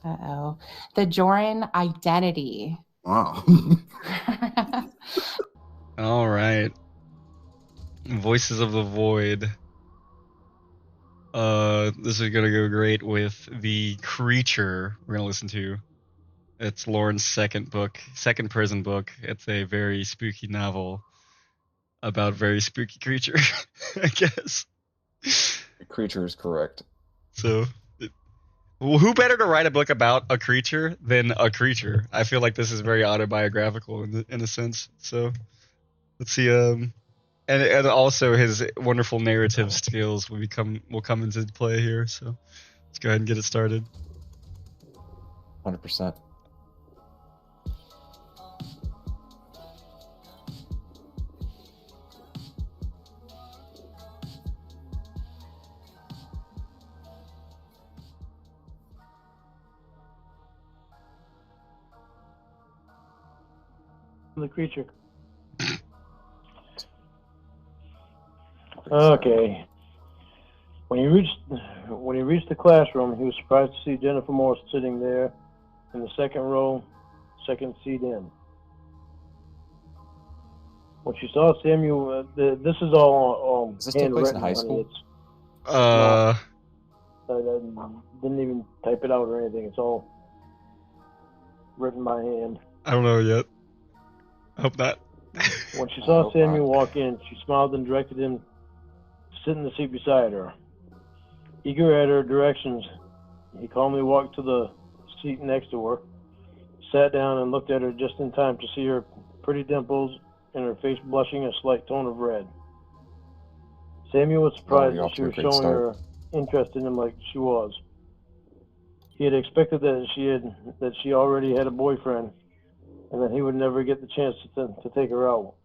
Uh-oh. The Joran identity. Wow. All right. Voices of the Void. This is gonna go great with the creature we're gonna listen to. It's Lorne's second prison book. It's a very spooky novel about very spooky creature, I guess. The creature is correct. So, well, who better to write a book about a creature than a creature? I feel like this is very autobiographical in a sense. So, let's see. And also his wonderful narrative skills will come into play here. So, let's go ahead and get it started. 100%. The creature. Okay. When he reached the classroom, he was surprised to see Jennifer Morse sitting there in the second row, second seat in. When she saw Samuel, this is all Does this take place in handwritten, high honey. school? I didn't even type it out or anything. It's all written by hand. I don't know yet. I hope not. When she saw Samuel walk in, she smiled and directed him to sit in the seat beside her. Eager at her directions, he calmly walked to the seat next to her, sat down and looked at her just in time to see her pretty dimples and her face blushing a slight tone of red. Samuel was surprised that she was showing her interest in him like she was. He had expected that she already had a boyfriend and that he would never get the chance to take her out.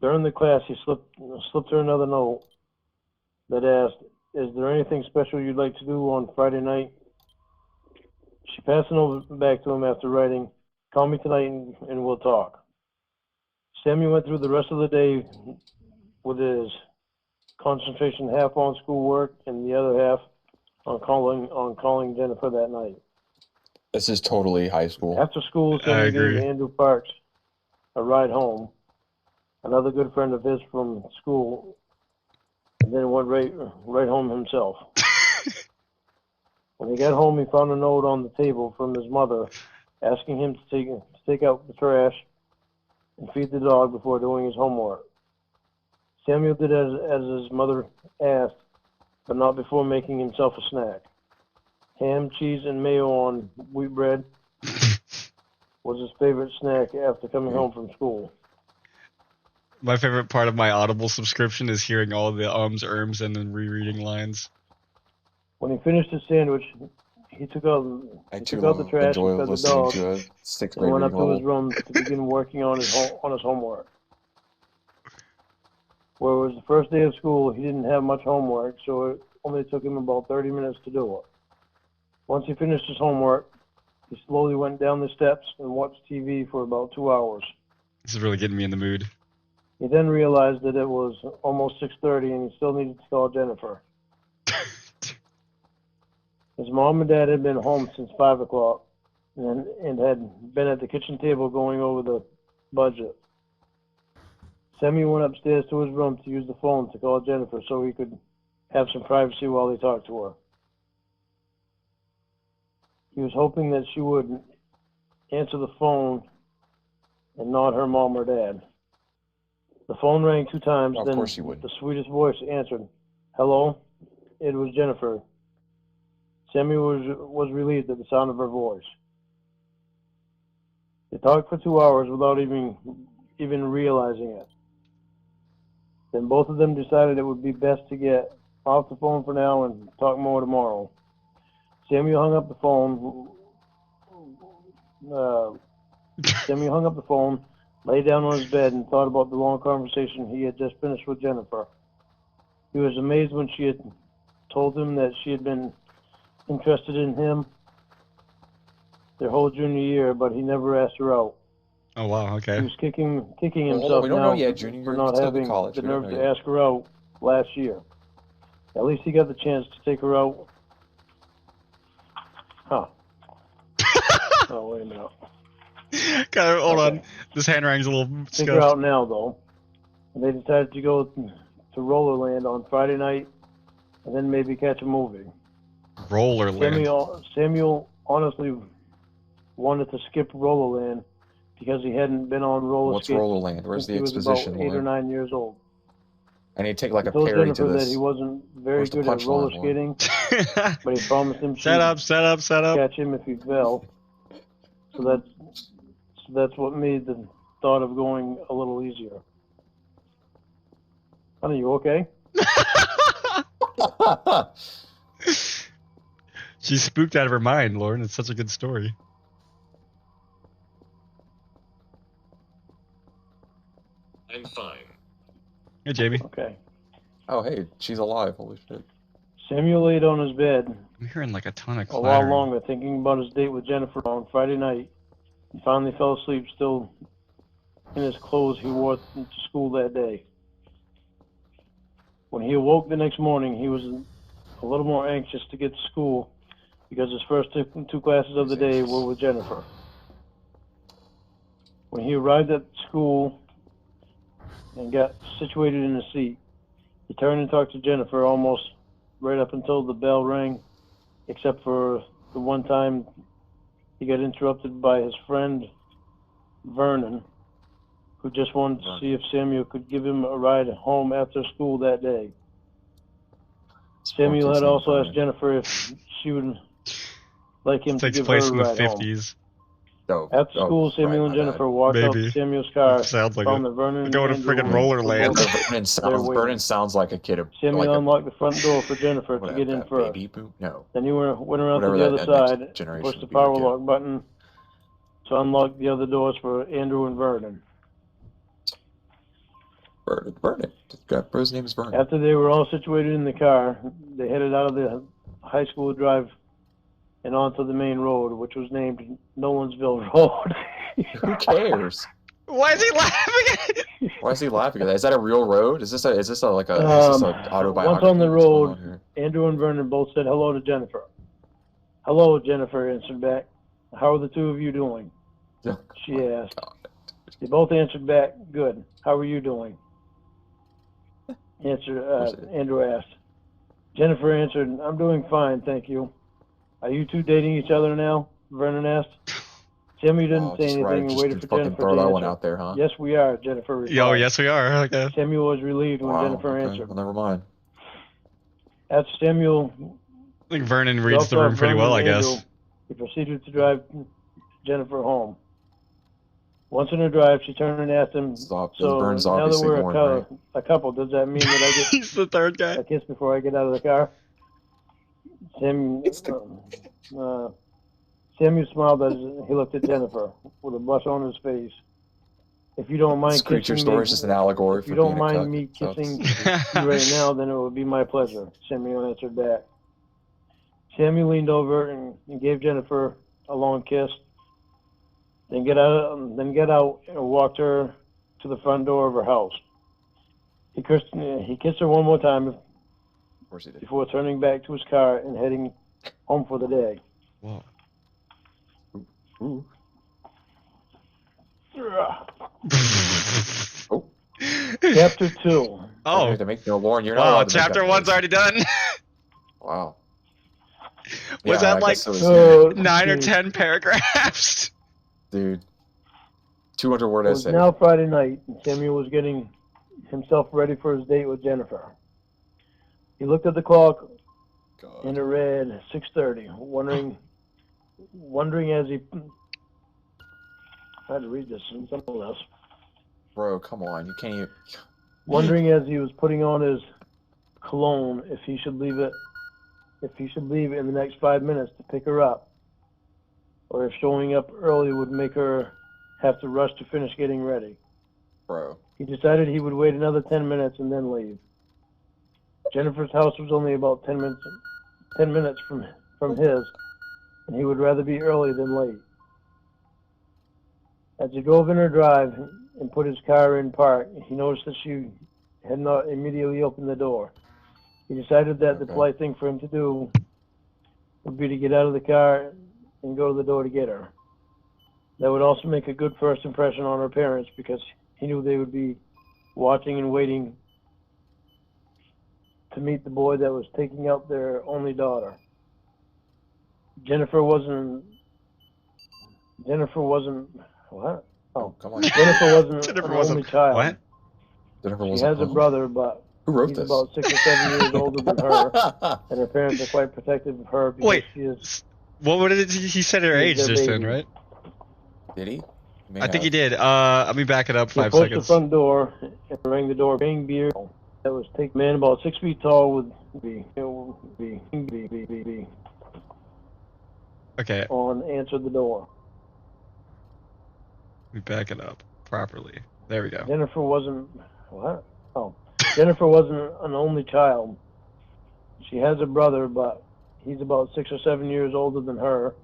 During the class, he slipped her another note that asked, "Is there anything special you'd like to do on Friday night?" She passed the note back to him after writing, "Call me tonight and we'll talk." Samuel went through the rest of the day with his concentration half on schoolwork and the other half on calling Jennifer that night. This is totally high school. After school, Samuel gave Andrew Parks a ride home, another good friend of his from school, and then went right home himself. When he got home, he found a note on the table from his mother asking him to take out the trash and feed the dog before doing his homework. Samuel did as his mother asked, but not before making himself a snack. Ham, cheese, and mayo on wheat bread was his favorite snack after coming home from school. My favorite part of my Audible subscription is hearing all the ums, erms, and then rereading lines. When he finished his sandwich, he took out the trash and fed the dog and went up to his room to begin working on his homework. Where it was the first day of school, he didn't have much homework, so it only took him about 30 minutes to do it. Once he finished his homework, he slowly went down the steps and watched TV for about 2 hours. This is really getting me in the mood. He then realized that it was almost 6:30 and he still needed to call Jennifer. His mom and dad had been home since 5 o'clock and had been at the kitchen table going over the budget. Samuel went upstairs to his room to use the phone to call Jennifer so he could have some privacy while he talked to her. He was hoping that she would answer the phone and not her mom or dad. The phone rang 2 times, then the sweetest voice answered. "Hello?" It was Jennifer. Samuel was relieved at the sound of her voice. They talked for 2 hours without even realizing it. Then both of them decided it would be best to get off the phone for now and talk more tomorrow. Samuel hung up the phone, lay down on his bed, and thought about the long conversation he had just finished with Jennifer. He was amazed when she had told him that she had been interested in him their whole junior year, but he never asked her out. Oh wow, okay. He was kicking himself now for not having the nerve to ask her out last year. At least he got the chance to take her out Huh. Oh, wait a minute. Hold on. Okay. This handwriting's a little Figure scuffed. out now, though. And they decided to go to Rollerland on Friday night and then maybe catch a movie. Rollerland. Samuel honestly wanted to skip Rollerland because he hadn't been on roller What's skates Rollerland? Where's since the he was exposition? about 8 or Lorne? 9 years old. I need to take like He a told parry Jennifer to that this. he wasn't very Where's the good at roller punchline, Lorne? skating, but he promised him she'd Set up. catch him if he fell. So that's what made the thought of going a little easier. Honey, you okay? She's spooked out of her mind, Lauren. It's such a good story. I'm fine. Hey, Jamie. Okay. Oh, hey, she's alive. Holy shit. Samuel laid on his bed I'm hearing like a ton of a while clattering. longer, thinking about his date with Jennifer on Friday night, and finally fell asleep still in his clothes he wore to school that day. When he awoke the next morning, he was a little more anxious to get to school because his first two classes of the day were with Jennifer. When he arrived at school and got situated in his seat, he turned and talked to Jennifer almost right up until the bell rang, except for the one time he got interrupted by his friend Vernon, who just wanted to see if Samuel could give him a ride home after school that day. Samuel had also asked Jennifer if she would like him This to takes give her place a in the ride home. 50s. Oh, After school, Samuel and Jennifer walked out Maybe. to Samuel's car, Sounds like found it. that Vernon We're going to and Andrew freaking were Rollerland. both Vernon sounds like a kid. Samuel Like a, unlocked the front door for Jennifer to get in that first. baby boom? No. Then he went around Whatever to the that other next side and generation pushed the would be like power it. lock button to unlock the other doors for Andrew and Vernon. Vernon. That bro's name is Vernon. After they were all situated in the car, they headed out of the high school drive and onto the main road, which was named Nolansville Road. Who cares? Why is he laughing? Why is he laughing at that? Is that a real road? Is this a like a autobiography? Once on the What's going road, on here? Andrew and Vernon both said hello to Jennifer. Hello, Jennifer answered back. How are the two of you doing? She asked. They both answered back, good. How are you doing? Andrew asked. Jennifer answered, I'm doing fine, thank you. Are you two dating each other now? Vernon asked. Samuel didn't say anything and waited for Jennifer throw to that one answer. out there, huh? Yes, we are, Jennifer replied. Yo, yes we are. Okay. Samuel was relieved when Wow, Jennifer okay. answered. Well, never mind. After Samuel I think Vernon reads dropped the room off pretty Vernon well, I and guess. Andrew, he proceeded to drive Jennifer home. Once in her drive, she turned and asked him, Stop. so Vern's now that obviously we're born, right? a couple, does that mean that I get He's the third guy. a kiss before I get out of the car? Samuel smiled as he looked at Jennifer with a blush on his face. If you don't mind This creature kissing story me, is just an allegory if you for don't being a mind cuck. me So kissing you right now, then it would be my pleasure. Samuel answered back. Samuel leaned over and gave Jennifer a long kiss. Then get out and walked her to the front door of her house. He kissed her one more time of course he did. before turning back to his car and heading home for the day. Whoa. Ooh. Oh. Chapter 2. I Oh. have to make no Lorne. You're not Wow, allowed to make chapter that one's noise. already done. Wow. Was Yeah, that I like guess so, 9 or 10 paragraphs? dude? 200-word It was essay. now Friday night, and Samuel was getting himself ready for his date with Jennifer. He looked at the clock, God. and it read 6:30. Wondering as he I had to read this in something else. Bro, come on. You can't even... Wondering as he was putting on his cologne if he should leave in the next 5 minutes to pick her up, or if showing up early would make her have to rush to finish getting ready. Bro. He decided he would wait another 10 minutes and then leave. Jennifer's house was only about 10 minutes from his, and he would rather be early than late. As he drove in her drive and put his car in park, he noticed that she had not immediately opened the door. He decided that the polite thing for him to do would be to get out of the car and go to the door to get her. That would also make a good first impression on her parents because he knew they would be watching and waiting to meet the boy that was taking out their only daughter. Jennifer wasn't what? Oh, Come on. Jennifer wasn't Jennifer an wasn't- only child. what? Jennifer She wasn't has a home? brother, but Who wrote he's this? about 6 or 7 years older than her, and her parents are quite protective of her because Wait. she is What did he said her She is age their just then, baby. right? Did he? I think he did. Let me back it up He 5 approached seconds. the front door and rang the door. Bang beard that was taken. Man about 6 feet tall with the Okay, on answered the door. let me back it up properly. There we go. Jennifer wasn't what? Oh, Jennifer wasn't an only child. She has a brother, but he's about 6 or 7 years older than her,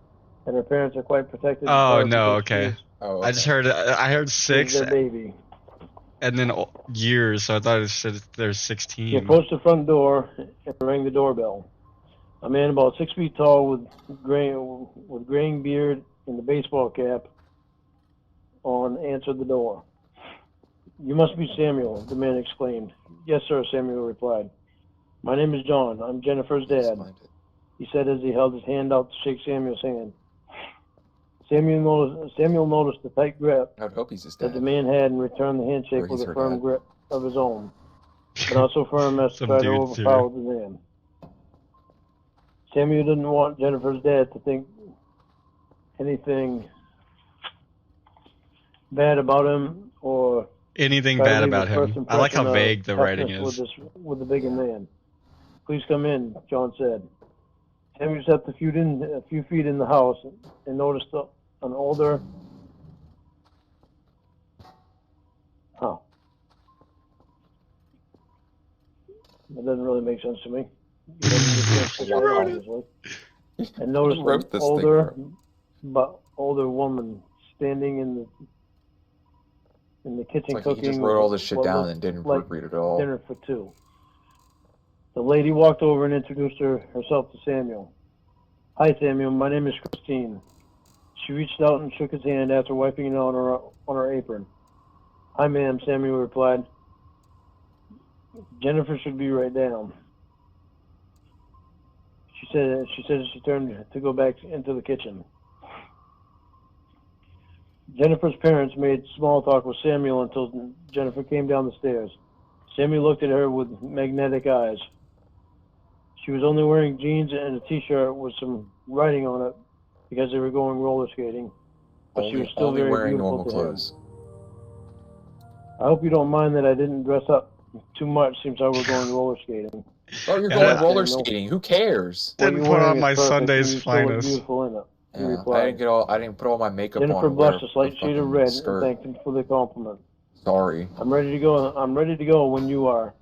and her parents are quite protective of Oh her no, because okay. Oh, I just heard. I heard she is 6, their baby. and then years, so I thought it said there's He 16. approached the front door and rang the doorbell. A man about 6 feet tall with graying beard and a baseball cap on answered the door. "You must be Samuel," the man exclaimed. "Yes, sir," Samuel replied. "My name is John. I'm Jennifer's dad," he said as he held his hand out to shake Samuel's hand. Samuel noticed the tight grip I would hope he's his that the dad. man had and returned the Or handshake he's with a her firm dad. grip of his own, but not so firm as to Some try to dudes here. overpower the man. Samuel didn't want Jennifer's dad to think anything bad about him or Anything try to bad leave a about first him. I like how impression of vague the writing toughness is. with the bigger man. "Please come in," John said. Samuel stepped a few feet in the house and noticed an older. Huh. That doesn't really make sense to me. You don't understand You wrote it. obviously. And noticed wrote an this older, thing, but older woman standing in the kitchen It's like cooking. he just wrote all this shit what down looked and didn't like proofread it all. dinner for two. The lady walked over and introduced herself to Samuel. "Hi, Samuel. My name is Christine." She reached out and shook his hand after wiping it on her apron. "Hi, ma'am," Samuel replied. "Jennifer should be right down," she said as she turned to go back into the kitchen. Jennifer's parents made small talk with Samuel until Jennifer came down the stairs. Samuel looked at her with magnetic eyes. She was only wearing jeans and a t-shirt with some writing on it because they were going roller skating, but she was still Only very wearing beautiful normal to clothes. him. "I hope you don't mind that I didn't dress up too much since I was going roller skating." Oh, you're Yeah, going I- roller No. skating. Who cares? "What Didn't you're put on wearing my is perfect, Sunday's and you still look finest. beautiful in it," he Yeah, replied. I didn't put all my makeup on Jennifer and wear blushed a slight shade of fucking red skirt. and thanked him for the compliment. Sorry. I'm ready to go when you are,"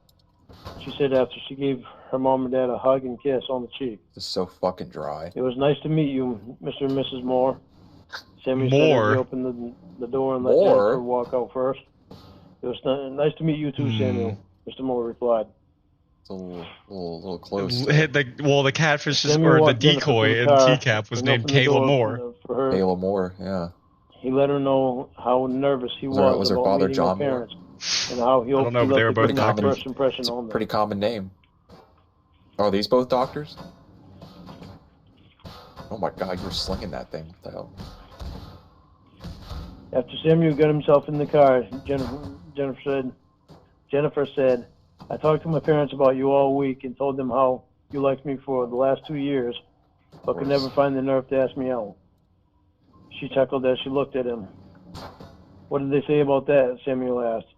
she said after she gave her mom and dad a hug and kiss on the cheek. This is so fucking dry. "It was nice to meet you, Mr. and Mrs. Moore," Samuel said as Moore? he opened the door and let Moore? Jennifer walk out first. "It was nice to meet you too, Samuel," Mr. Moore replied. It's a little close. The catfish is, Samuel or the walked Jennifer to decoy the in car TCAP was and named opened the Kayla door Moore. for her. Kayla Moore, yeah. He let her know how nervous he Was was her about father meeting John her Moore? parents and how he I hoped don't know, he but they left were a both good doctors. first impression It's a on them. pretty common name. Are these both doctors? Oh my god, you're slinging that thing. What the hell? After Samuel got himself in the car, Jennifer said, "I talked to my parents about you all week and told them how you liked me for the last 2 years, but could never find the nerve to ask me out." She chuckled as she looked at him. "What did they say about that?" Samuel asked.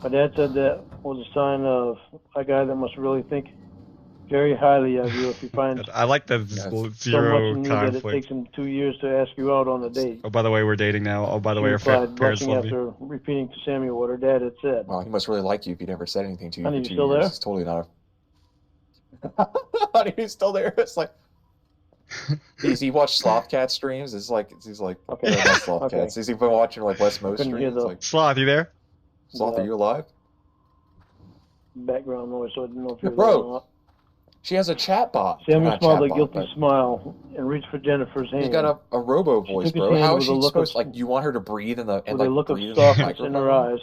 "My dad said that was a sign of a guy that must really think very highly of you if he finds I like the Yes. so much zero in you that it takes conflict. him 2 years to ask you out on a date." Oh, by the way, we're dating now. Oh, by the She way, our replied, parents blushing love me. after repeating to Samuel what her dad had said. Wow, he must really like you if he never said anything to you Honey, for you 2 still years. there? He's totally not a... Honey, he's still there. It's like... Does he watch Slothcat streams? He's like... Okay. No, not Slothcats. Okay. Has he been watching like West Mo Couldn't hear streams? the- Like, Sloth, you there? Sloth, Yeah. are you alive? Background noise, so I didn't know if you were Bro. there or not. She has a chat bot. Samuel Not smiled a chat bot, guilty but smile and reached for Jennifer's hand. she's got a robo voice, took his bro. hand How with is a she look supposed of- like? You want her to breathe in the and with a like look of breathe into the softness in her microphone? eyes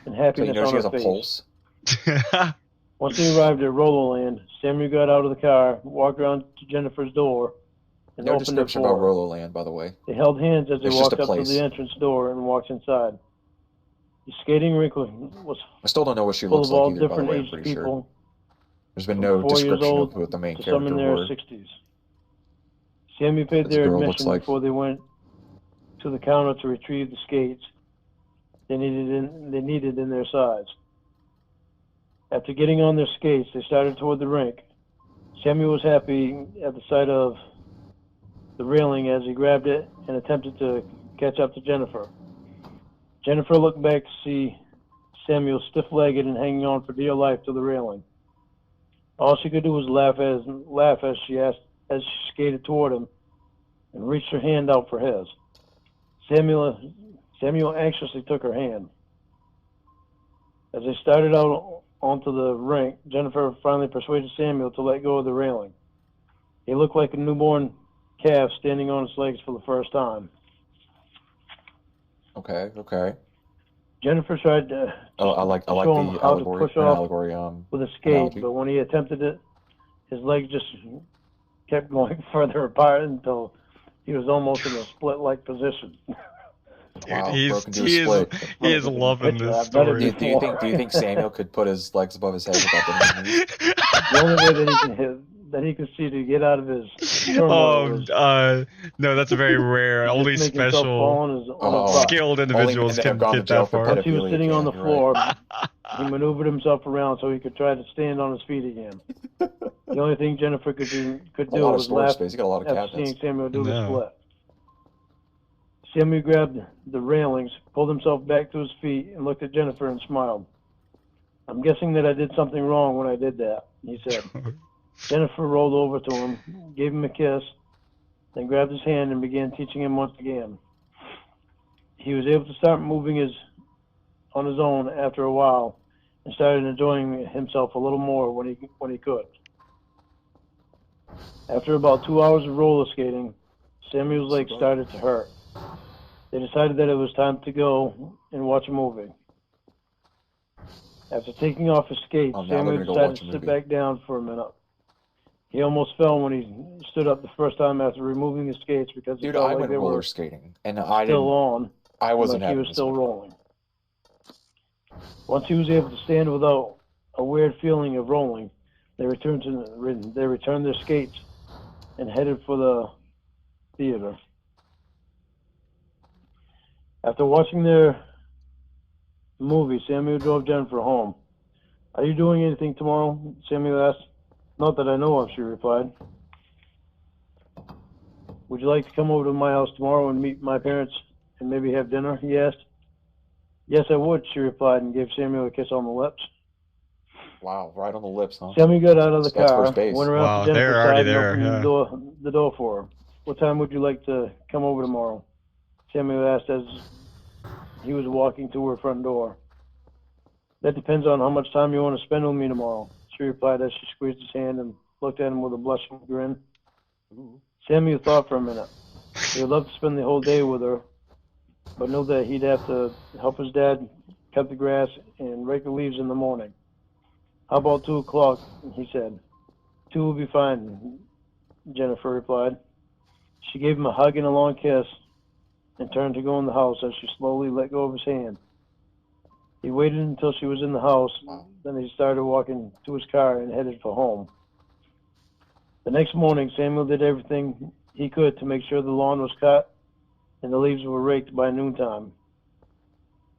and So happiness you know on she her has a face. pulse. Once they arrived at Rolloland, Samuel got out of the car, walked around to Jennifer's door, and No opened it description for about her. Rolo Land, by the way. They held hands as they It's just walked a up to place. the entrance door and walked inside. The skating rink was I still don't know what she full looks of like all either, by the different way, I'm aged pretty sure. people, There's been from no 4 years description old of what the main to some character in their were. 60s. Samuel paid This their girl looks admission like. before they went to the counter to retrieve the skates they needed in their size. After getting on their skates, they started toward the rink. Samuel was happy at the sight of the railing as he grabbed it and attempted to catch up to Jennifer. Jennifer looked back to see Samuel stiff-legged and hanging on for dear life to the railing. All she could do was laugh as she skated toward him and reached her hand out for his. Samuel anxiously took her hand. As they started out onto the rink, Jennifer finally persuaded Samuel to let go of the railing. He looked like a newborn calf standing on its legs for the first time. Okay, okay. Jennifer tried to Oh, I like show him the how to allegory. push An off allegory. with a skate, Analogy. but when he attempted it, his legs just kept going further apart until he was almost in a split-like position. Dude, Wow, he broken to a split. is loving this I've done it story. Do you think Samuel could put his legs above his head without bending his knees? The only way that he could see to get out of his turmoil was No, that's very rare. to Only just make himself special fall on his Oh. butt. skilled Only men individuals that have can gone to get jail that for far. Once he was pedophilia sitting on can, the you're floor, right. he maneuvered himself around so he could try to stand on his feet again. The only thing Jennifer could do A lot of was storage laugh space. You got a lot of after cabinets. seeing Samuel do the No. split. Samuel grabbed the railings, pulled himself back to his feet, and looked at Jennifer and smiled. "I'm guessing that I did something wrong when I did that," he said. Jennifer rolled over to him, gave him a kiss, then grabbed his hand and began teaching him once again. He was able to start moving on his own after a while and started enjoying himself a little more when he could. After about 2 hours of roller skating, Samuel's legs started to hurt. They decided that it was time to go and watch a movie. After taking off his skates, Oh, now they're Samuel gonna go decided watch a to sit movie. back down for a minute. He almost fell when he stood up the first time after removing his skates because he Dude, felt I like went they roller were skating, and still on, I wasn't like he having was this still much. rolling. Once he was able to stand without a weird feeling of rolling, they returned their skates and headed for the theater. After watching their movie, Samuel drove Jennifer home. "Are you doing anything tomorrow?" Samuel asked. "Not that I know of," she replied. "Would you like to come over to my house tomorrow and meet my parents and maybe have dinner?" he asked. "Yes, I would," she replied and gave Samuel a kiss on the lips. Wow, right on the lips, huh? Samuel got out of the That's car, first base. went around Wow, to they're Jennifer's already side and there, opened the door for her. "What time would you like to come over tomorrow?" Samuel asked as he was walking to her front door. "That depends on how much time you want to spend with me tomorrow," she replied as she squeezed his hand and looked at him with a blushing grin. Ooh. Samuel thought for a minute. He would love to spend the whole day with her, but knew that he'd have to help his dad cut the grass and rake the leaves in the morning. "How about 2 o'clock?" he said. "2 will be fine," Jennifer replied. She gave him a hug and a long kiss and turned to go in the house as she slowly let go of his hand. He waited until she was in the house, Wow. then he started walking to his car and headed for home. The next morning, Samuel did everything he could to make sure the lawn was cut and the leaves were raked by noontime.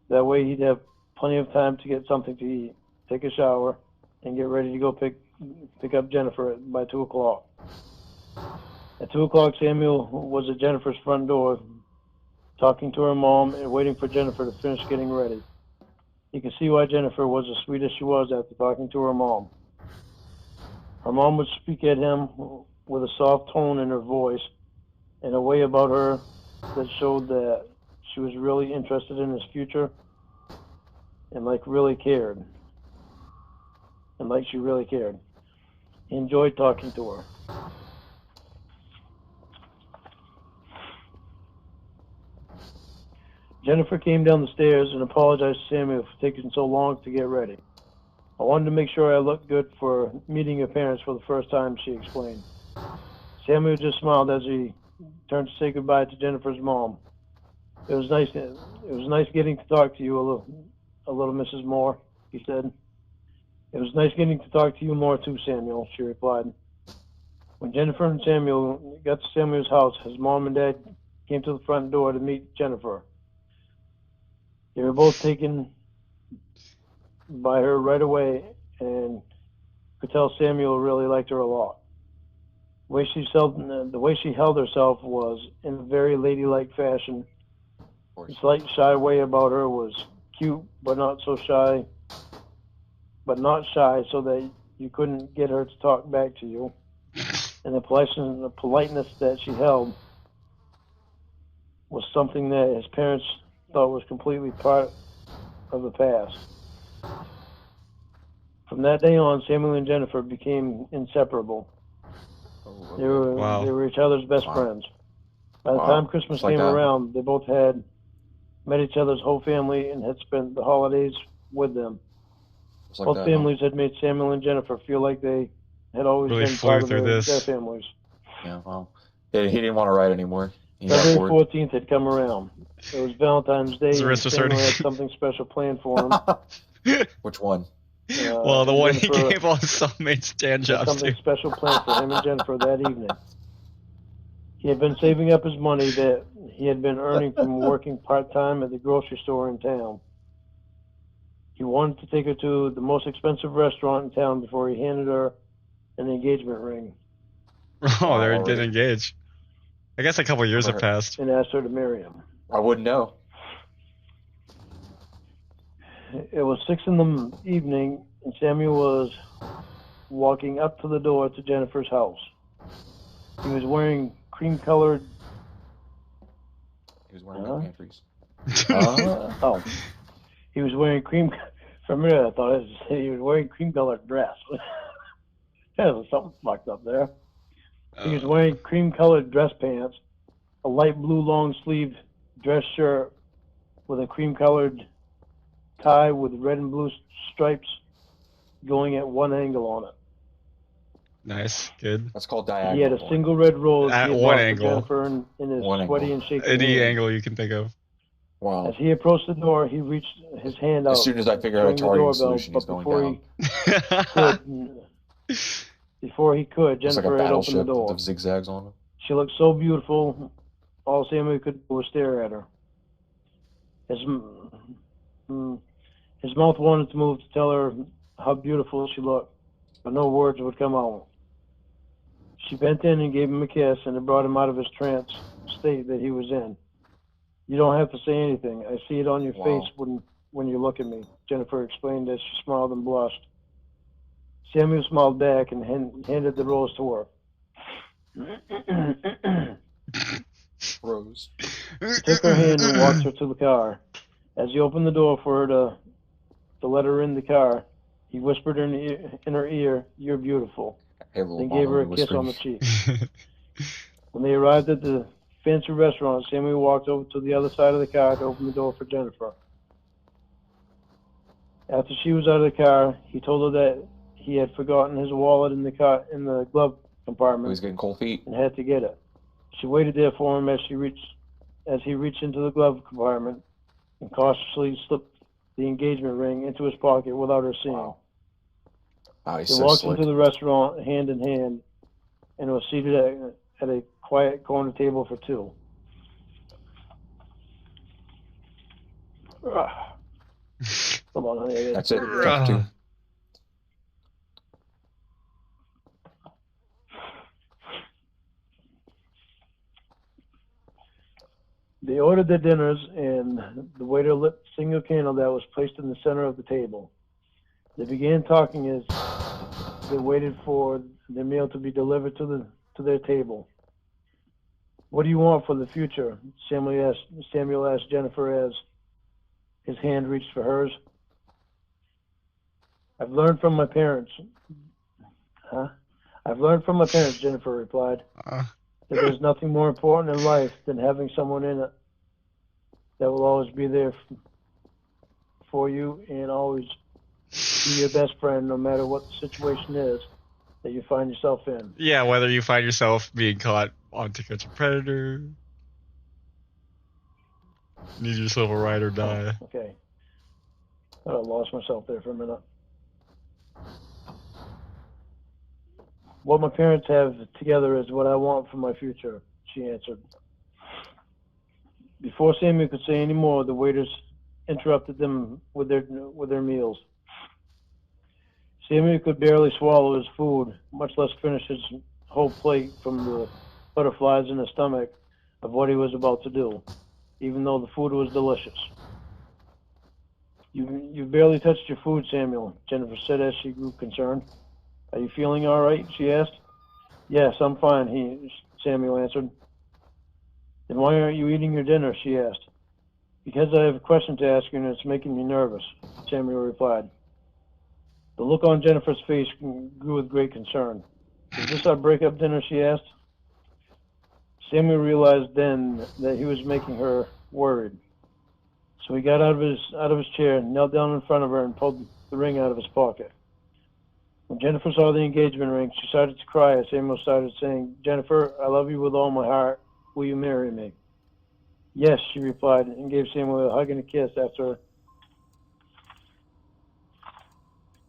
That way he'd have plenty of time to get something to eat, take a shower, and get ready to go pick up Jennifer by 2 o'clock. At 2 o'clock, Samuel was at Jennifer's front door, talking to her mom and waiting for Jennifer to finish getting ready. You can see why Jennifer was as sweet as she was after talking to her mom. Her mom would speak at him with a soft tone in her voice and a way about her that showed that she was really interested in his future and like really cared. And like she really cared. He enjoyed talking to her. Jennifer came down the stairs and apologized to Samuel for taking so long to get ready. I wanted to make sure I looked good for meeting your parents for the first time, she explained. Samuel just smiled as he turned to say goodbye to Jennifer's mom. It was nice getting to talk to you a little, Mrs. Moore, he said. It was nice getting to talk to you more too, Samuel, she replied. When Jennifer and Samuel got to Samuel's house, his mom and dad came to the front door to meet Jennifer. They were both taken by her right away and could tell Samuel really liked her a lot. The way she held herself was in a very ladylike fashion. The slight shy way about her was cute, but not shy so that you couldn't get her to talk back to you. And the politeness that she held was something that his parents thought was completely part of the past. From that day on, Samuel and Jennifer became inseparable. They were each other's best friends. By the time Christmas came around, they both had met each other's whole family and had spent the holidays with them. Both families had made Samuel and Jennifer feel like they had always Really been part of through their families. Yeah, well, he didn't want to ride anymore. February 14th had come around. It was Valentine's Day, and Samuel had something special planned for him. Which one? Well, the one he gave all his cellmates stand jobs to. Something special planned for him and Jennifer that evening. He had been saving up his money that he had been earning from working part-time at the grocery store in town. He wanted to take her to the most expensive restaurant in town before he handed her an engagement ring. Oh, they did engage. I guess a couple years have passed. And asked her to marry him. I wouldn't know. It was 6 in the evening, and Samuel was walking up to the door to Jennifer's house. He was wearing cream-colored... He was wearing no pantries. He was wearing cream... For a minute, I thought he was wearing cream-colored dress. There was something fucked up there. He was wearing cream-colored dress pants, a light blue long-sleeved dress shirt with a cream-colored tie with red and blue stripes going at one angle on it. Nice, good. That's called diagonal. He had a single red rose at one angle. Jennifer in his sweaty and shaky Any hands. angle you can think of. As he approached the door, he reached his hand out. As soon as I figure out a targeting solution, he's going down. Before he could, It's like a Jennifer had opened the battleship door. with zigzags on it. She looked so beautiful, all Samuel could do was stare at her. His mouth wanted to move to tell her how beautiful she looked, but no words would come out. She bent in and gave him a kiss, and it brought him out of his trance state that he was in. You don't have to say anything. I see it on your face when you look at me, Jennifer explained as she smiled and blushed. Samuel smiled back and handed the rose to her. Rose. He took her hand and walked her to the car. As he opened the door for her to let her in the car, he whispered in her ear, "You're beautiful," then gave her a kiss on the cheek. When they arrived at the fancy restaurant, Samuel walked over to the other side of the car to open the door for Jennifer. After she was out of the car, he told her that he had forgotten his wallet in the glove compartment. He was getting cold feet and had to get it. She waited there for him as he reached into the glove compartment and cautiously slipped the engagement ring into his pocket without her seeing. Wow. They walked into the restaurant hand in hand and was seated at a quiet corner table for two. Come on, honey. That's it. Take two. They ordered their dinners, and the waiter lit a single candle that was placed in the center of the table. They began talking as they waited for their meal to be delivered to their table. "What do you want for the future?" Samuel asked Jennifer as his hand reached for hers. "I've learned from my parents. I've learned from my parents, Jennifer replied, that there's nothing more important in life than having someone in it that will always be there for you and always be your best friend no matter what the situation is that you find yourself in. Yeah, whether you find yourself being caught on to catch a predator, need yourself a ride or die. Okay. I lost myself there for a minute. What my parents have together is what I want for my future, she answered. Before Samuel could say any more, the waiters interrupted them with their meals. Samuel could barely swallow his food, much less finish his whole plate from the butterflies in his stomach of what he was about to do, even though the food was delicious. You've barely touched your food, Samuel, Jennifer said as she grew concerned. Are you feeling all right? She asked. Yes, I'm fine, Samuel answered. Then why aren't you eating your dinner? She asked. Because I have a question to ask you and it's making me nervous, Samuel replied. The look on Jennifer's face grew with great concern. Is this our breakup dinner? She asked. Samuel realized then that he was making her worried. So he got out of his chair, knelt down in front of her, and pulled the ring out of his pocket. When Jennifer saw the engagement ring, she started to cry as Samuel started saying, Jennifer, I love you with all my heart. Will you marry me? Yes, she replied, and gave Samuel a hug and a kiss after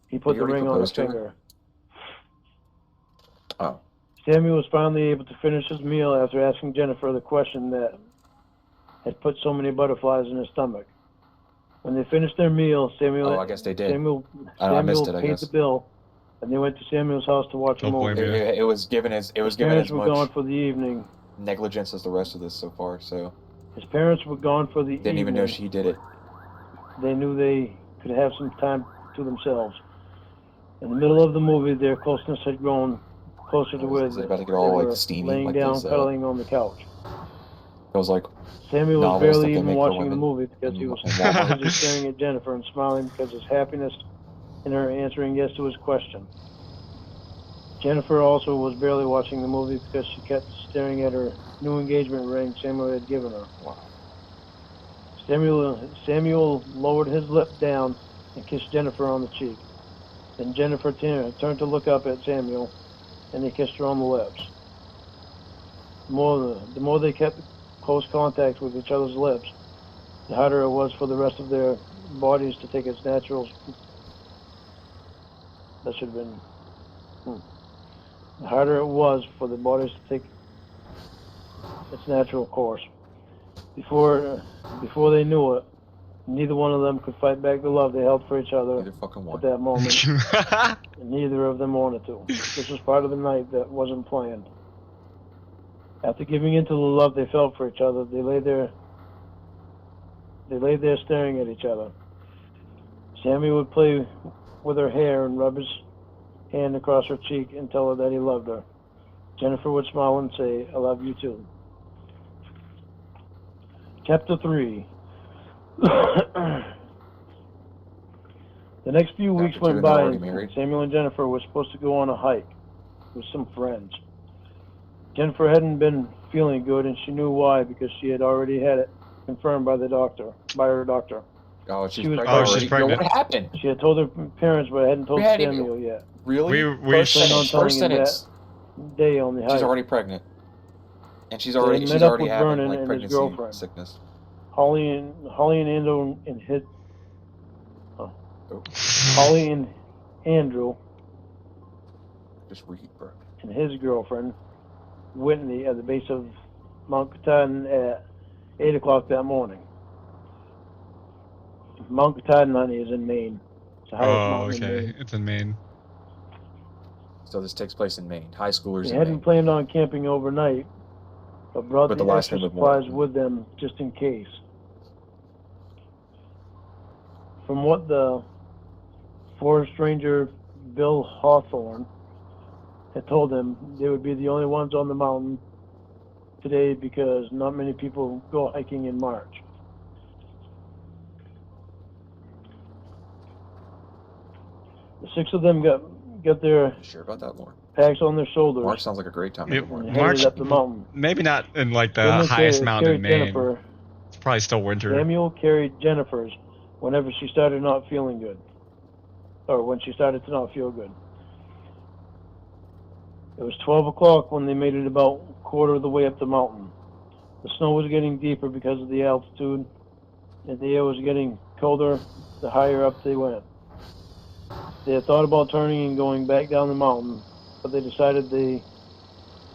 he put the ring on her finger. Oh. Samuel was finally able to finish his meal after asking Jennifer the question that had put so many butterflies in his stomach. When they finished their meal, Samuel I guess they did. Samuel I missed it, I paid guess. the bill, and they went to Samuel's house to watch a Don't blame movie. me. It was given as His parents were gone much for the evening. negligence as the rest of this so far. So His parents were gone for the didn't evening. even know she did it. They knew they could have some time to themselves. In the middle of the movie, their closeness had grown closer to where Is it about to get they all were like steamy, laying like down, those, cuddling on the couch. those like Samuel was novels barely that they even make for watching the women movie because he was in Walmart. busy staring at Jennifer and smiling because his happiness in her answering yes to his question. Jennifer also was barely watching the movie because she kept staring at her new engagement ring Samuel had given her. Wow. Samuel lowered his lip down and kissed Jennifer on the cheek. Then Jennifer turned to look up at Samuel, and he kissed her on the lips. The more they kept close contact with each other's lips, the harder it was for the rest of their bodies to take its natural. That should have been. The harder it was for the bodies to take its natural course. Before they knew it, neither one of them could fight back the love they held for each other Neither fucking at one. that moment, and neither of them wanted to. This was part of the night that wasn't planned. After giving into the love they felt for each other, they lay there staring at each other. Sammy would play with her hair and rub his hand across her cheek and tell her that he loved her. Jennifer would smile and say, I love you too. Chapter 3. The next few weeks went by, and Samuel and Jennifer were supposed to go on a hike with some friends. Jennifer hadn't been feeling good, and she knew why, because she had already had it confirmed by her doctor. Oh, she's She was pregnant. she's pregnant. Yo, what happened? She had told her parents, but hadn't told Samuel yet. Really? We First sentence. Day on the hike. She's already pregnant. And she's They already met up with having Vernon like and his pregnancy girlfriend. sickness. Holly and Andrew and Andrew Just read, bro. and his girlfriend Whitney at the base of Mount Katahdin at 8 o'clock that morning. Mount Katahdin, honey, is in Maine. It's the highest mountain in Maine. It's in Maine. So this takes place in Maine. High schoolers They in hadn't Maine. planned on camping overnight, but brought But the the last extra name of supplies Morton. with them just in case. From what the forest ranger Bill Hawthorne had told them, they would be the only ones on the mountain today because not many people go hiking in March. The six of them got there. You sure about that, Lorne? packs on their shoulders, March sounds like a great time to Yeah, go March. and March- headed up the mountain. Maybe not in like the Samuel highest mountain in carried Maine. Jennifer. It's probably still winter. Samuel carried Jennifer's whenever she started not feeling good, or when she started to not feel good. It was 12 o'clock when they made it about a quarter of the way up the mountain. The snow was getting deeper because of the altitude, and the air was getting colder the higher up they went. They had thought about turning and going back down the mountain, but they decided they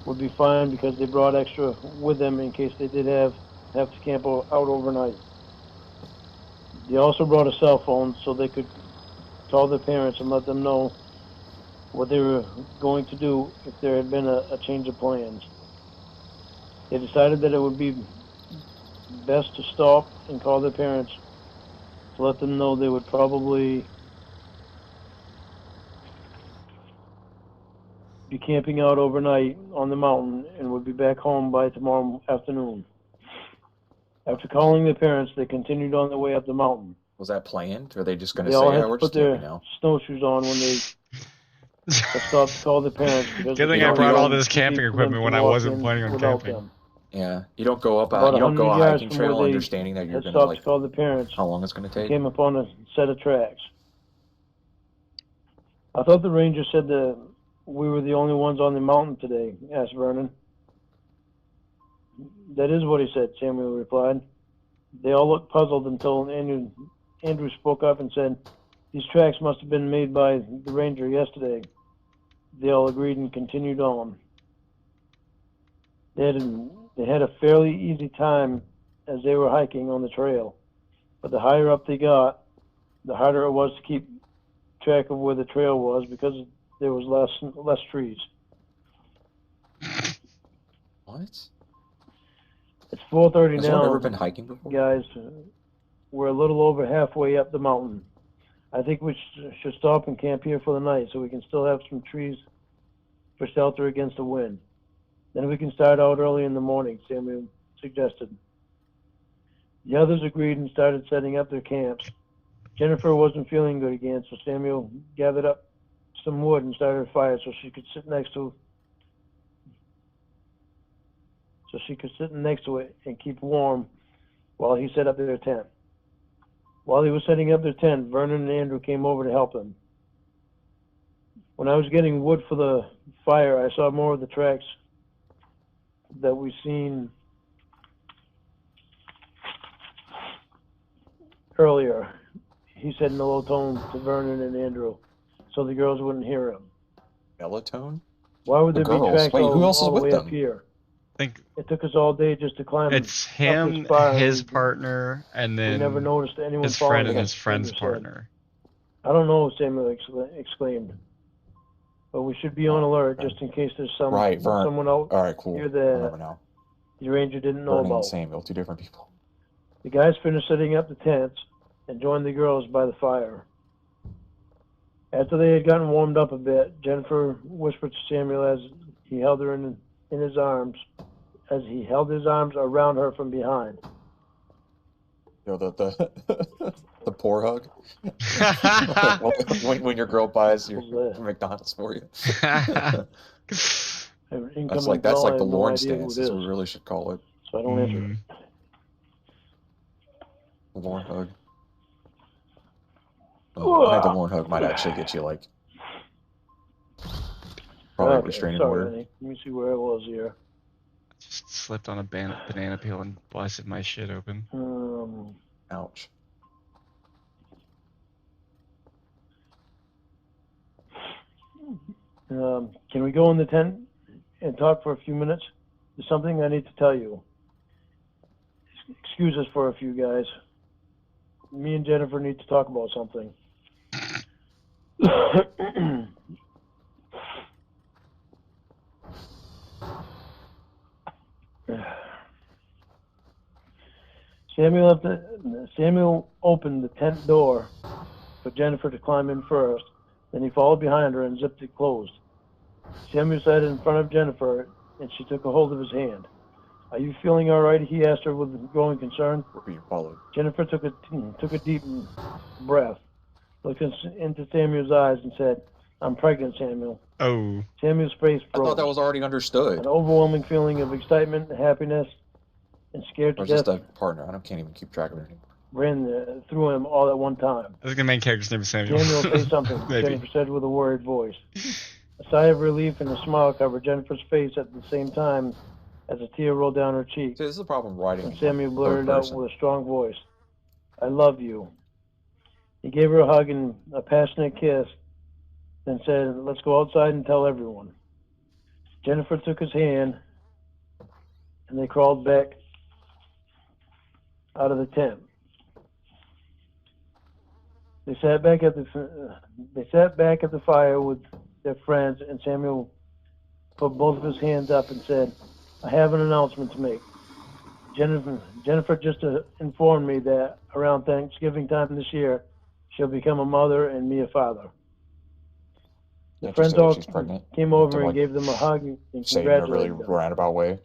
would be fine because they brought extra with them in case they did have to camp out overnight. They also brought a cell phone so they could call their parents and let them know what they were going to do if there had been a change of plans. They decided that it would be best to stop and call their parents to let them know they would probably be camping out overnight on the mountain and would be back home by tomorrow afternoon. After calling their parents, they continued on their way up the mountain. Was that planned? Or are they just going They to all say, had yeah, we're to put just camping their now? snowshoes on when they stopped to call their parents because Good thing I brought all this camping equipment when I wasn't planning on without camping. them. Yeah. You don't go up About you don't go a 100 yards hiking from where trail they understanding that you're had going to, stopped like, to call their parents. how long it's going to take. Came upon a set of tracks. I thought the ranger said that we were the only ones on the mountain today, asked Vernon. That is what he said, Samuel replied. They all looked puzzled until Andrew spoke up and said, these tracks must have been made by the ranger yesterday. They all agreed and continued on. They had a fairly easy time as they were hiking on the trail, but the higher up they got, the harder it was to keep track of where the trail was because there was less trees. What? It's 4:30 Has anyone now, ever been hiking before? guys. We're a little over halfway up the mountain. I think we should stop and camp here for the night so we can still have some trees for shelter against the wind. Then we can start out early in the morning, Samuel suggested. The others agreed and started setting up their camps. Jennifer wasn't feeling good again, so Samuel gathered up some wood and started a fire so she could sit next to it and keep warm while he set up their tent. While he was setting up their tent, Vernon and Andrew came over to help him. When I was getting wood for the fire, I saw more of the tracks that we seen earlier, he said in a low tone to Vernon and Andrew, so the girls wouldn't hear him. Melatonin? Why would The there be girls? tracks Wait, who else is all the with way up them? here? I think It took us all day just to climb it's up him, this far. his partner, and We never then noticed anyone his following friend and us, his friend's Andrew said. partner. I don't know, Samuel exclaimed. But we should be on alert okay. just in case there's Right, Vern. someone out All right, cool. here I that remember now. the ranger didn't know Vernon and about. Samuel, two different people. The guys finished setting up the tents and joined the girls by the fire. After they had gotten warmed up a bit, Jennifer whispered to Samuel as he held her in his arms, as he held his arms around her from behind. You know, the poor hug. when your girl buys your McDonald's for you. That's like the Lorne stance. That's what we really should call it. So I don't answer it. The Lorne hug. Oh, I think the Lorne hug might actually get you like probably a restraining order. Honey. Let me see where I was here. Just slipped on a banana peel and blasted my shit open. Ouch. Can we go in the tent and talk for a few minutes? There's something I need to tell you. Excuse us for a few, guys. Me and Jennifer need to talk about something. Samuel opened the tent door for Jennifer to climb in first. Then he followed behind her and zipped it closed. Samuel sat in front of Jennifer, and she took a hold of his hand. Are you feeling all right? He asked her with growing concern. We're being followed. Jennifer took a deep breath, looked into Samuel's eyes, and said, I'm pregnant, Samuel. Oh. Samuel's face I thought froze. that was already understood. An overwhelming feeling of excitement, happiness, and scared Or to is this death the partner? Can't even keep track of it anymore. ran through him all at one time. I think the main character's name is Samuel. Samuel, say something, Maybe. Jennifer said with a worried voice. A sigh of relief and a smile covered Jennifer's face at the same time as a tear rolled down her cheek. See, this is the problem writing. And Samuel third blurted out person. with a strong voice, I love you. He gave her a hug and a passionate kiss, then said, let's go outside and tell everyone. Jennifer took his hand, and they crawled back out of the tent. They sat back at the fire with their friends, and Samuel put both of his hands up and said, I have an announcement to make. Jennifer just informed me that around Thanksgiving time this year, she'll become a mother and me a father. The friends all came over and gave them a hug and say in a really congratulated them. roundabout way.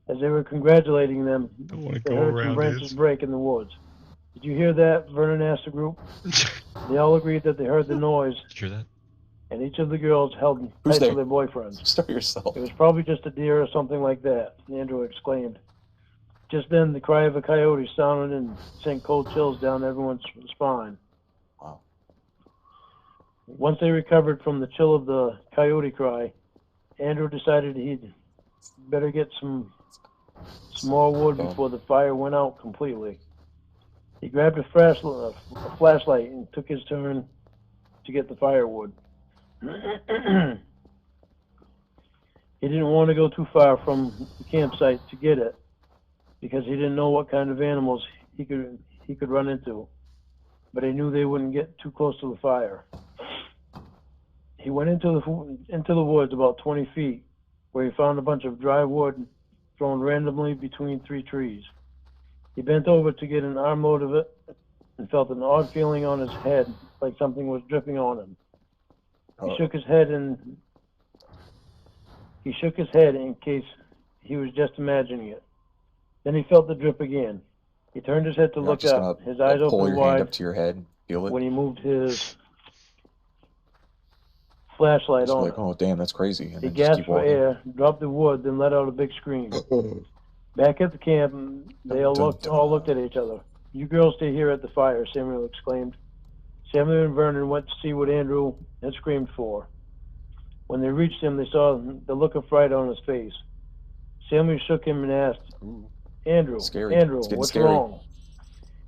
As they were congratulating them, Don't want to they go heard some around branches it. break in the woods. Did you hear that? Vernon asked the group. They all agreed that they heard the noise, Did you hear that? and each of the girls held Who's tight there? to their boyfriends. Start yourself. It was probably just a deer or something like that, Andrew exclaimed. Just then, the cry of a coyote sounded and sent cold chills down everyone's spine. Wow. Once they recovered from the chill of the coyote cry, Andrew decided he'd better get some more wood before the fire went out completely. He grabbed a flashlight and took his turn to get the firewood. He didn't want to go too far from the campsite to get it, because he didn't know what kind of animals he could run into, but he knew they wouldn't get too close to the fire. He went into the woods about 20 feet, where he found a bunch of dry wood thrown randomly between 3 trees. He bent over to get an armload of it and felt an odd feeling on his head, like something was dripping on him. He shook his head in case he was just imagining it. Then he felt the drip again. He turned his head to look up, his eyes pull open your hand wide up to your head and feel it. when he moved his flashlight Just on like, it. oh damn, that's crazy. And He then just gasped keep for walking. air, dropped the wood, then let out a big scream. Back at the camp, they all looked at each other. You girls stay here at the fire, Samuel exclaimed. Samuel and Vernon went to see what Andrew had screamed for. When they reached him, they saw the look of fright on his face. Samuel shook him and asked, Ooh, Andrew, scary. Andrew, It's getting what's scary. wrong?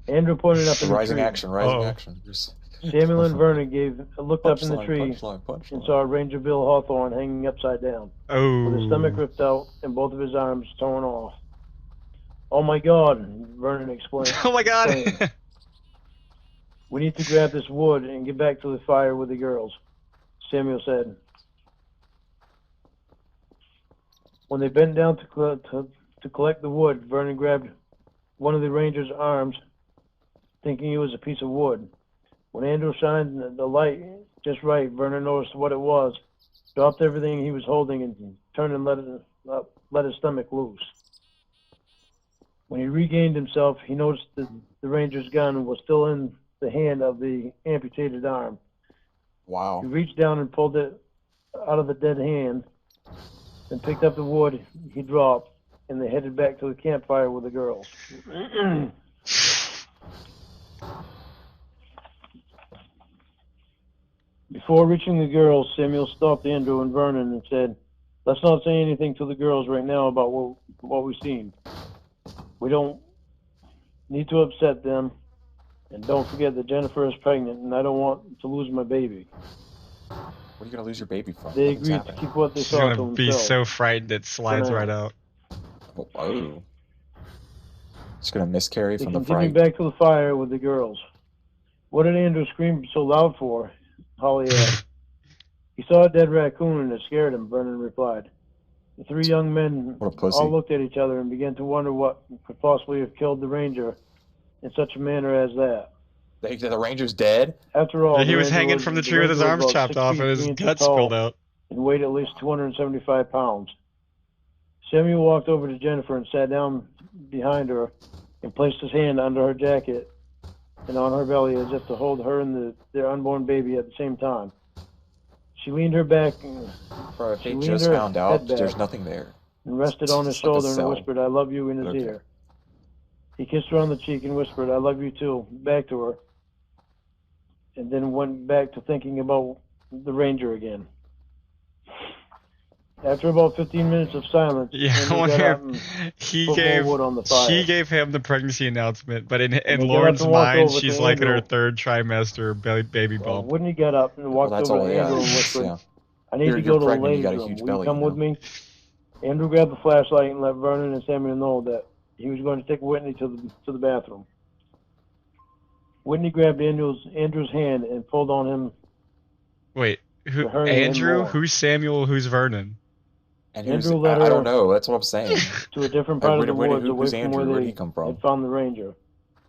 Andrew pointed up in the rising tree. action. Just... Samuel and Vernon looked up in the tree punchline. and saw Ranger Bill Hawthorne hanging upside down, with his stomach Oh. ripped out and both of his arms torn off. Oh my God, Vernon explained. Oh my God. exclaimed. We need to grab this wood and get back to the fire with the girls, Samuel said. When they bent down to collect the wood, Vernon grabbed one of the ranger's arms, thinking it was a piece of wood. When Andrew shined the light just right, Vernon noticed what it was, dropped everything he was holding, and turned and let his stomach loose. When he regained himself, he noticed that the ranger's gun was still in the hand of the amputated arm. Wow. He reached down and pulled it out of the dead hand, then picked up the wood he dropped, and they headed back to the campfire with the girls. Before reaching the girls, Samuel stopped Andrew and Vernon and said, let's not say anything to the girls right now about what we've seen. We don't need to upset them, and don't forget that Jennifer is pregnant, and I don't want to lose my baby. What are you going to lose your baby from? They Nothing's agreed happening. to keep what they She's saw to gonna be themselves. so frightened it slides right out. Oh. It's going to miscarry They from the continued fright. back to the fire with the girls. What did Andrew scream so loud for? Holly asked. He saw a dead raccoon and it scared him, Vernon replied. The 3 young men What a pussy. all looked at each other and began to wonder what could possibly have killed the ranger in such a manner as that. The ranger's dead? After all, Yeah, he the was ranger hanging from the tree with his ranger arms was about chopped 6 off feet and his 3 inches guts tall spilled out. and weighed at least 275 pounds. Samuel walked over to Jennifer and sat down behind her and placed his hand under her jacket and on her belly as if to hold her and their unborn baby at the same time. She leaned her back Bro, if She they leaned just her found out head that there's back. nothing there. and rested on his It's like a shoulder and cell. whispered, "I love you," in his Okay. ear. He kissed her on the cheek and whispered, "I love you too," back to her, and then went back to thinking about the Ranger again. After about 15 minutes of silence, Yeah, I Andrew wonder got up if and he put more gave wood on the fire. she gave him the pregnancy announcement, but in they got up Lauren's and walked mind, over she's to like in her Andrew. third trimester baby bump. Whitney got up and walked that's over all, to yeah. Andrew and whispered, Yeah. "I need to You're go to the pregnant, you ladies' got a room. huge Will you belly, come you with know? me?" Andrew grabbed the flashlight and let Vernon and Samuel know that he was going to take Whitney to the bathroom. Whitney grabbed Andrew's hand and pulled on him. Wait, who? To hurry him Andrew? more. Who's Samuel? Who's Vernon? And who's, Andrew led I don't her know. That's what I'm saying. to a different part of the woods away who's from Andrew? where Where'd they he come from? had found the Ranger.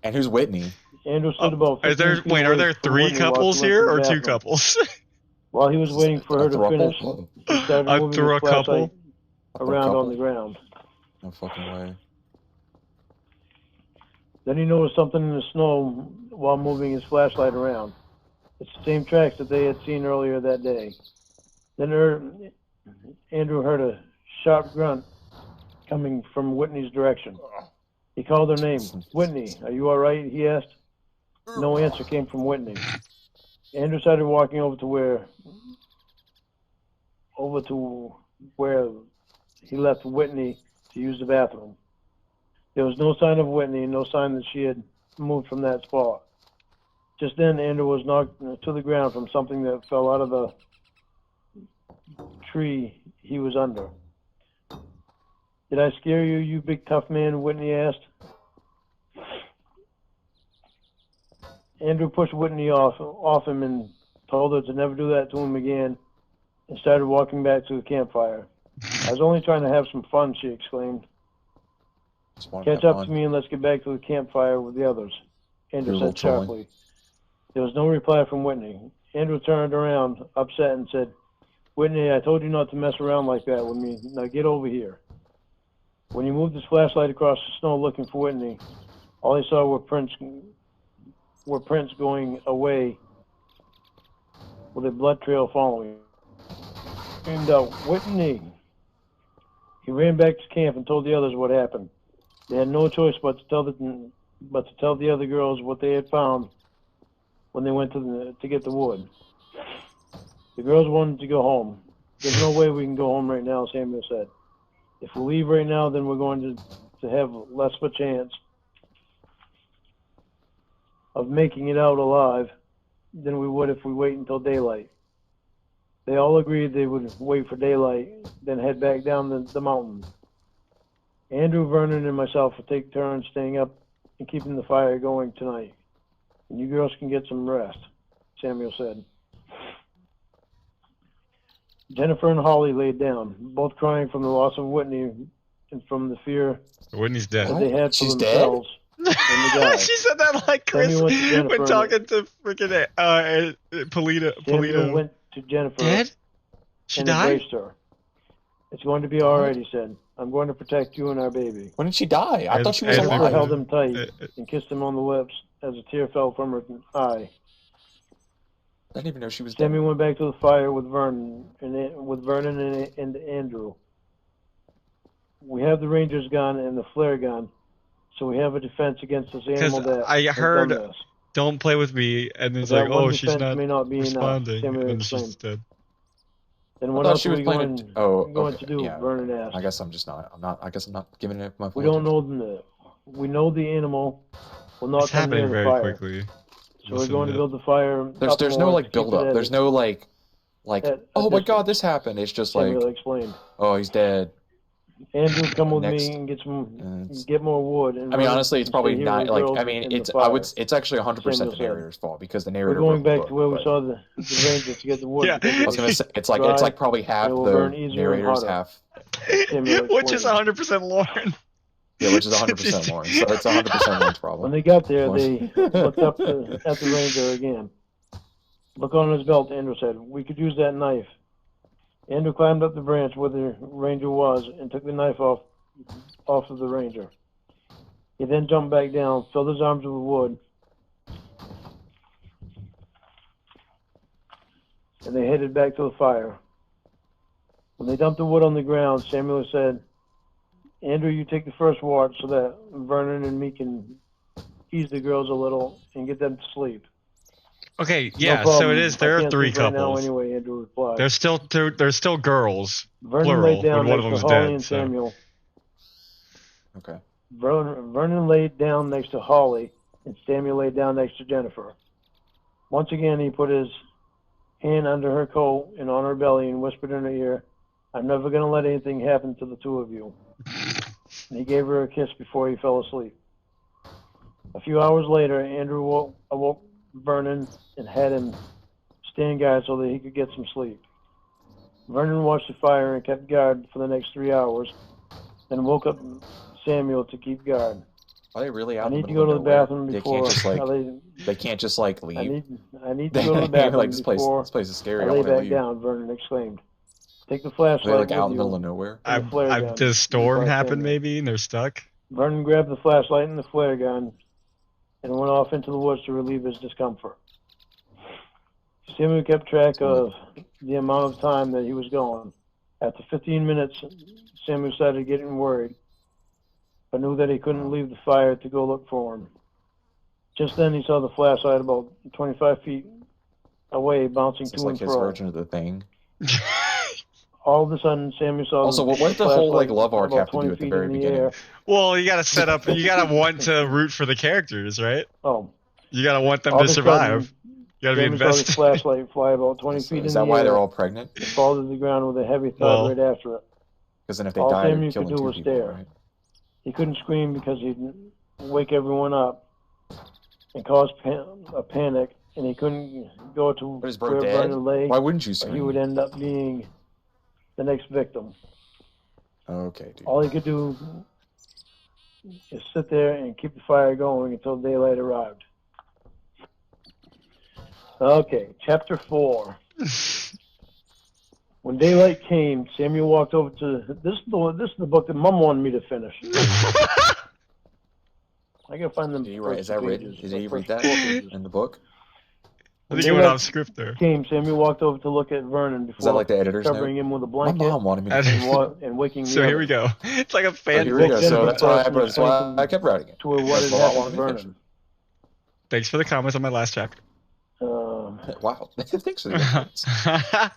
And who's Whitney? Andrew stood about 15 feet Are away there from 3 Whitney while couples she went to here the or 2 bathroom. couples? While he was waiting for her to finish, throuple? he started A moving his through a flashlight couple? around on the ground. No fucking way. Then he noticed something in the snow while moving his flashlight around. It's the same tracks that they had seen earlier that day. Then Andrew heard a sharp grunt coming from Whitney's direction. He called her name. "Whitney, are you all right?" he asked. No answer came from Whitney. Andrew started walking over to where he left Whitney to use the bathroom. There was no sign of Whitney, no sign that she had moved from that spot. Just then, Andrew was knocked to the ground from something that fell out of the tree he was under. "Did I scare you, you big tough man?" Whitney asked. Andrew pushed Whitney off him and told her to never do that to him again, and started walking back to the campfire. "I was only trying to have some fun," she exclaimed. "Catch up to me and let's get back to the campfire with the others," Andrew said sharply. There was no reply from Whitney. Andrew turned around, upset, and said, "Whitney, I told you not to mess around like that with me. Now get over here." When he moved his flashlight across the snow looking for Whitney, all he saw were prints going away with a blood trail following. He screamed out, "Whitney!" He ran back to camp and told the others what happened. They had no choice but to tell the other girls what they had found when they went to get the wood. The girls wanted to go home. "There's no way we can go home right now," Samuel said. "If we leave right now, then we're going to have less of a chance of making it out alive than we would if we wait until daylight." They all agreed they would wait for daylight, then head back down the mountain. "Andrew, Vernon, and myself will take turns staying up and keeping the fire going tonight. And you girls can get some rest," Samuel said. Jennifer and Holly laid down, both crying from the loss of Whitney and from the fear Whitney's dead. that they had for She's themselves. And the guy. She said that like Chris Samuel went to Jennifer when talking to freaking Samuel Polito. went to Jennifer Dead? She and died? embraced her. "It's going to be all right," he said. "I'm going to protect you and our baby." When did she die? I thought she was And Jennifer held alive. him tight and kissed him on the lips as a tear fell from her eye. I didn't even know she was dead. Samuel went back to the fire with Vernon and Andrew. "We have the Ranger's gun and the flare gun, so we have a defense against this animal that I has heard done this. don't play with me, and it's But like, that one oh, she's defense not may not be enough," responding, Samuel and then exclaimed. she's dead. "Then I what thought else she are was we planning going, to. Oh, going okay. to do?" Yeah, Vernon okay. asked. I guess I'm just not. I guess I'm not giving it my full "We don't attention. know we know the animal will not It's come near happening the very fire, quickly. so we're going to build the fire There's up no more like to keep build it up. at There's no like at oh a my god, distance," this happened. It's just like, Samuel explained. oh, he's dead. "Andrew, come with Next. me and it's- get more wood." And I mean, Vernon honestly, it's can probably stay here not with the like. girls I mean, in the it's fire. it's actually 100% the Samuel said. narrator's fault because the "We're narrator going wrote the back book, to where we but- saw the Ranger to get the wood. Yeah. because I was gonna say it's like dry, probably half and it will the burn easier and narrator's hotter. half. Samuel Which is explained. 100% Lauren. Yeah, which is 100% Lorne. So it's 100% Lorne's problem. When they got there, they looked up at the Ranger again. "Look on his belt," Andrew said. "We could use that knife." Andrew climbed up the branch where the Ranger was and took the knife off of the Ranger. He then jumped back down, filled his arms with wood, and and they headed back to the fire. When they dumped the wood on the ground, Samuel said, Andrew, you take the first watch so that Vernon and me can ease the girls a little and get them to sleep. Okay, No yeah, so problem. it is. I There are can't 3 sleep right now couples. anyway, Andrew replied. There's still girls, Vernon plural, laid down when one next of to them's Holly dead. and So. Samuel. Okay. Vernon laid down next to Holly, and Samuel laid down next to Jennifer. Once again, he put his hand under her coat and on her belly and whispered in her ear, I'm never going to let anything happen to the two of you. And he gave her a kiss before he fell asleep. A few hours later, Andrew awoke Vernon and had him stand guard so that he could get some sleep. Vernon watched the fire and kept guard for the next 3 hours, then woke up Samuel to keep guard. Are they really out I in the need to middle go to of the nowhere? bathroom They before can't just like I lay, they can't just like leave. I need to go to the bathroom like this before place is scary. I I lay want to back leave. down, Vernon exclaimed. Take the Are they flashlight like out with in the middle you of nowhere? and the flare gun. Does storm replied happen Samuel. maybe and they're stuck? Vernon grabbed the flashlight and the flare gun and went off into the woods to relieve his discomfort. Samuel kept track of the amount of time that he was gone. After 15 minutes, Samuel started getting worried, but knew that he couldn't leave the fire to go look for him. Just then he saw the flashlight about 25 feet away, bouncing It's to like and his fro. version of the Thing. All of a sudden, Samuel saw Also, what did the whole like love arc have to do at the very beginning? Well, you gotta set up. You gotta want to root for the characters, right? Oh, You gotta want them all to of a survive. sudden, You gotta be Samuel saw his invested. flashlight fly about 20 feet in Is the that why air they're all pregnant? and fall to the ground with a heavy thud Well- right after it. Because then if they All die, Samuel they're could killing do 2 was people, stare. right? He couldn't scream because he'd wake everyone up and cause a panic, and he couldn't go to But is bro where dead? Vernon lay, Why wouldn't you or he would scream? end up being the next victim. Okay, dude. All he could do is sit there and keep the fire going until daylight arrived. Okay, chapter 4. When daylight came, Samuel walked over to this is the book that Mom wanted me to finish. I gotta find them. Did he write? Is first that two written? pages, Did he the read first that 4 pages. in the book? I When think you went off daylight script there. came, Samuel walked over to look at Vernon Is that before like the editor's covering note? him with a My blanket mom wanted me to. And- and waking So the here other. we go. It's like a So fan. here we go. So Jennifer that's why first and explained I kept writing it. to her what That's had what I happened to wanted me to finish. Vernon. Thanks for the comments on my last chapter. Wow. Thanks for the influence. I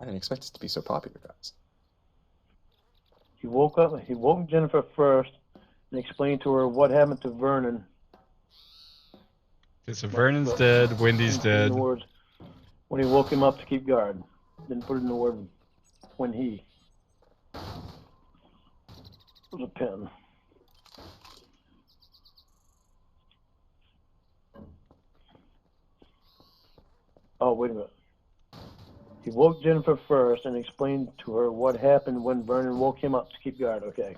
didn't expect this to be so popular, guys. He woke Jennifer first and explained to her what happened to Vernon. Okay, so Vernon's dead, Wendy's Put in dead. the words, when he woke him up to keep guard. Then put in the word when he. With a pen. Oh, wait a minute. He woke Jennifer first and explained to her what happened when Vernon woke him up to keep guard. Okay.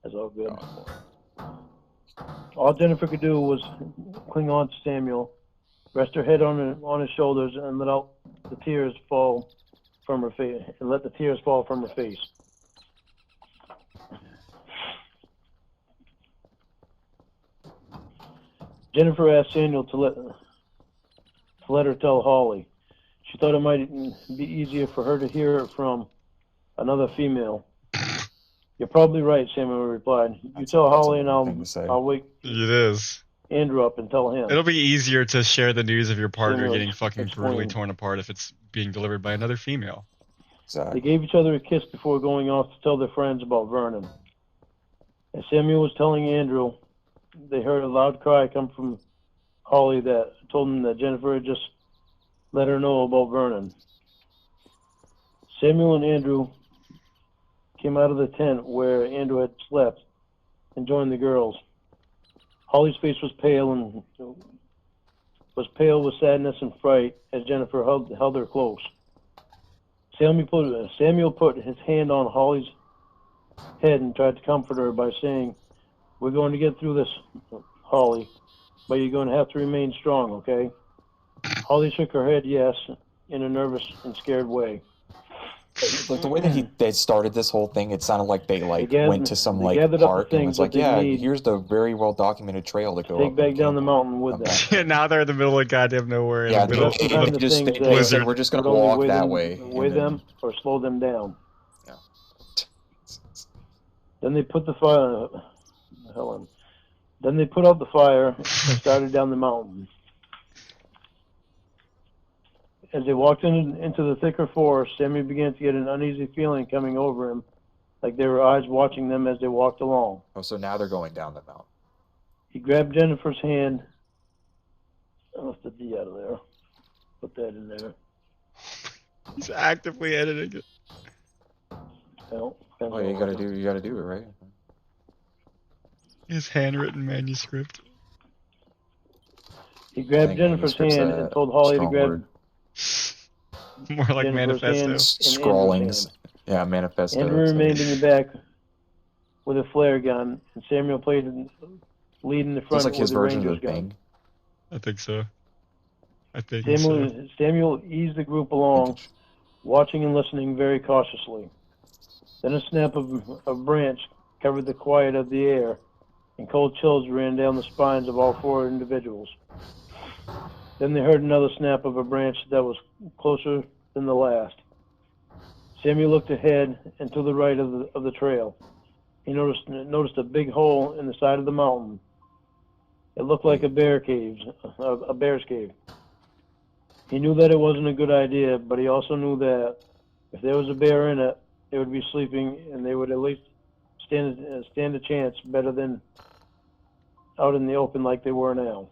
That's all good. All Jennifer could do was cling on to Samuel, rest her head on his shoulders, and let the tears fall from her face. Jennifer asked Samuel to let her tell Holly. She thought it might be easier for her to hear it from another female. You're probably right, Samuel replied. You tell Holly and I'll wake It is. Andrew up and tell him. It'll be easier to share the news of your partner Samuel getting fucking brutally explained. torn apart if it's being delivered by another female. They Exactly. gave each other a kiss before going off to tell their friends about Vernon. As Samuel was telling Andrew, they heard a loud cry come from Holly that told them that Jennifer had just let her know about Vernon. Samuel and Andrew came out of the tent where Andrew had slept and joined the girls. Holly's face was pale with sadness and fright as Jennifer held her close. Samuel put his hand on Holly's head and tried to comfort her by saying, "We're going to get through this, Holly, but you're going to have to remain strong, okay?" Holly shook her head yes in a nervous and scared way. Like the way that they started this whole thing, it sounded like they like They went to some they like gathered up the park and things was that like, they yeah, need here's the very well documented trail to to go take up back and down the camp mountain with on them. back. Yeah, now they're in the middle of goddamn nowhere, in Yeah, the middle Left of behind the the things that they said blizzard. we're just gonna would only walk that way. weigh and then- them or slow them down. Yeah. Then they put the fire. Helen. Then they put out the fire and started down the mountain. As they walked into the thicker forest, Sammy began to get an uneasy feeling coming over him, like there were eyes watching them as they walked along. Oh, so now they're going down the mountain. He grabbed Jennifer's hand. I left the D out of there. Put that in there. He's actively editing it. Well, Oh, yeah, you gotta do it, right? His handwritten manuscript. He grabbed I think Jennifer's manuscript's hand and told Holly to strong grab word. More like Jennifer's manifesto. hand. Scrawlings. Yeah, manifesto. Andrew so- remained in the back with a flare gun, and Samuel played lead in the Feels front like with his a version of ranger's the gun. thing. I think so. I think so. Samuel eased the group along, watching and listening very cautiously. Then a snap of a branch covered the quiet of the air, and cold chills ran down the spines of all four individuals. Then they heard another snap of a branch that was closer than the last. Samuel looked ahead and to the right of the trail. He noticed a big hole in the side of the mountain. It looked like a bear's cave. He knew that it wasn't a good idea, but he also knew that if there was a bear in it, they would be sleeping, and they would at least stand a chance better than out in the open like they were now.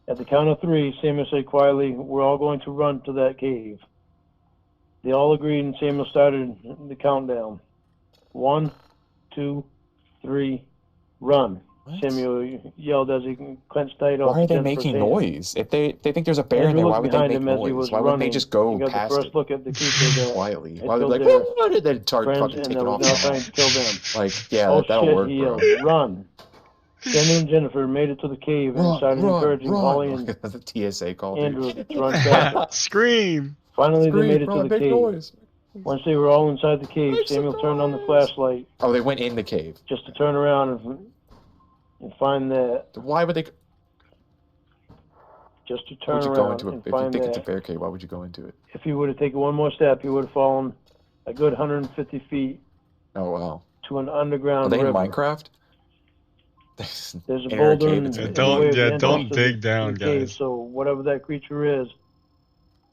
At the count of three, Samuel said quietly, "We're all going to run to that cave." They all agreed, and Samuel started the countdown. 1, 2, 3, run. What? Samuel yelled as he clenched tight off Why are they Jennifer's making hand. noise? If they think there's a bear in Andrew there, why looked would they behind make him as he noise? was Why wouldn't they running just go and got the past first it look at the creature that quietly? had Why would killed they be their like, "What?" And then start friends fucking and taking was off? now trying to kill them. Like, yeah, Oh that'll shit, work, he bro. yelled, "Run!" Samuel and Jennifer made it to the cave and started encouraging Holly and the TSA call, Andrew dude. to run faster. Scream! Finally, they made it to Scream, the make cave. noise. Once they were all inside the cave, Make some Samuel turned on the noise. flashlight Oh, they went in the cave. just to turn around and find that. Why would they? Just to Why turn would you go around into it? and If you find think it's a that bear cave, why would you go into it? if he would have taken one more step, he would have fallen a good 150 feet Oh, wow. to an Are underground they in river. Minecraft? There's a In a boulder cave, in, it's in in the the way cave. of the entrance Don't to dig the down, cave, guys. so whatever that creature is,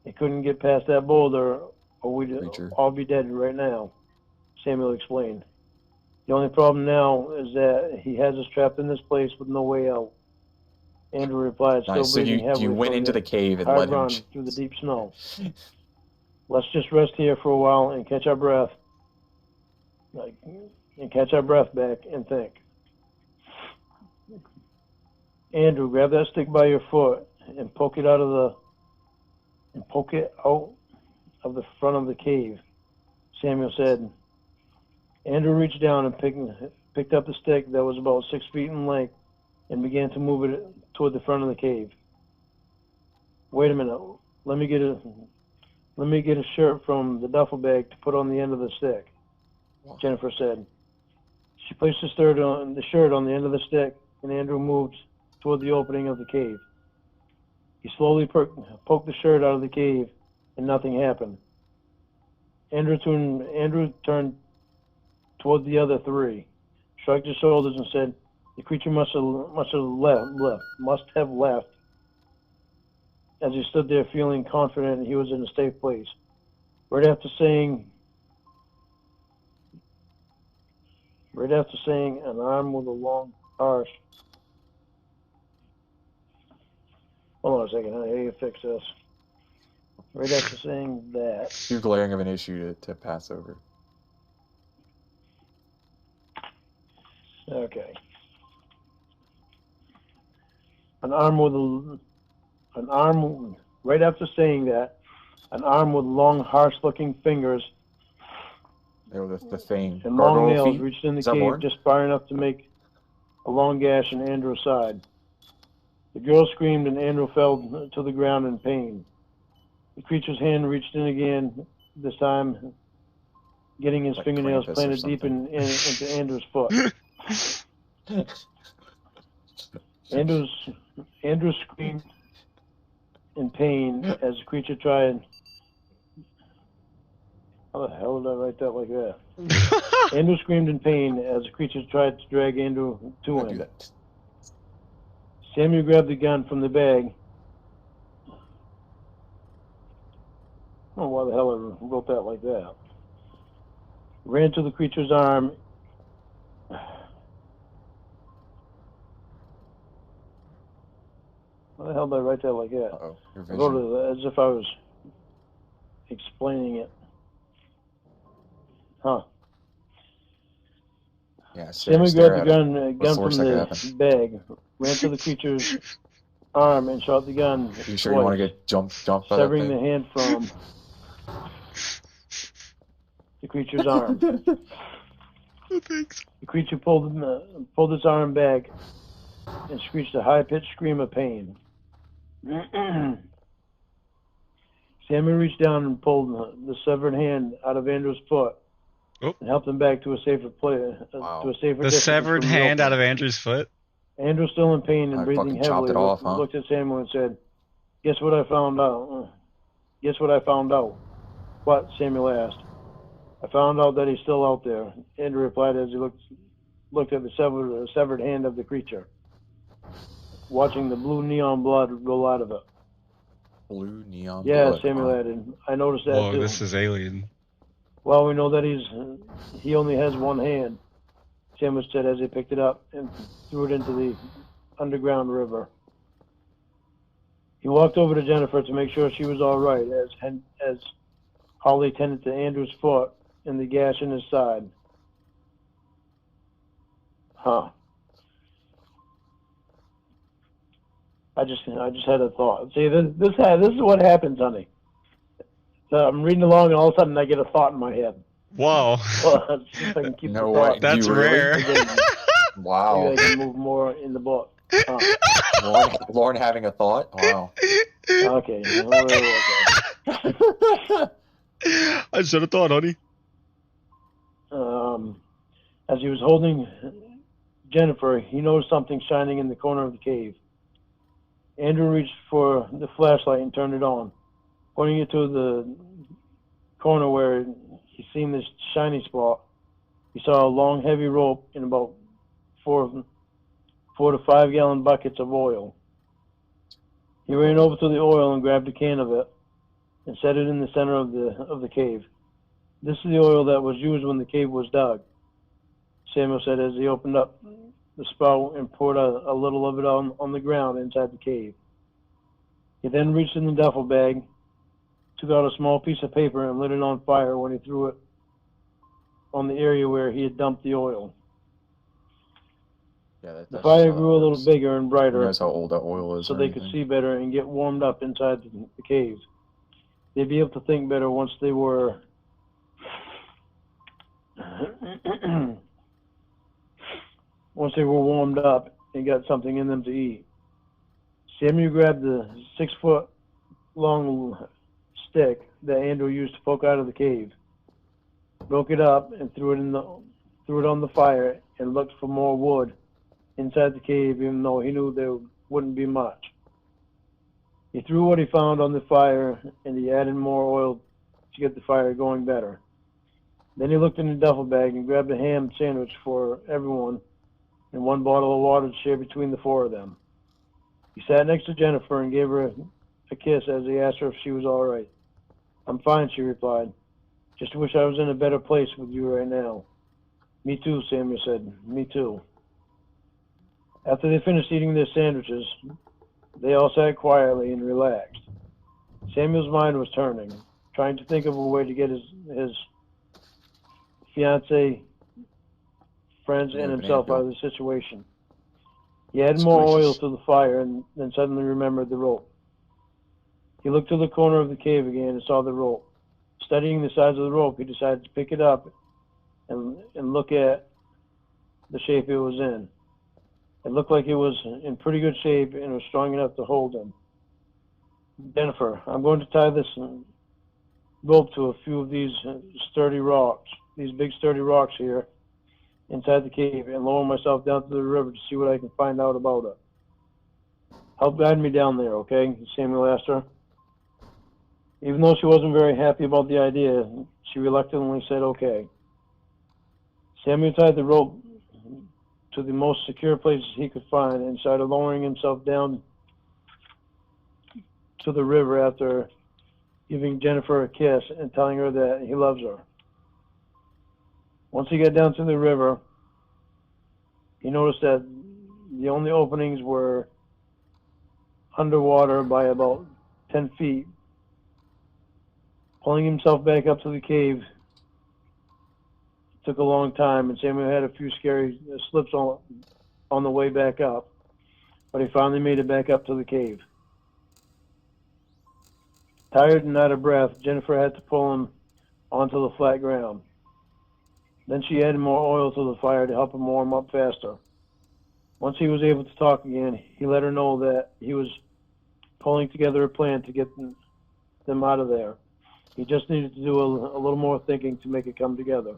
it couldn't get past that boulder, or we'd Creature. all be dead right now. Samuel explained. The only problem now is that he has us trapped in this place with no way out. Andrew replied, still Nice. So breathing heavily you went from into the cave and hard let him. run through the deep snow. Let's just rest here for a while and catch our breath. Catch our breath back and think. Andrew, grab that stick by your foot and poke it out of the front of the cave, Samuel said. Andrew reached down and picked up the stick that was about 6 feet in length and began to move it toward the front of the cave. Wait a minute. Let me get a shirt from the duffel bag to put on the end of the stick, Jennifer said. She placed the shirt on the end of the stick, and Andrew moved toward the opening of the cave. He slowly poked the shirt out of the cave, and nothing happened. Andrew turned toward the other three, shrugged his shoulders, and said, "The creature must have left." As he stood there, feeling confident he was in a safe place, right after saying, "An arm with a long, harsh." Hold on a second, I need to fix this. Right after saying that. Too glaring of an issue to pass over. Okay. Right after saying that, an arm with long, harsh-looking fingers Oh, the thing. and long Gargoyle nails feet? reached in the Is that cave Lorne? just far enough to make a long gash in Andrew's side. The girl screamed and Andrew fell to the ground in pain. The creature's hand reached in again this time getting his Like fingernails Krampus or planted deep something. into Andrew's foot. Andrew screamed in pain as the creature tried. How the hell did I write that like that? Andrew screamed in pain as the creature tried to drag Andrew to Don't do him. that. Samuel grabbed the gun from the bag. I don't know why the hell I wrote that like that. Ran to the creature's arm. Why the hell did I write that like that? Uh-oh. Your I wrote vision. it as if I was explaining it. Huh. Yeah, Samuel stare grabbed at the it. What's gun the from worst that could the happen? bag, ran to the creature's arm, and shot the gun You sure you want to twice, get jumped by that severing the thing? hand from the creature's arm. Thanks. The creature pulled its arm back and screeched a high-pitched scream of pain. Samuel reached down and pulled the severed hand out of Andrew's foot and helped him back to a safer place, Wow. to a safer The distance severed from the hand out opening. of Andrew's foot. Andrew, still in pain and I breathing fucking chopped heavily, it off, huh? looked at Samuel and said, "Guess what I found out? Guess what I found out?" "What?" Samuel asked. "I found out that he's still out there," Andrew replied as he looked at the severed hand of the creature, watching the blue neon blood roll out of it. Blue neon "Yeah," blood. Samuel Wow. added. "I noticed that Whoa, too." this is alien. "Well, we know that he only has one hand," Samuel said as he picked it up and threw it into the underground river. He walked over to Jennifer to make sure she was all right as Holly tended to Andrew's foot and the gash in his side. Huh. I just had a thought. See, this is what happens, honey. So I'm reading along, and all of a sudden I get a thought in my head. Wow. Well, let's see if I can keep No the way. thought. Do That's you really? rare. Wow. Maybe I can move more in the book. Lorne having a thought? Wow. Okay. I should have thought, honey. As he was holding Jennifer, he noticed something shining in the corner of the cave. Andrew reached for the flashlight and turned it on, pointing it to the corner where he seen this shiny spot. He saw a long, heavy rope and about 4 to 5 gallon buckets of oil. He ran over to the oil and grabbed a can of it and set it in the center of the cave. "This is the oil that was used when the cave was dug," Samuel said as he opened up the spout and poured a little of it on the ground inside the cave. He then reached in the duffel bag, took out a small piece of paper and lit it on fire when he threw it on the area where he had dumped the oil. Yeah, The that's fire just how grew a that little works. bigger and Who brighter knows how old that oil is so or they could anything? see better and get warmed up inside the cave. They'd be able to think better once they were warmed up and got something in them to eat. Samuel grabbed the 6-foot long stick that Andrew used to poke out of the cave, broke it up and threw it on the fire and looked for more wood inside the cave, even though he knew there wouldn't be much. He threw what he found on the fire and he added more oil to get the fire going better. Then he looked in the duffel bag and grabbed a ham sandwich for everyone and 1 bottle of water to share between the 4 of them. He sat next to Jennifer and gave her a kiss as he asked her if she was all right. "I'm fine," she replied. "Just wish I was in a better place with you right now." "Me too," Samuel said. "Me too." After they finished eating their sandwiches, they all sat quietly and relaxed. Samuel's mind was turning, trying to think of a way to get his fiancée, friends, and himself out of the situation. He added more oil to the fire and then suddenly remembered the rope. He looked to the corner of the cave again and saw the rope. Studying the size of the rope, he decided to pick it up and look at the shape it was in. It looked like it was in pretty good shape and was strong enough to hold him. "Jennifer, I'm going to tie this rope to a few of these sturdy rocks, these big sturdy rocks here inside the cave, and lower myself down to the river to see what I can find out about it. Help guide me down there, okay? Samuel asked her. Even though she wasn't very happy about the idea, she reluctantly said okay. Samuel tied the rope to the most secure places he could find and started lowering himself down to the river after giving Jennifer a kiss and telling her that he loves her. Once he got down to the river, he noticed that the only openings were underwater by about 10 feet. Pulling himself back up to the cave took a long time, and Samuel had a few scary slips on the way back up, but he finally made it back up to the cave. Tired and out of breath, Jennifer had to pull him onto the flat ground. Then she added more oil to the fire to help him warm up faster. Once he was able to talk again, he let her know that he was pulling together a plan to get them out of there. He just needed to do a little more thinking to make it come together.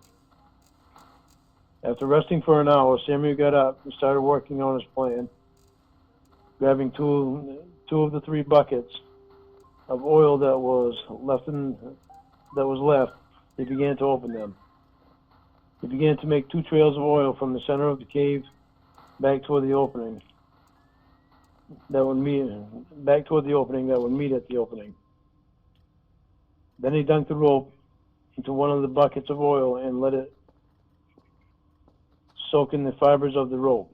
After resting for an hour, Samuel got up and started working on his plan. Grabbing two of the 3 buckets of oil that was left, he began to open them. He began to make 2 trails of oil from the center of the cave back toward the opening that would meet at the opening. Then he dunked the rope into one of the buckets of oil and let it soak in the fibers of the rope.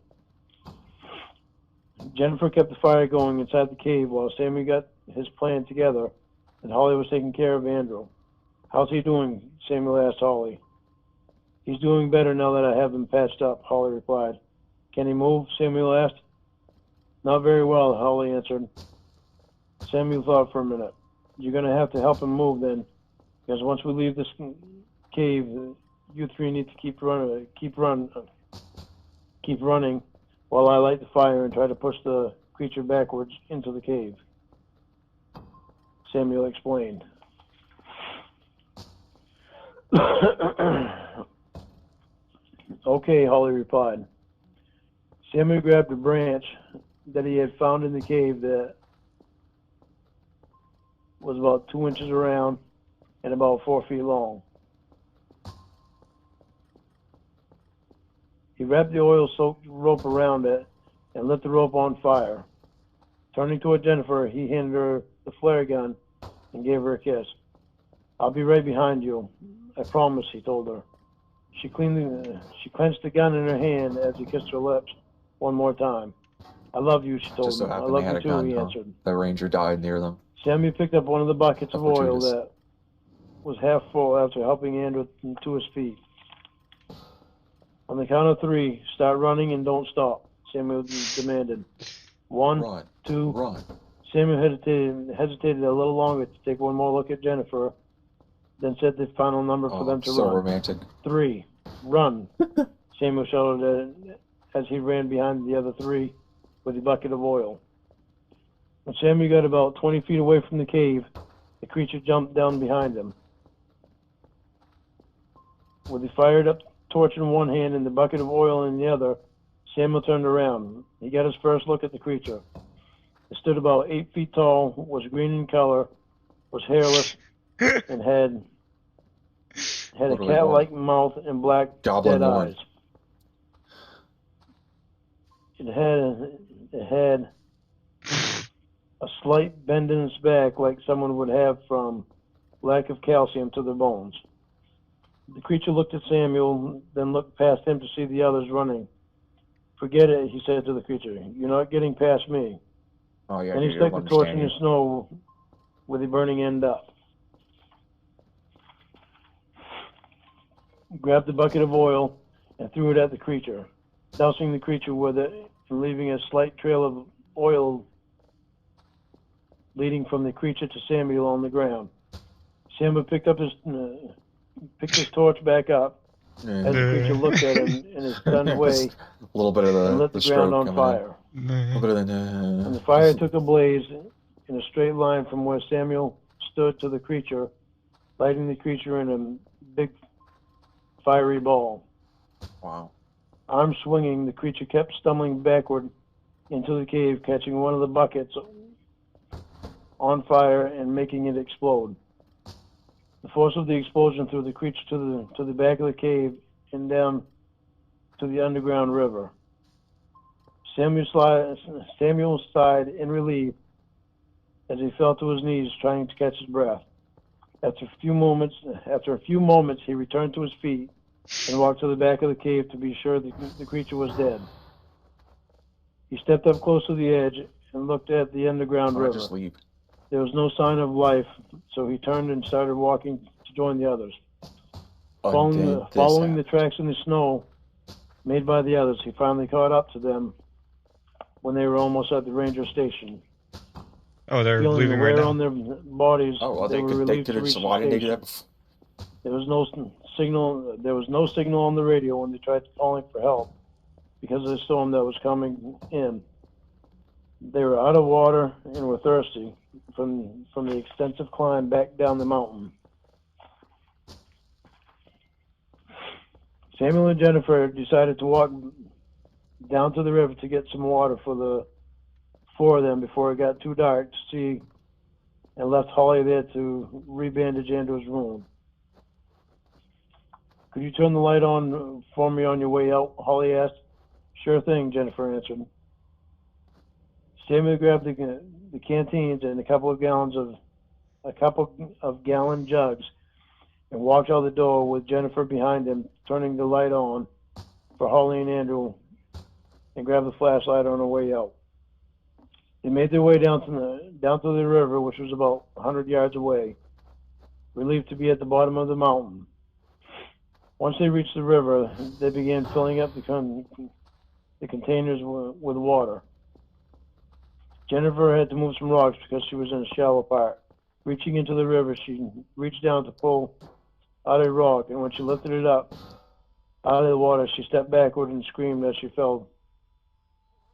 Jennifer kept the fire going inside the cave while Sammy got his plan together, and Holly was taking care of Andrew. "How's he doing?" Samuel asked Holly. "He's doing better now that I have him patched up," Holly replied. "Can he move?" Samuel asked. "Not very well," Holly answered. Samuel thought for a minute. "You're going to have to help him move then, because once we leave this cave, you 3 need to keep running while I light the fire and try to push the creature backwards into the cave," Samuel explained. "Okay," Holly replied. Samuel grabbed a branch that he had found in the cave that was about 2 inches around and about 4 feet long. He wrapped the oil-soaked rope around it and lit the rope on fire. Turning toward Jennifer, he handed her the flare gun and gave her a kiss. "I'll be right behind you. I promise," he told her. She clenched the gun in her hand as he kissed her lips one more time. "I love you," she told Just so him. "I happened love they had you a too," gun, he huh? answered. The ranger died near them. Sammy picked up one of the buckets of oil Fortuitous. that was half full after helping Andrew to his feet. "On the count of 3, start running and don't stop," Samuel demanded. 1, Run. 2. Run. Samuel hesitated a little longer to take one more look at Jennifer, then said the final number for them to so run. romantic. 3, run, Samuel shouted as he ran behind the other 3 with a bucket of oil. When Samuel got about 20 feet away from the cave, the creature jumped down behind him. With the fired up torch in one hand and the bucket of oil in the other, Samuel turned around. He got his first look at the creature. It stood about 8 feet tall, was green in color, was hairless, and had a Literally cat-like mouth and black Goblin dead Lorne. eyes. It had a slight bend in its back like someone would have from lack of calcium to their bones. The creature looked at Samuel, then looked past him to see the others running. "Forget it," he said to the creature. "You're not getting past me." Oh yeah, Then he dude, stuck the everyone torch in understand the snow with the burning end up. Grabbed the bucket of oil and threw it at the creature, dousing the creature with it and leaving a slight trail of oil leading from the creature to Samuel on the ground. Samuel picked his torch back up you. as the creature looked at him in a stunned way A little bit of and lit the the ground stroke on coming fire. in. A little bit of When the the. fire took a blaze in a straight line from where Samuel stood to the creature, lighting the creature in a big fiery ball. Wow. Arms swinging, the creature kept stumbling backward into the cave, catching one of the buckets on fire and making it explode. The force of the explosion threw the creature to the back of the cave and down to the underground river. Samuel sighed in relief as he fell to his knees, trying to catch his breath. After a few moments, he returned to his feet and walked to the back of the cave to be sure the creature was dead. He stepped up close to the edge and looked at the underground Or river. just leave. There was no sign of life, so he turned and started walking to join the others. Following the tracks in the snow made by the others, he finally caught up to them when they were almost at the ranger station. Oh, they're Feeling leaving the right wear now. on their bodies, Oh, well, they were they relieved could to have reach just. the Why didn't they do that station. before? There was no signal. There was no signal on the radio when they tried calling for help because of the storm that was coming in. They were out of water and were thirsty from the extensive climb back down the mountain. Samuel and Jennifer decided to walk down to the river to get some water for the four of them before it got too dark to see, and left Holly there to rebandage Andrew's wound. Could you turn the light on for me on your way out? Holly asked. Sure thing, Jennifer answered. Samuel grabbed the canteens and a couple of gallon jugs and walked out the door with Jennifer behind him, turning the light on for Holly and Andrew, and grabbed the flashlight on her way out. They made their way down to the river, which was about 100 yards away, relieved to be at the bottom of the mountain. Once they reached the river, they began filling up the containers with water. Jennifer had to move some rocks because she was in a shallow part. Reaching into the river, she reached down to pull out a rock, and when she lifted it up out of the water, she stepped backward and screamed as she fell.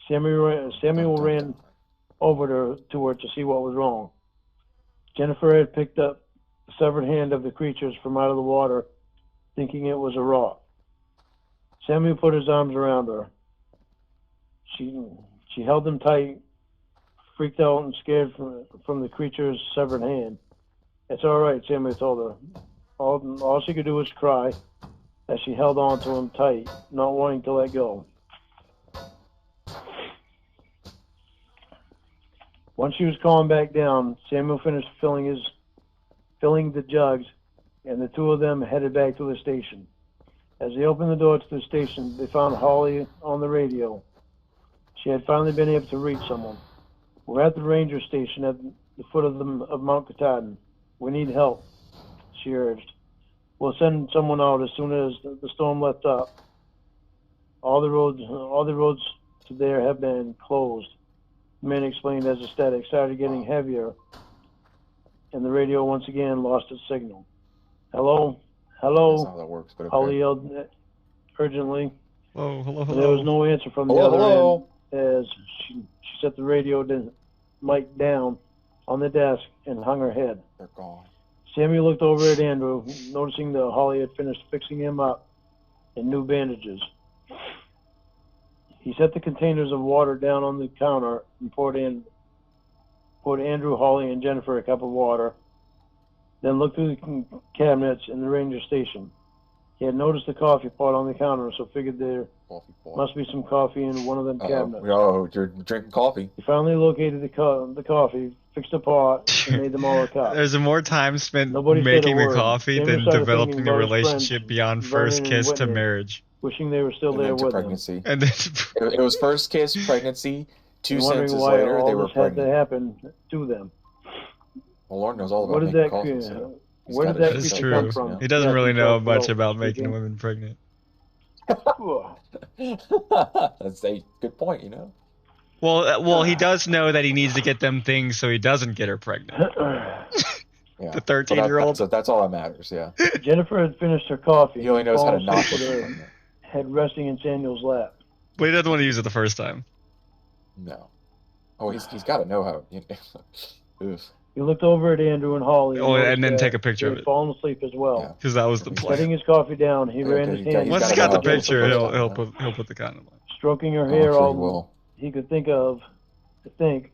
Samuel ran over to her to see what was wrong. Jennifer had picked up the severed hand of the creatures from out of the water, thinking it was a rock. Samuel put his arms around her. She held them tight, freaked out and scared from the creature's severed hand. It's all right, Samuel told her. All she could do was cry as she held on to him tight, not wanting to let go. Once she was calmed back down, Samuel finished filling the jugs, and the two of them headed back to the station. As they opened the door to the station, they found Holly on the radio. She had finally been able to reach someone. We're at the ranger station at the foot of Mount Katahdin. We need help, she urged. We'll send someone out as soon as the storm lets up. All the roads to there have been closed. The man explained as the static started getting heavier, and the radio once again lost its signal. Hello? That's not how that works, but okay. Holly yelled urgently. Hello, hello, But there was hello. no answer from the Hello, other hello. end as she set the radio mic down on the desk and hung her head. They're gone. Samuel looked over at Andrew, noticing that Holly had finished fixing him up in new bandages. He set the containers of water down on the counter and poured Andrew, Holly, and Jennifer a cup of water, then looked through the cabinets in the ranger station. He had noticed the coffee pot on the counter, so figured there must be some coffee in one of them cabinets. Oh, you're drinking coffee. He finally located the coffee, fixed the pot, and made them all a cup. There's more time spent Nobody said a making the word. coffee Samuel than started developing thinking a about his relationship friends, beyond Vernon first and kiss to Whitney, marriage. wishing they were still And there then to with pregnancy. And then It was first kiss, pregnancy. Two him, wondering sentences why later, all they were this had to pregnant. happen to them. Well, Lorne knows all What about did making that coffee, so he's where got did it that that's fixed creature up, true. come you from? He doesn't Yes, really know felt much without about making speaking. women pregnant. That's a good point, you know? Well, he does know that he needs to get them things so he doesn't get her pregnant. Yeah. The 13-year-old. That's all that matters, yeah. Jennifer had finished her coffee He only and knows how to fallen not asleep get with you her pregnant. head resting in Samuel's lap. But he doesn't want to use it the first time. No. Oh, he's got to know how. You know. Oof. He looked over at Andrew and Holly. Oh, and then noticed take a that picture they of had it. fallen asleep as well. Yeah. Because that was the plan. Setting his coffee down, he ran his hand. Once he's got the picture, he'll put the condom on. Stroking her Oh, hair, I'm sure he all will. he could think of to think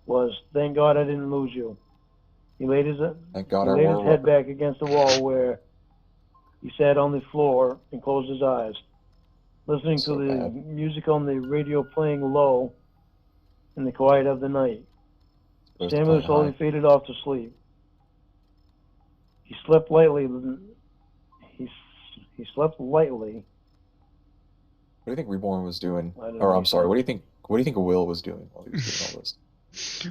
was, "Thank God I didn't lose you." He laid his Thank God he our laid war his head back against the wall where he sat on the floor and closed his eyes, listening So to the bad. music on the radio playing low in the quiet of the night. Supposed to Samuel play slowly high. faded off to sleep. He slept lightly. He slept lightly. What do you think Reborn was doing? I don't Or know. I'm sorry. What do you think Will was doing while he was doing all this?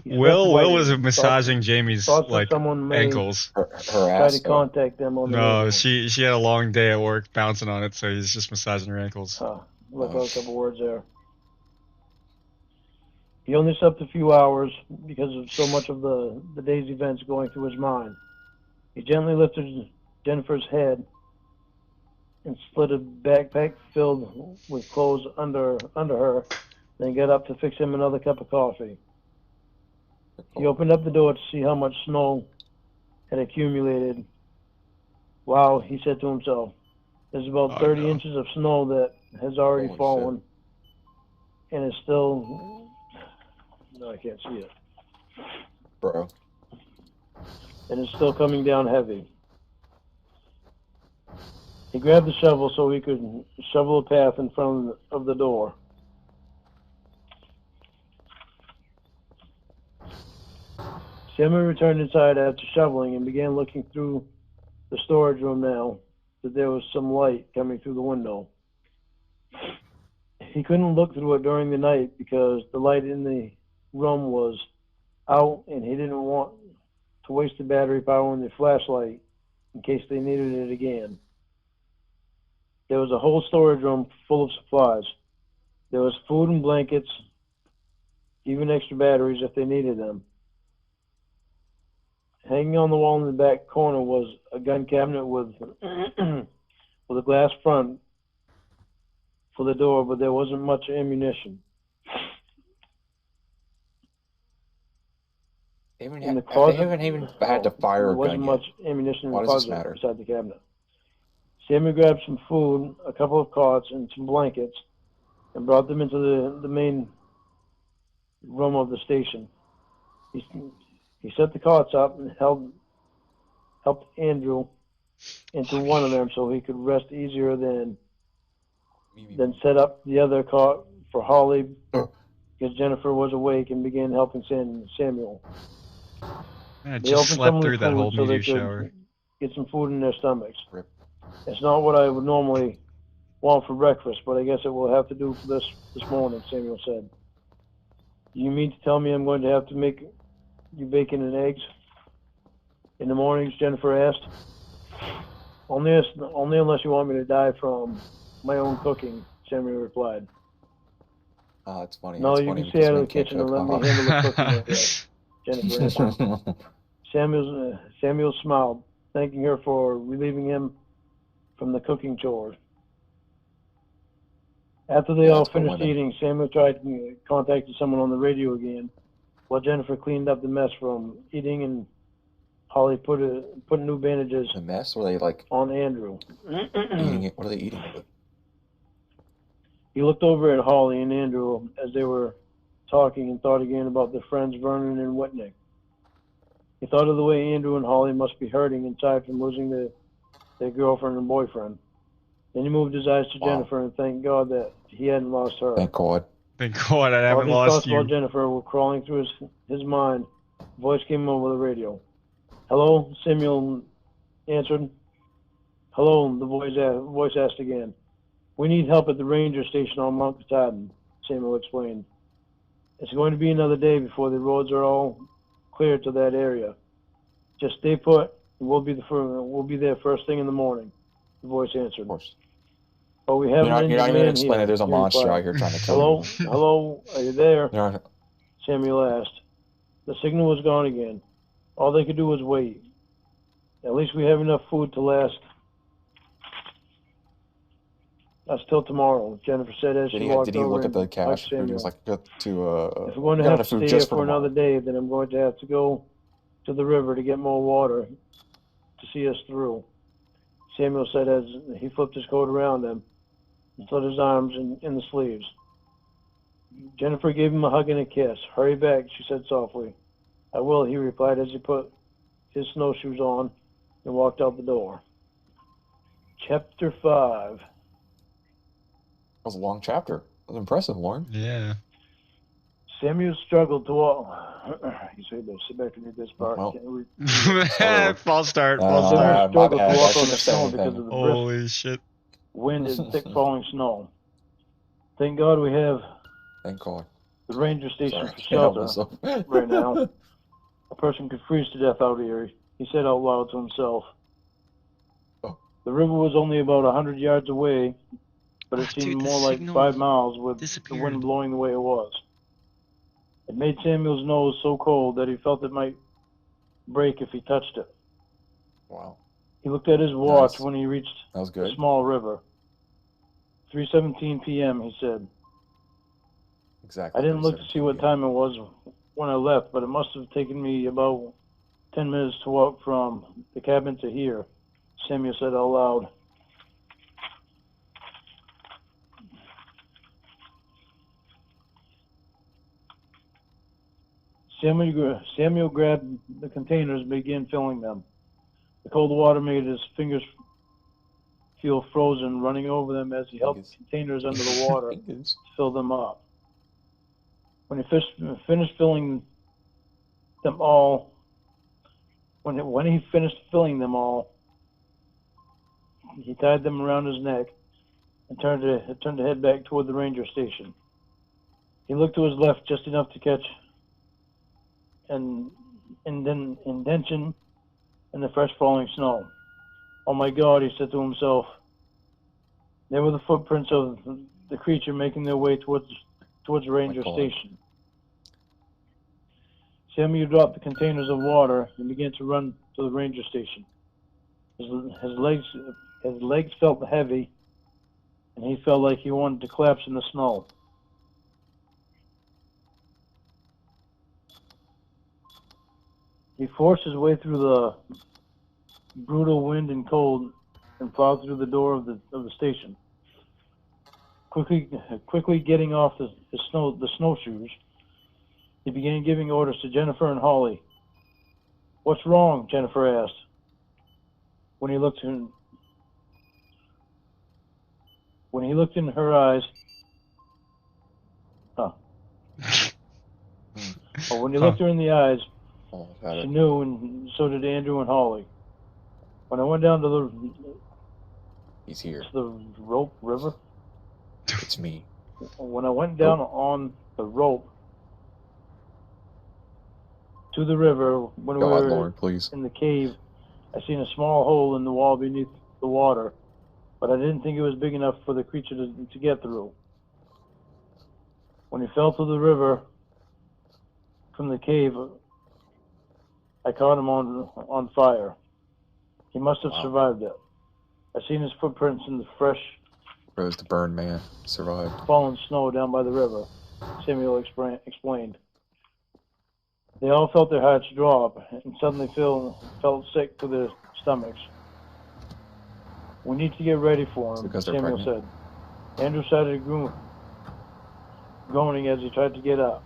Will was lightly. massaging Jamie's Thoughts that like someone may ankles. Her try ass. to contact them on the No, radio. she had a long day at work bouncing on it, so he's just massaging her ankles. Look out a couple words there. He only slept a few hours because of so much of the day's events going through his mind. He gently lifted Jennifer's head and slid a backpack filled with clothes under her, then got up to fix him another cup of coffee. He opened up the door to see how much snow had accumulated. Wow, he said to himself. There's about 30 inches of snow that has already Holy fallen and is still... No, I can't see it. Bro. And it's still coming down heavy. He grabbed the shovel so he could shovel a path in front of the door. Samuel returned inside after shoveling and began looking through the storage room now that there was some light coming through the window. He couldn't look through it during the night because the light in the room was out and he didn't want to waste the battery power on the flashlight in case they needed it again. There was a whole storage room full of supplies. There was food and blankets, even extra batteries if they needed them. Hanging on the wall in the back corner was a gun cabinet with with a glass front for the door, but there wasn't much ammunition. They In the closet, haven't even had to fire there a wasn't gun much yet. ammunition in Why the does this closet matter? beside the cabinet. Sammy grabbed some food, a couple of cots, and some blankets, and brought them into the main room of the station. He set the cots up and helped Andrew into one of them so he could rest easier than set up the other cot for Holly because Jennifer was awake and began helping Samuel. I They just opened some slept of the through that food whole so they meteor could shower. get some food in their stomachs. Rip. It's not what I would normally want for breakfast, but I guess it will have to do for this morning, Samuel said. You mean to tell me I'm going to have to make you bacon and eggs in the mornings? Jennifer asked. Only unless you want me to die from my own cooking, Samuel replied. It's funny. No, it's you funny can stay out of the because men can't kitchen and cook. let me handle the cooking like that, Jennifer answered. Samuel smiled, thanking her for relieving him from the cooking chores. After they all finished eating, Samuel tried contacting someone on the radio again, while Jennifer cleaned up the mess from eating, and Holly put new bandages The mess? Were they like on Andrew. eating it? What are they eating with it? He looked over at Holly and Andrew as they were talking and thought again about their friends Vernon and Whitney. He thought of the way Andrew and Holly must be hurting inside from losing their girlfriend and boyfriend. Then he moved his eyes to Jennifer and thanked God that he hadn't lost her. Thank God. Thank God I haven't While lost his thoughts you. about Jennifer were crawling through his mind, a voice came over the radio. Hello, Samuel answered. Hello, the voice asked again. We need help at the ranger station on Mount Katahdin, Samuel explained. It's going to be another day before the roads are all clear to that area. Just stay put, and we'll be there first thing in the morning, the voice answered. Of course. But we have You're not even going to explain here, it. There's a he monster replied. out here trying to kill you. Hello, are you there? They're not- Samuel asked. The signal was gone again. All they could do was wait. At least we have enough food to last us till tomorrow, Jennifer said as she walked Did he over look at the and cash? hugged He was Samuel. like, If we're going to have to stay here for another day, then I'm going to have to go to the river to get more water to see us through. Samuel said as he flipped his coat around him and slid his arms in the sleeves. Jennifer gave him a hug and a kiss. Hurry back, she said softly. I will, he replied as he put his snowshoes on and walked out the door. Chapter 5. That was a long chapter. That was impressive, Lorne. Yeah. Samuel struggled to walk. You say better sit back and read this part. Well. Can't read. False start. Samuel False start. my struggled to bad. I walk on shouldn't the have said snow because anything. of the brisk Holy shit. wind and thick falling snow. Thank God we have Thank God. the ranger station Sorry. for Can't help shelter myself. right now. A person could freeze to death out here, he said out loud to himself. Oh. The river was only about 100 yards away, but it Oh, seemed dude, the more like signal 5 miles with the disappeared. wind blowing the way it was. It made Samuel's nose so cold that he felt it might break if he touched it. Wow. He looked at his watch Nice. when he reached That was a good. small river. 3:17 p.m., he said. Exactly. I didn't look to see what 3:17 time it was when I left, but it must have taken me about 10 minutes to walk from the cabin to here, Samuel said out loud. Samuel grabbed the containers and began filling them. The cold water made his fingers feel frozen, running over them as he held the containers under the water to fill them up. When he finished filling them all, when he finished filling them all, he tied them around his neck and turned to head back toward the ranger station. He looked to his left just enough to catch an indentation in the fresh falling snow. Oh my God, he said to himself. They were the footprints of the creature making their way towards the ranger station. Samuel dropped the containers of water and began to run to the ranger station. His legs felt heavy, and he felt like he wanted to collapse in the snow. He forced his way through the brutal wind and cold and plowed through the door of the station. Quickly getting off the snowshoes, he began giving orders to Jennifer and Holly. What's wrong? Jennifer asked. When he looked in her eyes, when he looked her in the eyes, she knew, and so did Andrew and Holly. When I went down to He's here. the rope river, It's me. when I went down on the rope to the river, when we were Lord, please. in the cave, I seen a small hole in the wall beneath the water, but I didn't think it was big enough for the creature to get through. When he fell to the river from the cave, I caught him on fire. He must have survived it. I seen his footprints in the fresh, Rose to burn man. Survived. fallen snow down by the river, Samuel explained. They all felt their hearts drop and suddenly felt sick to their stomachs. We need to get ready for him, Samuel said. Andrew started groaning as he tried to get up,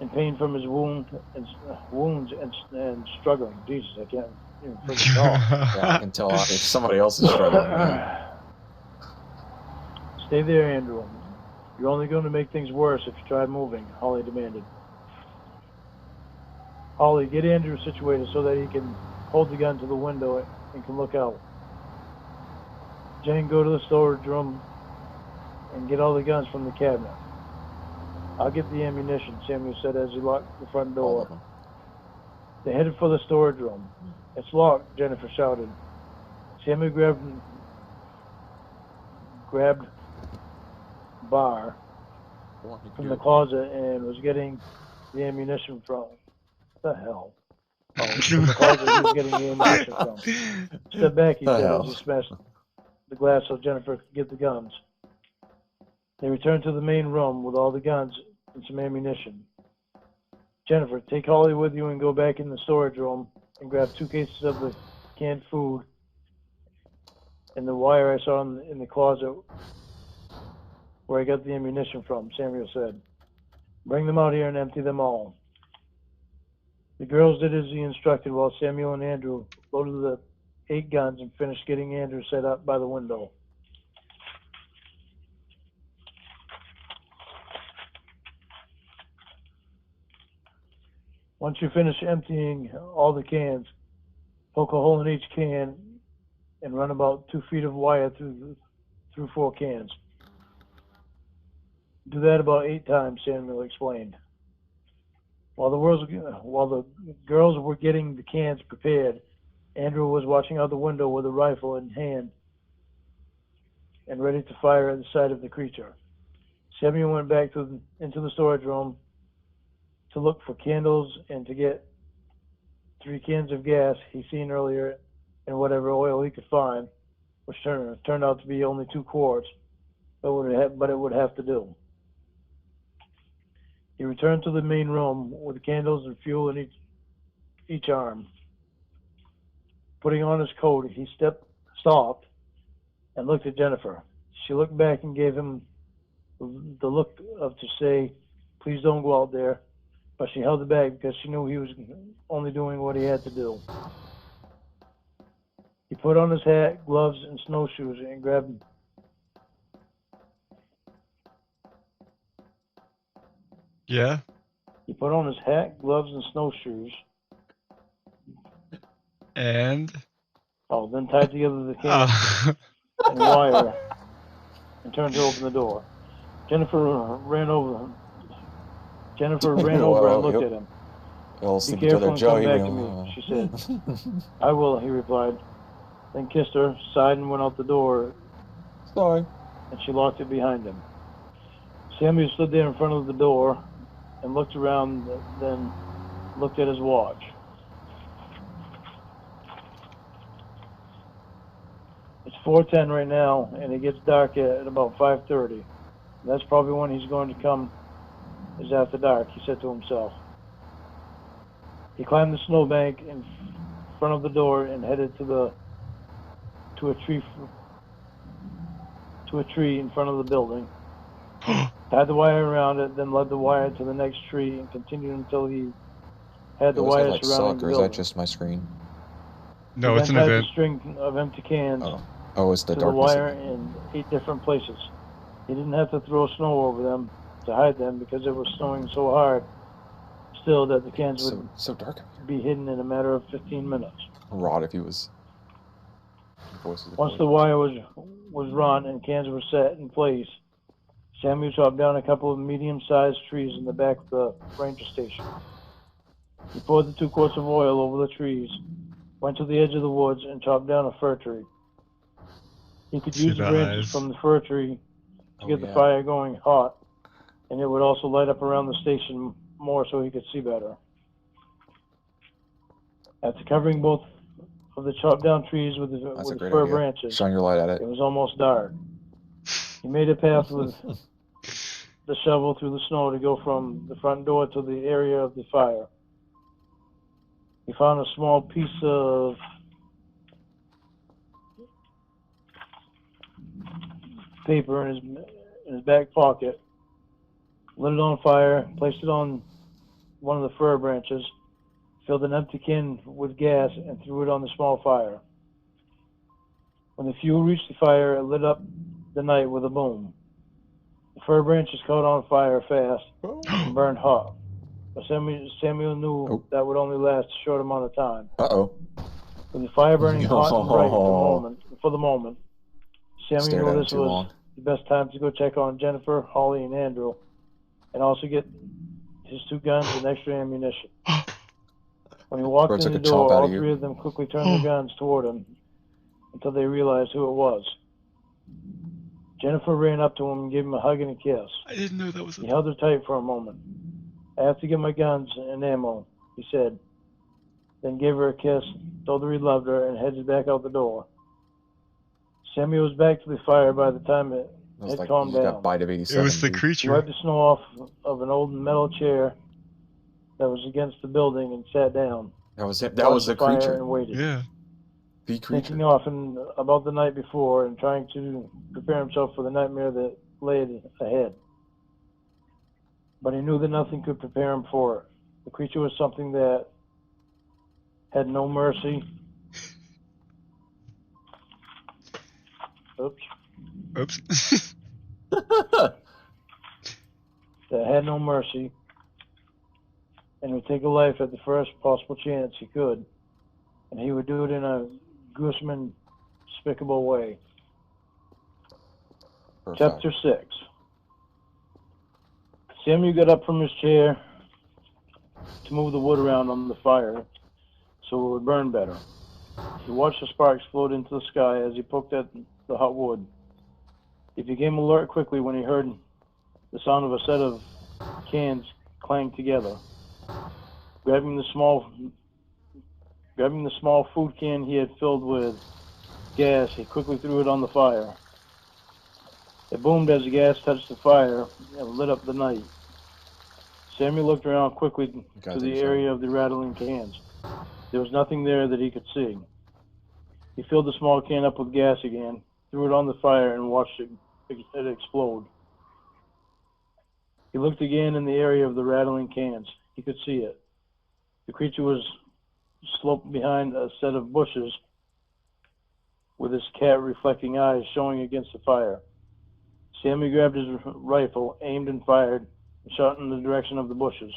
in pain from his wounds and struggling. Jesus, I can't even freaking talk. Yeah, I can tell if somebody else is struggling. Stay there, Andrew. You're only going to make things worse if you try moving, Holly demanded. Holly, get Andrew situated so that he can hold the gun to the window and can look out. Jane, go to the storage room and get all the guns from the cabinet. I'll get the ammunition, Samuel said as he locked the front door. They headed for the storage room. It's locked, Jennifer shouted. Samuel grabbed bar from the closet and was getting the ammunition from. What the hell? From the closet he was getting the ammunition from. Step back, he said as he smashed the glass so Jennifer could get the guns. They returned to the main room with all the guns and some ammunition. Jennifer, take Holly with you and go back in the storage room and grab 2 cases of the canned food and the wire I saw in the closet where I got the ammunition from, Samuel said. Bring them out here and empty them all. The girls did as he instructed while Samuel and Andrew loaded the 8 guns and finished getting Andrew set up by the window. Once you finish emptying all the cans, poke a hole in each can and run about 2 feet of wire through 4 cans. Do that about 8 times, Samuel explained. While the girls were getting the cans prepared, Andrew was watching out the window with a rifle in hand and ready to fire at the sight of the creature. Samuel went back into the storage room to look for candles and to get 3 cans of gas he seen earlier and whatever oil he could find, which turned out to be only 2 quarts, but it would have to do. He returned to the main room with candles and fuel in each arm. Putting on his coat, he stopped and looked at Jennifer. She looked back and gave him the look of to say, please don't go out there, but she held it back because she knew he was only doing what he had to do. He put on his hat, gloves, and snowshoes and grabbed Yeah. He put on his hat, gloves, and snowshoes. And Then tied together the cans and wire and turned to open the door. Jennifer ran over and looked at him. Be careful and come back to me, she said. I will, he replied. Then kissed her, sighed, and went out the door. Sorry. And she locked it behind him. Samuel stood there in front of the door and looked around, then looked at his watch. It's 4:10 right now, and it gets dark at about 5:30. That's probably when he's going to come, is after dark, he said to himself. He climbed the snowbank in front of the door and headed to a tree in front of the building. Tied the wire around it, then led the wire to the next tree and continued until he had the wire surrounding the building. Or is that just my screen? No, He it's then an tied event. the string of empty cans It's the to the darkness. wire in 8 different places. He didn't have to throw snow over them to hide them because it was snowing so hard still that the cans would so dark. be hidden in a matter of 15 minutes. Rod, if he was. Once the wire was run and cans were set in place, Samuel chopped down a couple of medium-sized trees in the back of the ranger station. He poured the 2 quarts of oil over the trees, went to the edge of the woods, and chopped down a fir tree. He could use the branches from the fir tree to get the fire going hot, and it would also light up around the station more so he could see better. After covering both of the chopped down trees with fir branches, shine your light at it. It was almost dark. He made a path with the shovel through the snow to go from the front door to the area of the fire. He found a small piece of paper in his back pocket, lit it on fire, placed it on one of the fir branches, filled an empty can with gas, and threw it on the small fire. When the fuel reached the fire, it lit up the night with a boom. The fir branches caught on fire fast and burned hot, but Samuel knew that would only last a short amount of time. With the fire burning hot and bright for the moment, Samuel knew this was the best time to go check on Jennifer, Holly, and Andrew, and also get his 2 guns and extra ammunition. When he walked in the door, all 3 of them quickly turned their guns toward him until they realized who it was. Jennifer ran up to him and gave him a hug and a kiss. I didn't know that was He held her tight for a moment. I have to get my guns and ammo, he said. Then gave her a kiss, told her he loved her, and headed back out the door. Samuel was back to the fire by the time it had calmed down. Bite of 87, it was the creature. He wiped the snow off of an old metal chair that was against the building and sat down. That was it. That was the watched fire creature. and waited. Yeah. The creature. Thinking often about the night before and trying to prepare himself for the nightmare that lay ahead. But he knew that nothing could prepare him for it. The creature was something that had no mercy. Oops. Oops. That had no mercy and would take a life at the first possible chance he could. And he would do it in a gruesome, despicable way. Perfect. Chapter 6. Samuel got up from his chair to move the wood around on the fire so it would burn better. He watched the sparks float into the sky as he poked at the hot wood. He became alert quickly when he heard the sound of a set of cans clang together. Grabbing the small food can he had filled with gas, he quickly threw it on the fire. It boomed as the gas touched the fire and lit up the night. Samuel looked around quickly to the area of the rattling cans. There was nothing there that he could see. He filled the small can up with gas again, threw it on the fire, and watched it explode. He looked again in the area of the rattling cans. He could see it. The creature was sloped behind a set of bushes with his cat reflecting eyes showing against the fire. Sammy grabbed his rifle, aimed and fired, and shot in the direction of the bushes.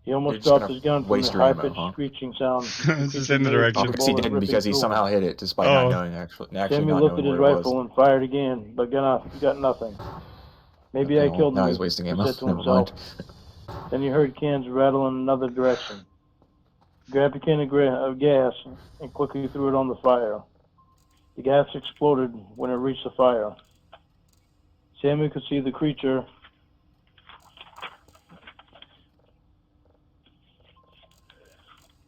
He almost dropped his gun from the high-pitched screeching sound. Just in the direction. Oh, because he didn't, because he somehow hit it despite not knowing actually Sammy not looked at knowing his where it rifle was. and fired again, but got nothing. Maybe Okay, I killed him, now he's wasting ammo. he said to Never himself. mind. Then he heard cans rattle in another direction. He grabbed a can of gas and quickly threw it on the fire. The gas exploded when it reached the fire. Sammy could see the creature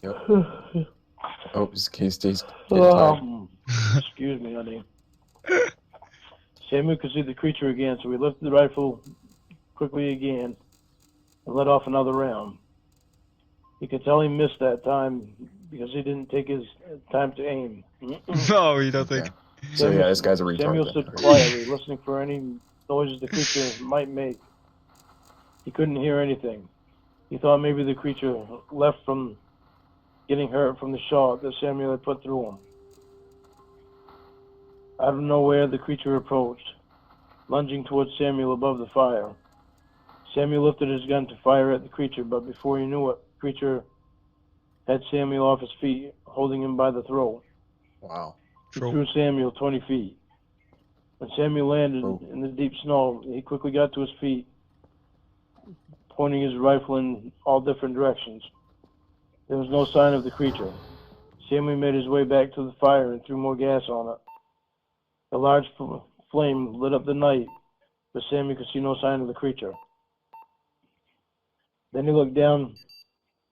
Yep. Oh, his case stays getting tired. Excuse me, honey. Samuel could see the creature again, so he lifted the rifle quickly again and let off another round. He could tell he missed that time because he didn't take his time to aim. No, you don't think? Yeah. So yeah, this guy's a retard. Samuel stood quietly, listening for any noises the creature might make. He couldn't hear anything. He thought maybe the creature left from getting hurt from the shot that Samuel had put through him. Out of nowhere, the creature approached, lunging towards Samuel above the fire. Samuel lifted his gun to fire at the creature, but before he knew it, the creature had Samuel off his feet, holding him by the throat. Wow. He threw Samuel 20 feet. When Samuel landed in the deep snow, he quickly got to his feet, pointing his rifle in all different directions. There was no sign of the creature. Samuel made his way back to the fire and threw more gas on it. A large flame lit up the night, but Samuel could see no sign of the creature. Then he looked down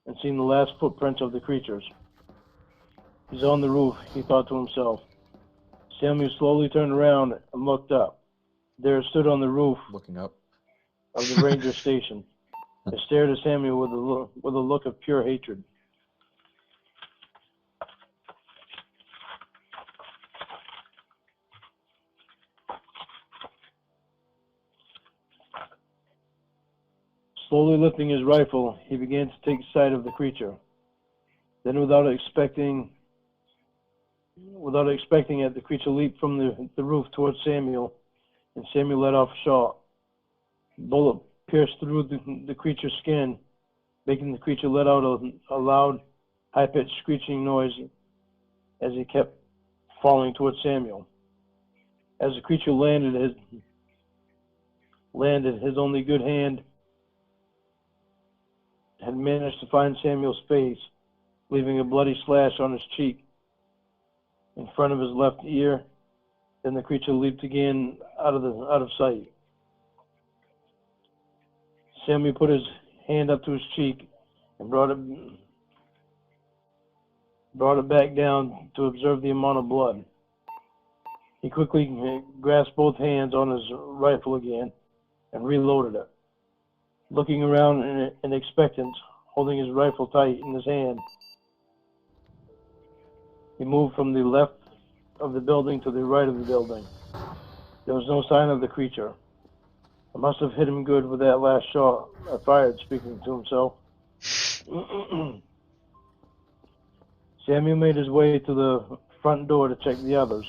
and seen the last footprints of the creatures. He's on the roof, he thought to himself. Samuel slowly turned around and looked up. There it stood on the roof looking up of the ranger station. It stared at Samuel with a look of pure hatred. Slowly lifting his rifle, he began to take sight of the creature. Then, without expecting it, the creature leaped from the roof towards Samuel, and Samuel let off a shot. The bullet pierced through the creature's skin, making the creature let out a loud, high-pitched screeching noise as he kept falling towards Samuel. As the creature landed, his only good hand had managed to find Samuel's face, leaving a bloody slash on his cheek in front of his left ear. Then the creature leaped again out of sight. Samuel put his hand up to his cheek and brought it back down to observe the amount of blood. He quickly grasped both hands on his rifle again and reloaded it. Looking around and expectant, holding his rifle tight in his hand. He moved from the left of the building to the right of the building. There was no sign of the creature. I must have hit him good with that last shot I fired, speaking to himself. Samuel made his way to the front door to check the others.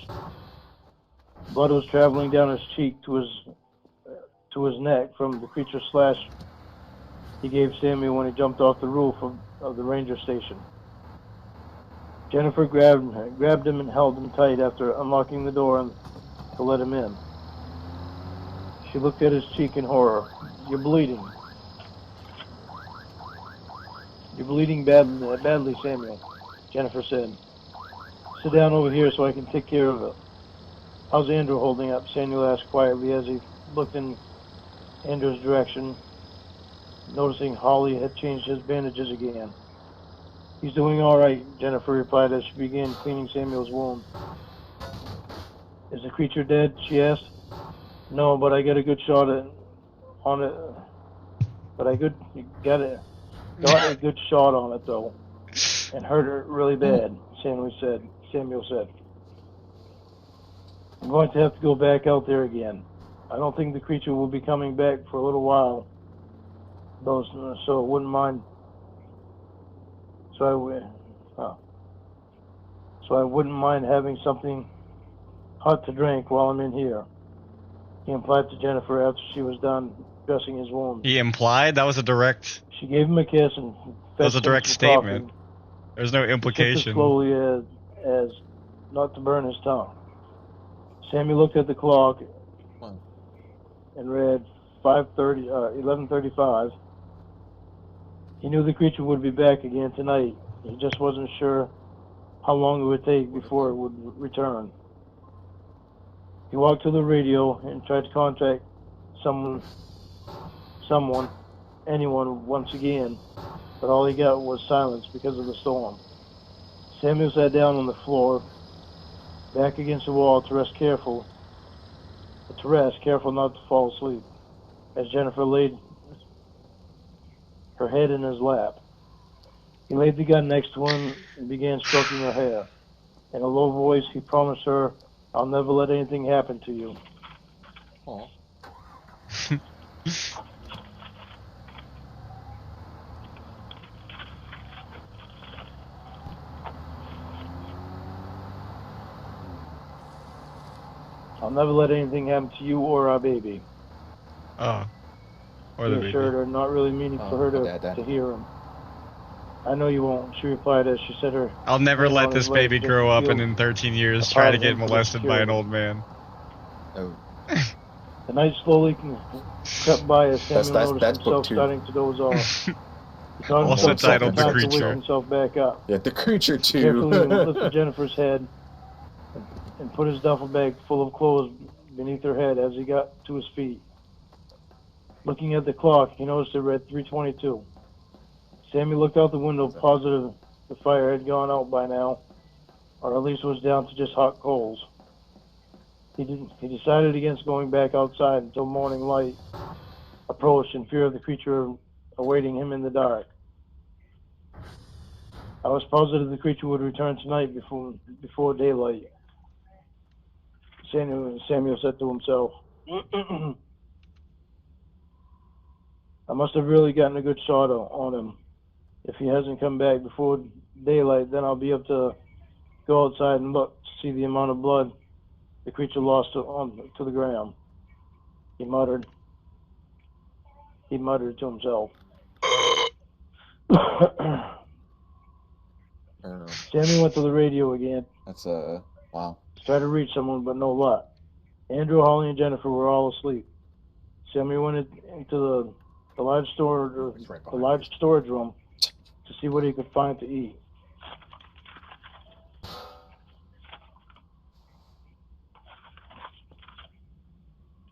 Blood was traveling down his cheek to his neck from the creature's slash he gave Samuel when he jumped off the roof of the ranger station. Jennifer grabbed him and held him tight after unlocking the door to let him in. She looked at his cheek in horror. "You're bleeding. You're bleeding badly, Samuel," Jennifer said. "Sit down over here so I can take care of it." "How's Andrew holding up?" Samuel asked quietly as he looked in Andrew's direction, noticing Holly had changed his bandages again. "He's doing all right," Jennifer replied as she began cleaning Samuel's wound. "Is the creature dead?" she asked. "No, but I got a good shot on it. But I got a good shot on it though, and hurt it really bad," Samuel said. "I'm going to have to go back out there again. I don't think the creature will be coming back for a little while, though, so I wouldn't mind. So I wouldn't mind having something hot to drink while I'm in here," he implied to Jennifer after she was done dressing his wound. He implied? That was a direct. She gave him a kiss and That was fetched a him direct some statement. coffee. There's no He sipped it implication. slowly as not to burn his tongue. Sammy looked at the clock and read 11:35. He knew the creature would be back again tonight. He just wasn't sure how long it would take before it would return. He walked to the radio and tried to contact anyone once again, but all he got was silence because of the storm. Samuel sat down on the floor, back against the wall to rest, careful not to fall asleep, as Jennifer laid her head in his lap. He laid the gun next to him and began stroking her hair. In a low voice, he promised her, "I'll never let anything happen to you." Aw. "I'll never let anything happen to you or our baby," Oh. Or he the assured baby. her, not really meaning for her to hear him. "I know you won't," she replied as she set her I'll never hand let on this his leg baby to grow up feel and in 13 years a try part to of get him for molested by an security. old man. Oh. The night slowly crept by as Samuel noticed that's book himself 2. starting to doze off. He taught Also himself just in titled The time to wake Creature. himself back up. Yeah, the creature He too. carefully lifted Jennifer's head and put his duffel bag full of clothes beneath her head as he got to his feet. Looking at the clock, he noticed it read 3:22. Sammy looked out the window, positive the fire had gone out by now, or at least was down to just hot coals. He decided against going back outside until morning light approached in fear of the creature awaiting him in the dark. "I was positive the creature would return tonight before daylight," Samuel said to himself. "I must have really gotten a good shot on him. If he hasn't come back before daylight, then I'll be able to go outside and look to see the amount of blood the creature lost to the ground," he muttered. He muttered to himself. I don't know. Sammy went to the radio again That's wow. to try to reach someone, but no luck. Andrew, Holly, and Jennifer were all asleep. Sammy went into the large storage room to see what he could find to eat.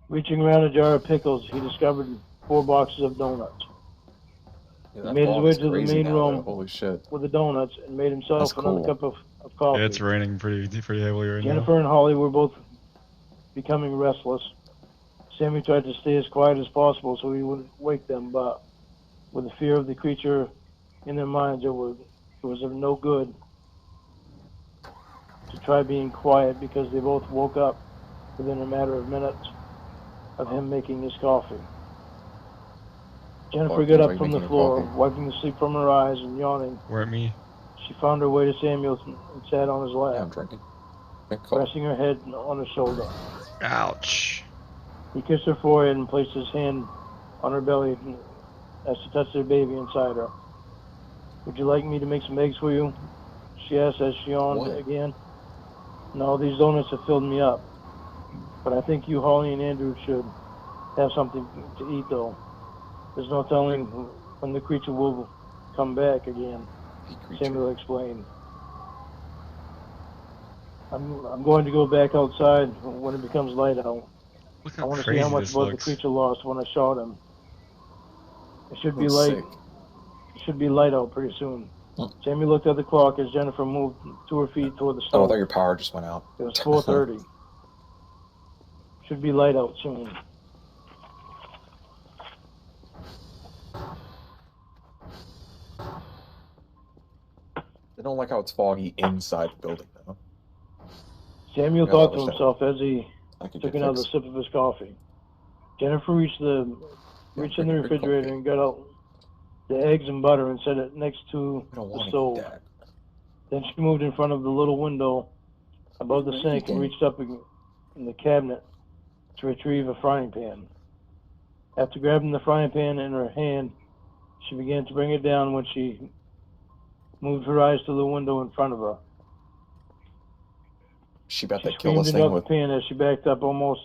Reaching around a jar of pickles, he discovered 4 boxes of donuts. Yeah, He made his fog way is to the crazy main now, though. room Holy shit. with the donuts and made himself That's another cool. cup of coffee. Yeah, it's raining pretty heavily right now. Jennifer and Holly were both becoming restless. Sammy tried to stay as quiet as possible so he wouldn't wake them, but with the fear of the creature in their minds it was of no good to try being quiet because they both woke up within a matter of minutes of him making his coffee. Jennifer Fuck, got he's up like from the making floor, coffee. wiping the sleep from her eyes and yawning. Weren't me. She found her way to Samuel and sat on his Yeah, I'm lap, drinking. Drink coffee. resting her head on his shoulder. Ouch. He kissed her forehead and placed his hand on her belly as to touch their baby inside her. Would you like me to make some eggs for you? She asked as she yawned What? again. No, these donuts have filled me up. But I think you, Holly, and Andrew should have something to eat, though. There's no telling when the creature will come back again, Hey, creature. Samuel explained. I'm going to go back outside when it becomes light out. Look I how want to see how crazy much this blood the looks. creature lost when I shot him. It should be Looks light. sick. It should be light out pretty soon. Hmm. Sammy looked at the clock as Jennifer moved to her feet toward the Oh, I stove. thought your power just went out. It was 4:30. Should be light out soon. I don't like how it's foggy inside the building, though. Samuel Yeah, thought that to was himself as he I could took get another fixed. sip of his coffee. Jennifer reached in the drinking good refrigerator coffee. and got out the eggs and butter and set it next to I don't the want to eat stove. that. Then she moved in front of the little window above the What are you sink and eating? reached up in the cabinet to retrieve a frying pan. After grabbing the frying pan in her hand, she began to bring it down when she moved her eyes to the window in front of her. She about She to kill screamed this and thing dropped with. the pan as she backed up, almost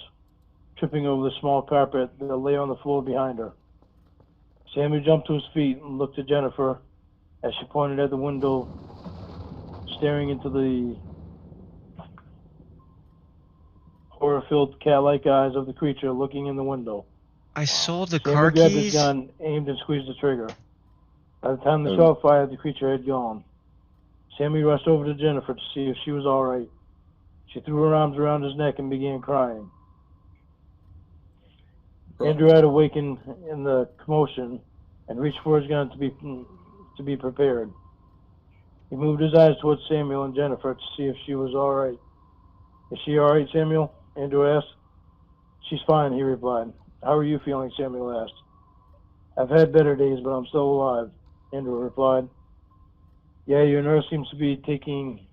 tripping over the small carpet that lay on the floor behind her. Sammy jumped to his feet and looked at Jennifer as she pointed at the window, staring into the horror-filled cat-like eyes of the creature looking in the window. I sold the car Sammy grabbed his keys. gun, aimed, and squeezed the trigger. By the time the Oh. shot fired, the creature had gone. Sammy rushed over to Jennifer to see if she was all right. She threw her arms around his neck and began crying. Andrew had awakened in the commotion and reached for his gun to be prepared. He moved his eyes towards Samuel and Jennifer to see if she was all right. Is she all right, Samuel? Andrew asked. She's fine, he replied. How are you feeling, Samuel asked. I've had better days, but I'm still alive, Andrew replied. Yeah, your nurse seems to be taking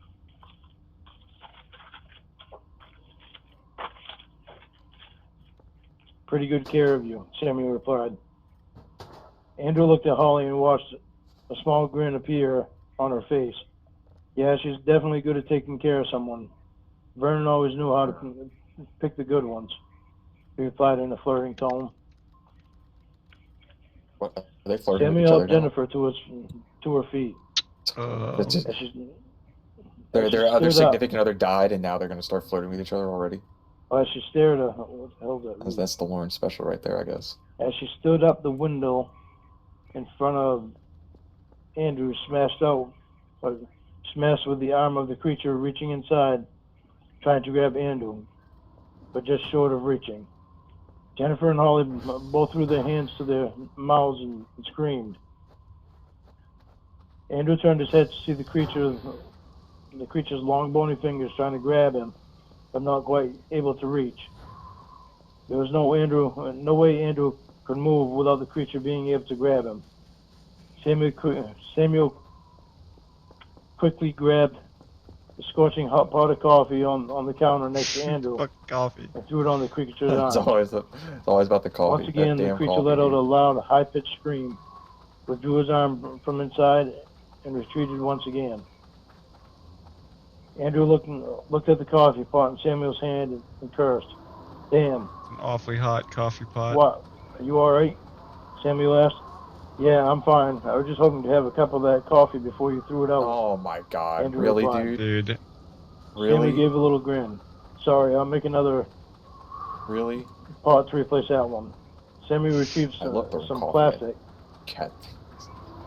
pretty good care of you, Samuel replied. Andrew looked at Holly and watched a small grin appear on her face. Yeah, she's definitely good at taking care of someone. Vernon always knew how to pick the good ones, he replied in a flirting tone. What? Are they flirting with Samuel each other helped now? Jennifer to her feet. It's just, As she their other stood up. significant other died, and now they're going to start flirting with each other already. As she stared at what the hell did that mean? That's the Lorne special right there, I guess. As she stood up the window in front of Andrew, smashed with the arm of the creature reaching inside, trying to grab Andrew, but just short of reaching. Jennifer and Holly both threw their hands to their mouths and screamed. Andrew turned his head to see the creature's long bony fingers trying to grab him, but not quite able to reach. There was no way Andrew could move without the creature being able to grab him. Samuel quickly grabbed the scorching hot pot of coffee on the counter next to Andrew Fuck coffee. and threw it on the creature's It's arm. always about the coffee. Once again, that the damn creature coffee, let out dude. a loud, high-pitched scream, withdrew his arm from inside, and retreated once again. Andrew looked at the coffee pot in Samuel's hand and cursed. Damn. It's an awfully hot coffee pot. What? Are you all right? Samuel asked. Yeah, I'm fine. I was just hoping to have a cup of that coffee before you threw it out. Oh my god, Andrew really, replied. dude? Dude. Really? Samuel gave a little grin. Sorry, I'll make another Really? pot to replace that one. Samuel retrieved I love the some coffee. plastic Cat.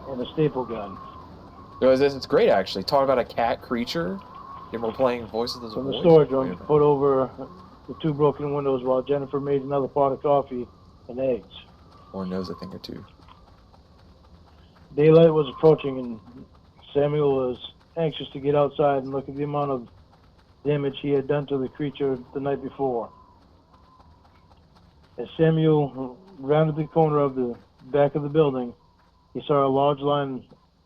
and a staple gun. It's great, actually. Talk about a cat creature. And we're playing voices as a From the voice. storage room, put over the two broken windows while Jennifer made another pot of coffee and eggs. Or knows a thing or two. Daylight was approaching, and Samuel was anxious to get outside and look at the amount of damage he had done to the creature the night before. As Samuel rounded the corner of the back of the building, he saw a large line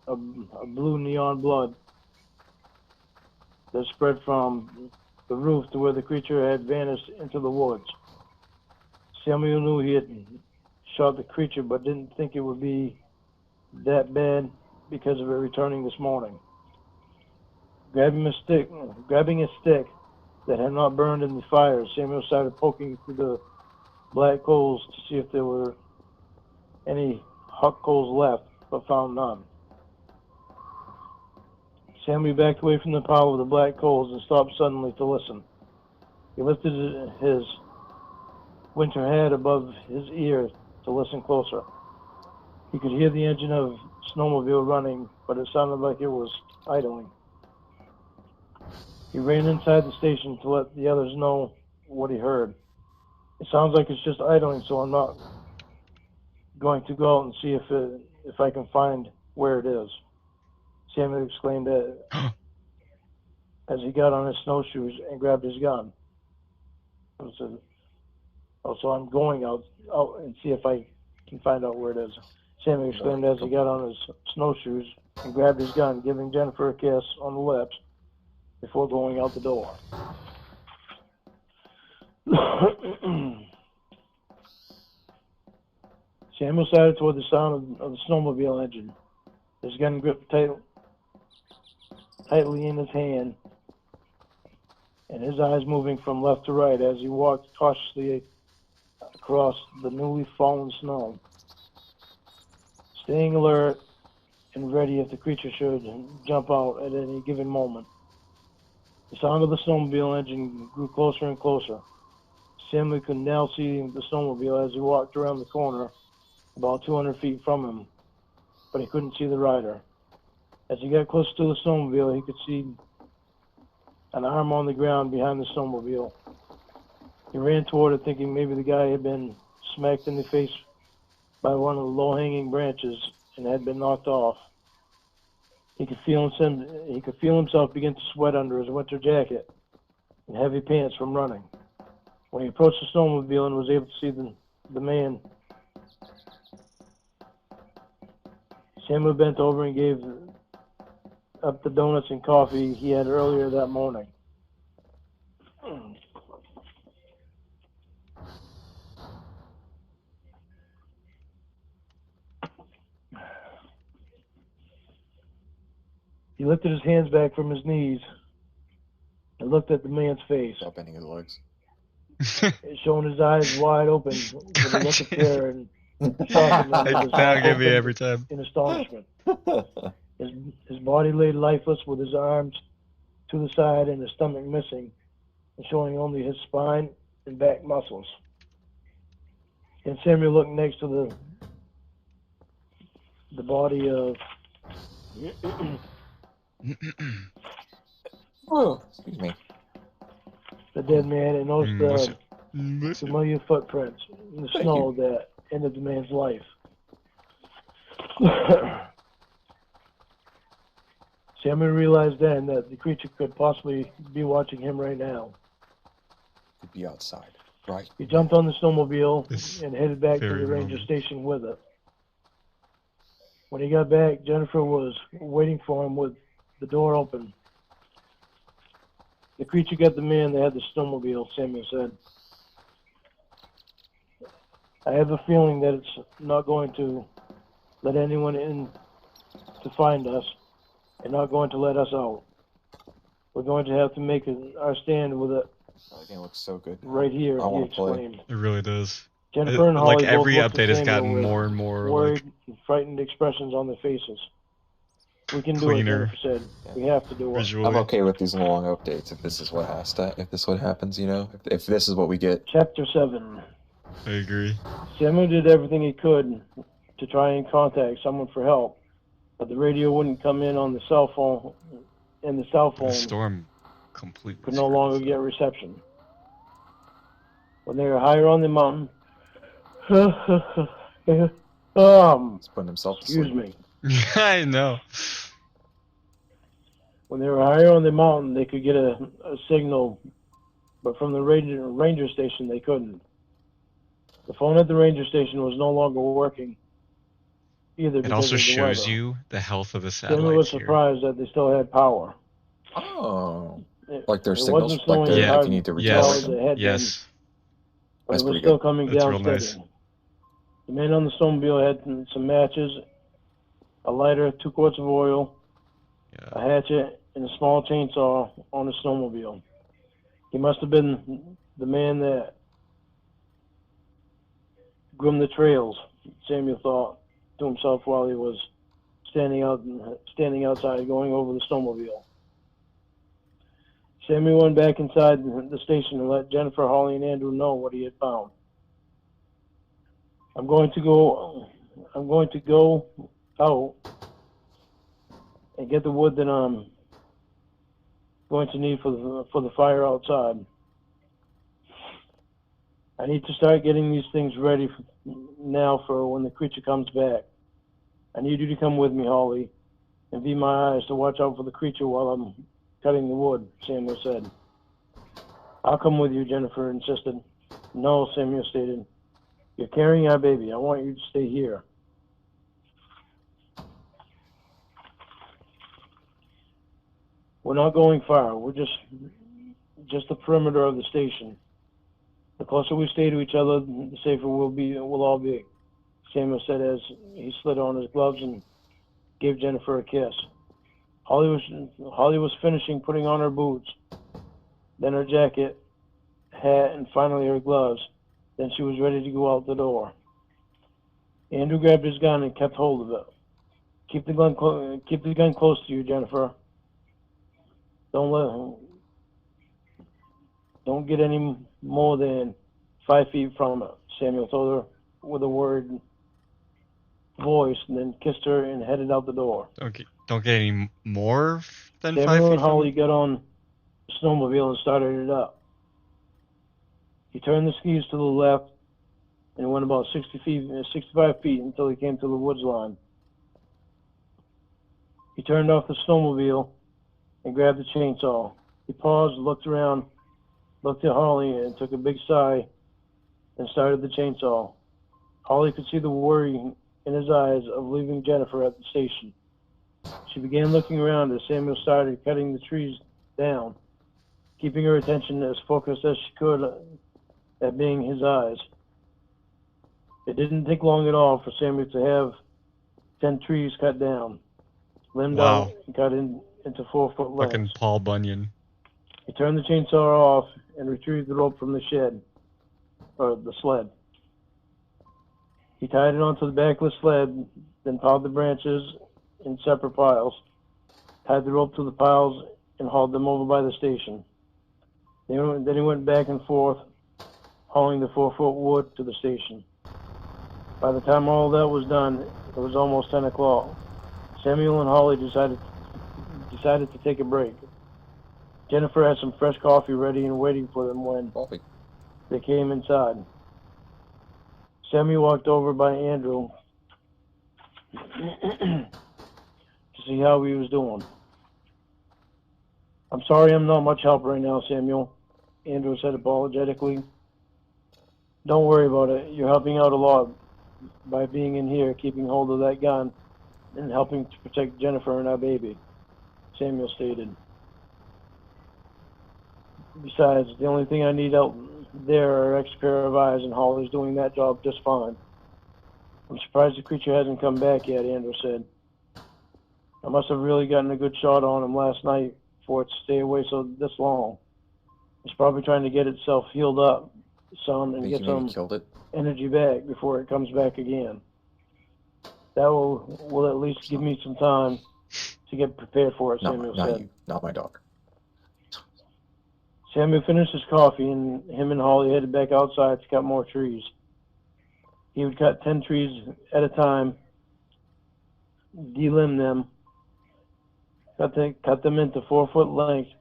of blue neon blood that spread from the roof to where the creature had vanished into the woods. Samuel knew he had shot the creature, but didn't think it would be that bad because of it returning this morning. Grabbing a stick that had not burned in the fire, Samuel started poking through the black coals to see if there were any hot coals left, but found none. Samuel backed away from the pile of the black coals and stopped suddenly to listen. He lifted his winter hat above his ear to listen closer. He could hear the engine of a snowmobile running, but it sounded like it was idling. He ran inside the station to let the others know what he heard. It sounds like it's just idling, so I'm not going to go out and see if I can find where it is. Samuel exclaimed as he got on his snowshoes and grabbed his gun. I said, "Oh, so I'm going out and see if I can find out where it is." Samuel exclaimed as he got on his snowshoes and grabbed his gun, giving Jennifer a kiss on the lips before going out the door. Samuel started toward the sound of the snowmobile engine, his gun gripped tightly in his hand, and his eyes moving from left to right as he walked cautiously across the newly fallen snow, staying alert and ready if the creature should jump out at any given moment. The sound of the snowmobile engine grew closer and closer. Samuel could now see the snowmobile as he walked around the corner about 200 feet from him, but he couldn't see the rider. As he got close to the snowmobile, he could see an arm on the ground behind the snowmobile. He ran toward it, thinking maybe the guy had been smacked in the face by one of the low-hanging branches and had been knocked off. He could feel himself begin to sweat under his winter jacket and heavy pants from running. When he approached the snowmobile and was able to see the man, Samuel bent over and gave up the donuts and coffee he had earlier that morning. He lifted his hands back from his knees and looked at the man's face, Stop bending his legs. showing his eyes wide open with a look of terror and shock That'll get me every time. in astonishment. His body lay lifeless with his arms to the side and his stomach missing and showing only his spine and back muscles. And Samuel looked next to the body of Oh, excuse me. the dead man and noticed the familiar footprints in the snow that ended the man's life. Samuel realized then that the creature could possibly be watching him right now. Could be outside, right? He jumped on the snowmobile and headed back to the very ranger moment. station with it. When he got back, Jennifer was waiting for him with the door open. The creature got the man that had the snowmobile, Samuel said. I have a feeling that it's not going to let anyone in to find us and not going to let us out. We're going to have to make our stand with it Everything looks so good. right here, I he wanna play. exclaimed. It really does. Jennifer and Holly Like every both looked at update has Samuel gotten with more and more worried like and frightened expressions on their faces. We can do cleaner it, Jennifer said. We have to do it. visually. I'm okay with these long updates if this is what happens, you know? If this is what we get. Chapter 7. I agree. Samuel did everything he could to try and contact someone for help, but the radio wouldn't come in on the cell phone, and the cell The phone storm completely could no screwed longer us get up. reception. When they were higher on the mountain, He's putting himself to excuse sleep. me. I know. When they were higher on the mountain, they could get a signal, but from the ranger station, they couldn't. The phone at the ranger station was no longer working either It because also of the shows weather. you the health of the Samuel was satellites here. surprised that they still had power. Oh, It, like their it signals, wasn't like snowing the as Yeah. if hard you need to now recalibrate as them. it had been, Yes. but That's it was pretty still good. coming That's down real steady. nice. The man on the snowmobile had some matches, a lighter, 2 quarts of oil, a Yeah. hatchet, and a small chainsaw on his snowmobile. He must have been the man that groomed the trails, Samuel thought to himself while he was standing outside going over the snowmobile. Samuel went back inside the station and let Jennifer, Holly, and Andrew know what he had found. I'm going to go out and get the wood that I'm going to need for the fire outside. I need to start getting these things ready now for when the creature comes back. I need you to come with me, Holly, and be my eyes to watch out for the creature while I'm cutting the wood, Samuel said. I'll come with you, Jennifer insisted. No, Samuel stated. You're carrying our baby. I want you to stay here. We're not going far. We're just the perimeter of the station. The closer we stay to each other, the safer we'll all be, Samuel said as he slid on his gloves and gave Jennifer a kiss. Holly was finishing putting on her boots, then her jacket, hat, and finally her gloves. Then she was ready to go out the door. Andrew grabbed his gun and kept hold of it. Keep the gun close to you, Jennifer. Don't get any more than 5 feet from it, Samuel told her with a worried voice, and then kissed her and headed out the door. Don't get any more than 5 Samuel feet and from Holly it? got on the snowmobile and started it up. He turned the skis to the left and went about 65 feet until he came to the woods line. He turned off the snowmobile and grabbed the chainsaw. He paused, looked around, looked at Holly, and took a big sigh and started the chainsaw. Holly could see the worry in his eyes of leaving Jennifer at the station. She began looking around as Samuel started cutting the trees down, keeping her attention as focused as she could at being his eyes. It didn't take long at all for Samuel to have 10 trees cut down, limbed Wow. out, and cut into 4-foot Fucking lengths. Paul Bunyan. He turned the chainsaw off and retrieved the rope from the sled. He tied it onto the back of the sled, then piled the branches in separate piles, tied the rope to the piles, and hauled them over by the station. Then he went back and forth, hauling the 4-foot wood to the station. By the time all that was done, it was almost 10 o'clock. Samuel and Holly decided to take a break. Jennifer had some fresh coffee ready and waiting for them when Coffee. they came inside. Samuel walked over by Andrew to see how he was doing. I'm sorry I'm not much help right now, Samuel, Andrew said apologetically. Don't worry about it. You're helping out a lot by being in here, keeping hold of that gun, and helping to protect Jennifer and our baby, Samuel stated. Besides, the only thing I need out there are an extra pair of eyes, and Holly's doing that job just fine. I'm surprised the creature hasn't come back yet, Andrew said. I must have really gotten a good shot on him last night for it to stay away this long. It's probably trying to get itself healed up some and Think get you maybe some killed it? energy back before it comes back again. That will at least give me some time to get prepared for it, Samuel Not said. you. Not my dog. Samuel finished his coffee, and him and Holly headed back outside to cut more trees. He would cut 10 trees at a time, delimb them, cut them into 4-foot lengths,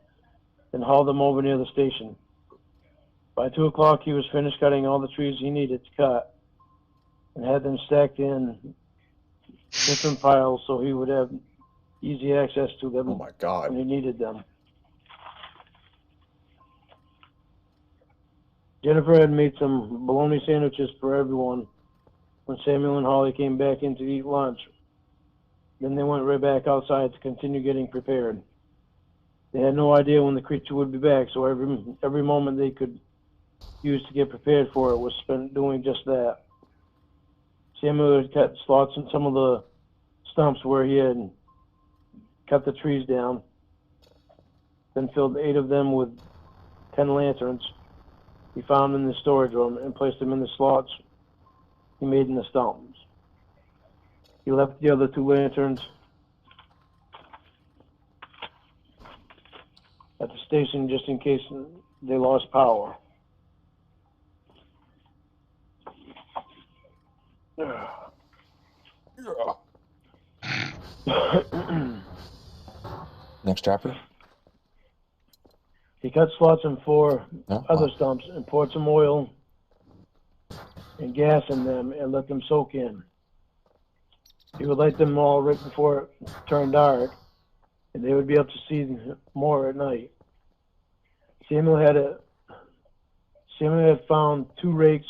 and haul them over near the station. By 2 o'clock, he was finished cutting all the trees he needed to cut and had them stacked in different piles so he would have easy access to them Oh my god. when he needed them. Jennifer had made some bologna sandwiches for everyone when Samuel and Holly came back in to eat lunch. Then they went right back outside to continue getting prepared. They had no idea when the creature would be back, so every moment they could use to get prepared for it was spent doing just that. Samuel had cut slots in some of the stumps where he had cut the trees down, then filled 8 of them with 10 lanterns he found in the storage room and placed them in the slots he made in the stumps. He left the other 2 lanterns at the station just in case they lost power. Next chapter? He cut slots in 4 No? other Wow. stumps and poured some oil and gas in them and let them soak in. He would light them all right before it turned dark, and they would be able to see more at night. Samuel had found 2 rakes,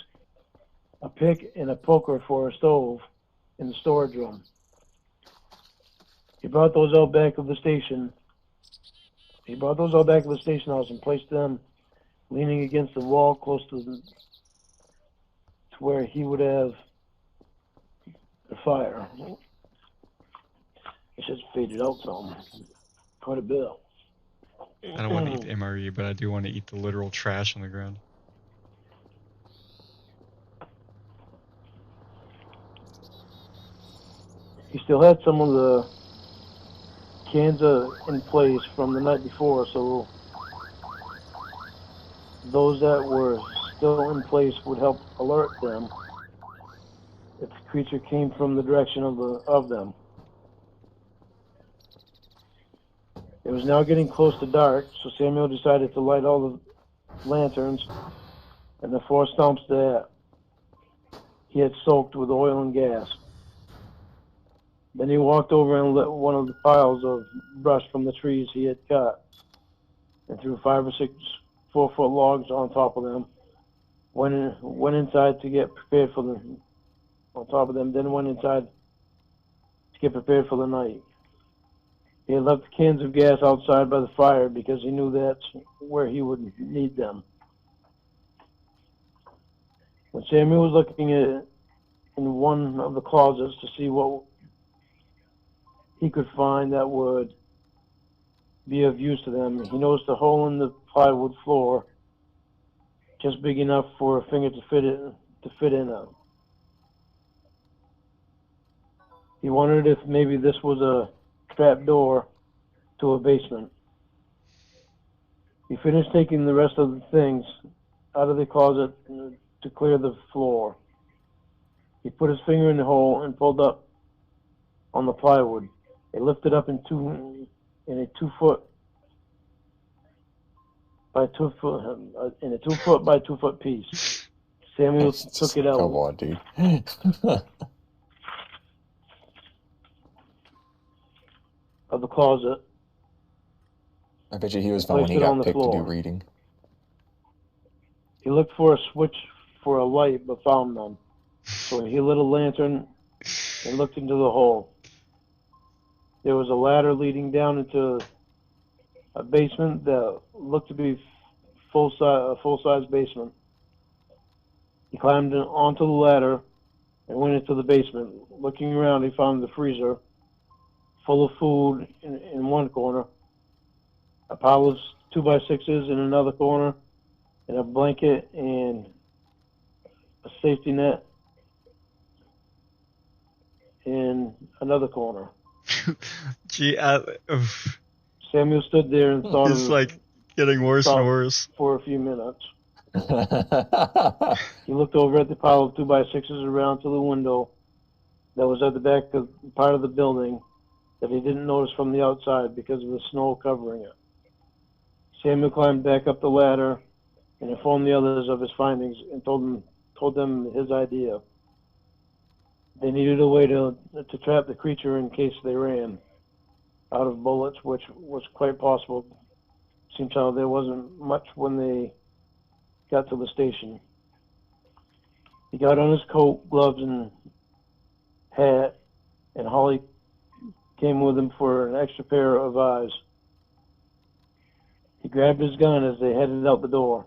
a pick, and a poker for a stove in the storage room. He brought those out back of the station. House and placed them leaning against the wall close to where he would have the fire. It's just faded out some, quite a bit. I don't want to eat MRE, but I do want to eat the literal trash on the ground. He still had some of the cans in place from the night before, so those that were still in place would help alert them if the creature came from the direction of them. It was now getting close to dark, so Samuel decided to light all the lanterns and the 4 stumps that he had soaked with oil and gas. Then he walked over and lit one of the piles of brush from the trees he had cut and threw 5 or 6 4-foot logs on top of them. Went inside to get prepared for then went inside to get prepared for the night. He had left the cans of gas outside by the fire because he knew that's where he would need them. When Samuel was looking in one of the closets to see what he could find that would be of use to them, he noticed a hole in the plywood floor, just big enough for a finger to fit in it. He wondered if maybe this was a trap door to a basement. He finished taking the rest of the things out of the closet to clear the floor. He put his finger in the hole and pulled up on the plywood. It lifted up in a 2-foot by 2-foot piece. Samuel took it out Come on, dude. of the closet. I bet you he was fun when Placed he it on got the picked to do floor. reading. He looked for a switch for a light, but found none. So he lit a lantern and looked into the hole. There was a ladder leading down into a basement that looked to be a full-size basement. He climbed onto the ladder and went into the basement. Looking around, he found the freezer full of food in one corner, a pile of 2x6s in another corner, and a blanket and a safety net in another corner. Gee, oof. Samuel stood there and thought It's like getting worse and worse. for a few minutes. He looked over at the pile of 2x6s around to the window that was at the back of part of the building that he didn't notice from the outside because of the snow covering it. Samuel climbed back up the ladder and informed the others of his findings and told them his idea. They needed a way to trap the creature in case they ran out of bullets, which was quite possible. Seems how there wasn't much when they got to the station. He got on his coat, gloves, and hat, and Holly came with him for an extra pair of eyes. He grabbed his gun as they headed out the door,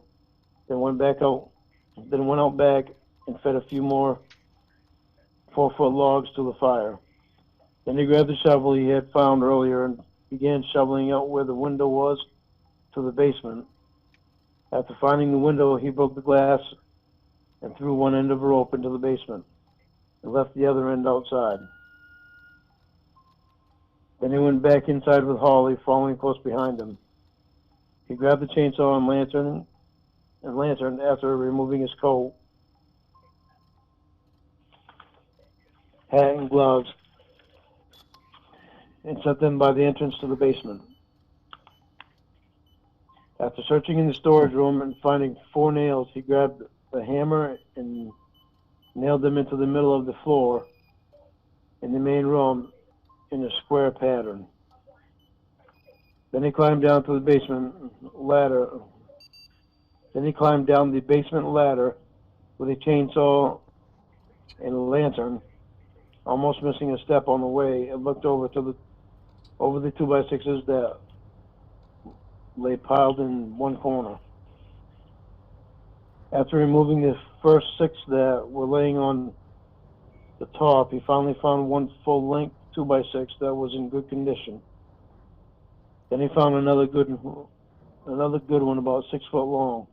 then went out back and fed a few more 4-foot logs to the fire. Then he grabbed the shovel he had found earlier and began shoveling out where the window was to the basement. After finding the window, he broke the glass and threw one end of a rope into the basement and left the other end outside. Then he went back inside with Holly, following close behind him. He grabbed the chainsaw and lantern after removing his coat, hat, and gloves, and set them by the entrance to the basement. After searching in the storage room and finding 4 nails, he grabbed a hammer and nailed them into the middle of the floor in the main room in a square pattern. Then he climbed down the basement ladder with a chainsaw and a lantern, almost missing a step on the way, and looked over the 2x6s that lay piled in one corner. After removing the first 6 that were laying on the top, he finally found one full-length 2x6 that was in good condition. Then he found another good one about 6 foot long.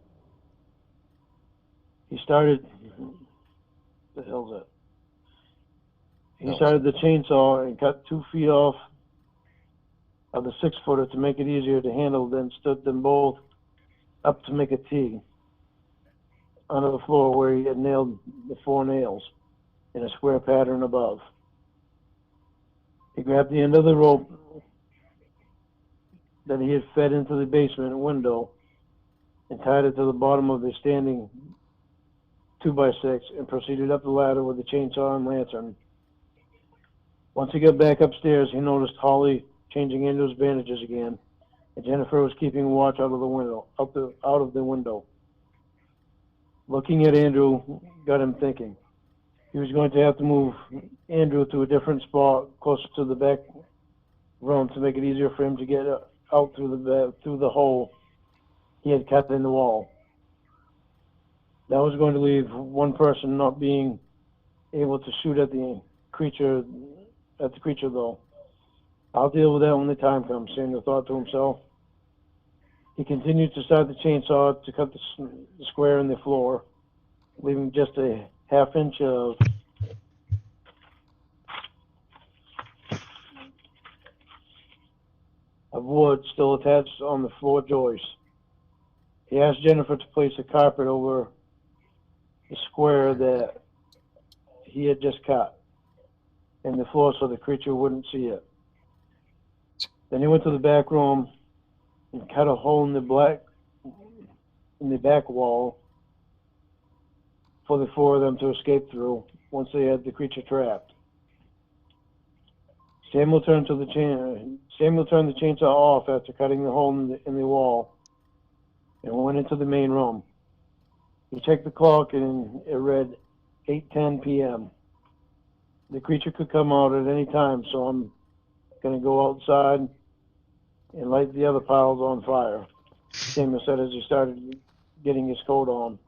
He started the chainsaw and cut 2 feet off of the 6-footer to make it easier to handle, then stood them both up to make a T onto the floor where he had nailed the 4 nails in a square pattern above. He grabbed the end of the rope that he had fed into the basement window and tied it to the bottom of the standing 2x6 and proceeded up the ladder with the chainsaw and lantern. Once he got back upstairs, he noticed Holly changing Andrew's bandages again, and Jennifer was keeping watch out of the window. Looking at Andrew got him thinking. He was going to have to move Andrew to a different spot closer to the back room to make it easier for him to get out through the hole he had cut in the wall. That was going to leave one person not being able to shoot at the creature though. I'll deal with that when the time comes, Samuel thought to himself. He continued to start the chainsaw to cut the square in the floor, leaving just a half-inch of wood still attached on the floor joist. He asked Jennifer to place a carpet over the square that he had just cut in the floor so the creature wouldn't see it. Then he went to the back room and cut a hole in the back wall for the 4 of them to escape through once they had the creature trapped. Samuel turned the chainsaw off after cutting the hole in the wall and went into the main room. He checked the clock and it read 8:10 p.m. The creature could come out at any time, so I'm going to go outside and light the other piles on fire, Samuel said as he started getting his coat on.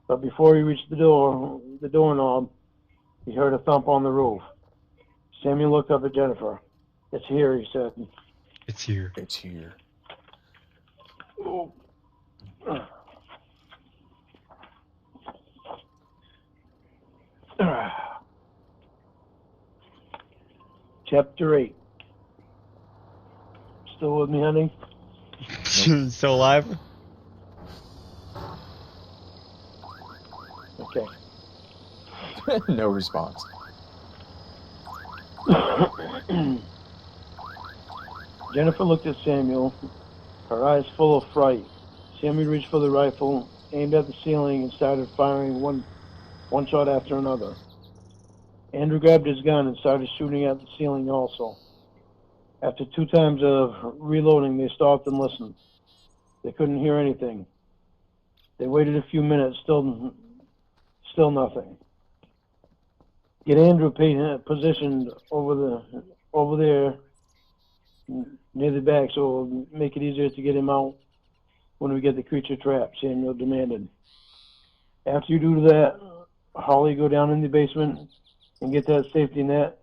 But before he reached the doorknob, he heard a thump on the roof. Samuel looked up at Jennifer. "It's here," he said. It's here. It's here. Oh. Chapter 8. Still with me, honey? Still alive? Okay. No response. Jennifer looked at Samuel, her eyes full of fright. Samuel reached for the rifle, aimed at the ceiling, and started firing one shot after another. Andrew grabbed his gun and started shooting at the ceiling also. After 2 times of reloading, they stopped and listened. They couldn't hear anything. They waited a few minutes, still nothing. Get Andrew positioned over there near the back, so it'll make it easier to get him out when we get the creature trapped, Samuel demanded. After you do that, Holly, go down in the basement and get that safety net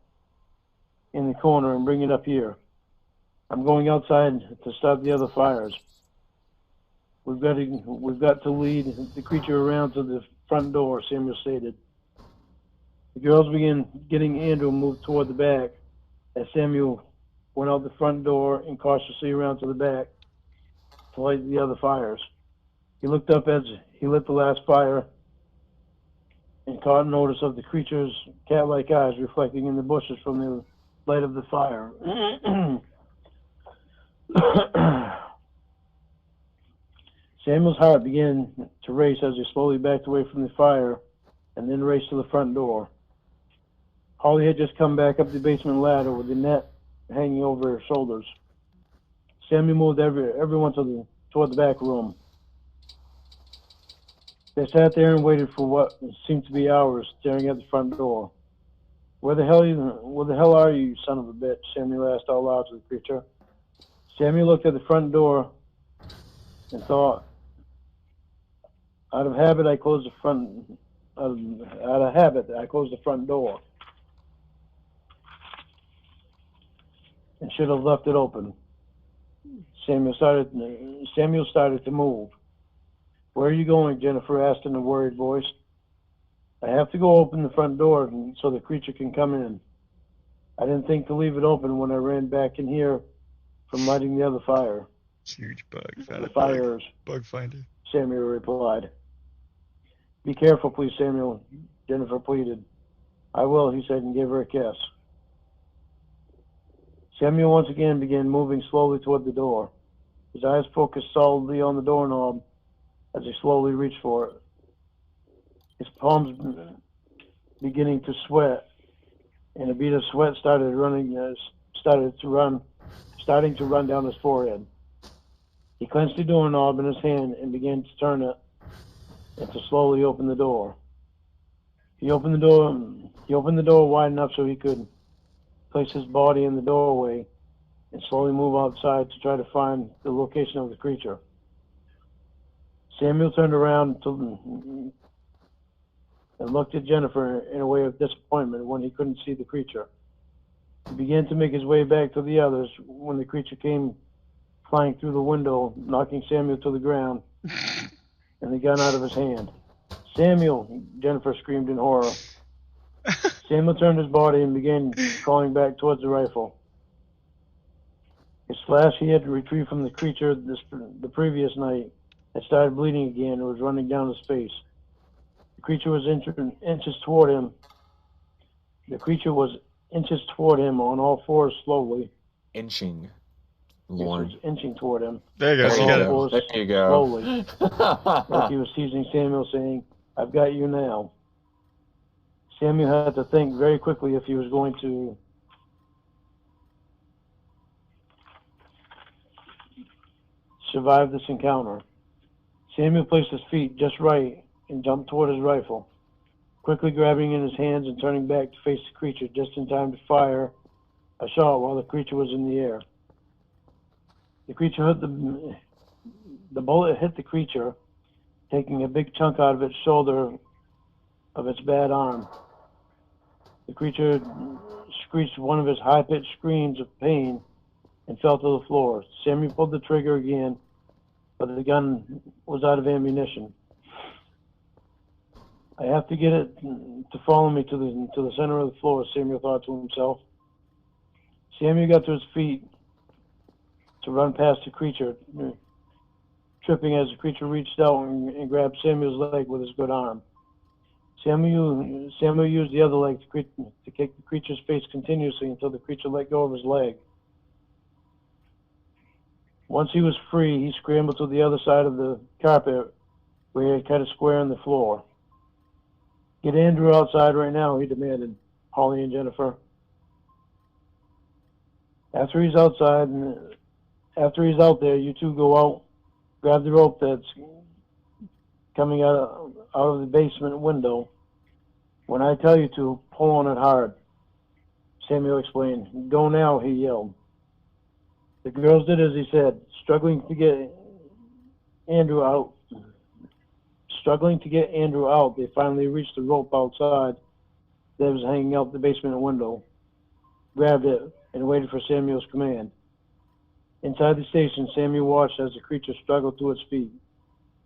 in the corner and bring it up here. I'm going outside to stop the other fires. We've got to lead the creature around to the front door, Samuel stated. The girls began getting Andrew moved toward the back as Samuel went out the front door and cautiously around to the back to light the other fires. He looked up as he lit the last fire and caught notice of the creature's cat-like eyes reflecting in the bushes from the light of the fire. Samuel's heart began to race as he slowly backed away from the fire and then raced to the front door. Holly had just come back up the basement ladder with the net hanging over her shoulders. Samuel moved everyone toward the back room. They sat there and waited for what seemed to be hours, staring at the front door. Where the hell are you, son of a bitch? Samuel asked out loud to the creature. Samuel looked at the front door and thought, out of habit, I closed the front door and should have left it open. Samuel started to move. Where are you going? Jennifer asked in a worried voice. I have to go open the front door so the creature can come in. I didn't think to leave it open when I ran back in here from lighting the other fire. Huge bug. Found The a fires, bug finder. Samuel replied. Be careful, please, Samuel, Jennifer pleaded. I will, he said, and gave her a kiss. Samuel once again began moving slowly toward the door. His eyes focused solidly on the doorknob as he slowly reached for it. His palms beginning to sweat, and a bead of sweat starting to run down his forehead. He clenched the doorknob in his hand and began to turn it and to slowly open the door. He opened the door wide enough so he could place his body in the doorway and slowly move outside to try to find the location of the creature. Samuel turned around and looked at Jennifer in a way of disappointment when he couldn't see the creature. He began to make his way back to the others when the creature came flying through the window, knocking Samuel to the ground and the gun out of his hand. Samuel, Jennifer screamed in horror. Samuel turned his body and began crawling back towards the rifle. His flash he had retrieved from the creature the previous night had started bleeding again and was running down his face. The creature was inches toward him. The creature was inches toward him on all fours slowly. Inching. It Lorne. was inching toward him. There you go. There So you you got go. it. There you go. Slowly, like he was teasing Samuel, saying, I've got you now. Samuel had to think very quickly if he was going to survive this encounter. Samuel placed his feet just right and jumped toward his rifle, quickly grabbing in his hands and turning back to face the creature just in time to fire a shot while the creature was in the air. The bullet hit the creature, taking a big chunk out of its shoulder of its bad arm. The creature screeched one of his high-pitched screams of pain and fell to the floor. Samuel pulled the trigger again, but the gun was out of ammunition. I have to get it to follow me to the center of the floor, Samuel thought to himself. Samuel got to his feet to run past the creature, tripping as the creature reached out and grabbed Samuel's leg with his good arm. Samuel used the other leg to kick the creature's face continuously until the creature let go of his leg. Once he was free, he scrambled to the other side of the carpet where he had cut a square in the floor. Get Andrew outside right now, he demanded. Holly and Jennifer. After he's outside, and after he's out there, you two go out, grab the rope that's coming out of the basement window. When I tell you to, pull on it hard. Samuel explained. Go now, he yelled. The girls did as he said, struggling to get Andrew out. They finally reached the rope outside that was hanging out the basement window, grabbed it, and waited for Samuel's command. Inside the station, Samuel watched as the creature struggled to its feet,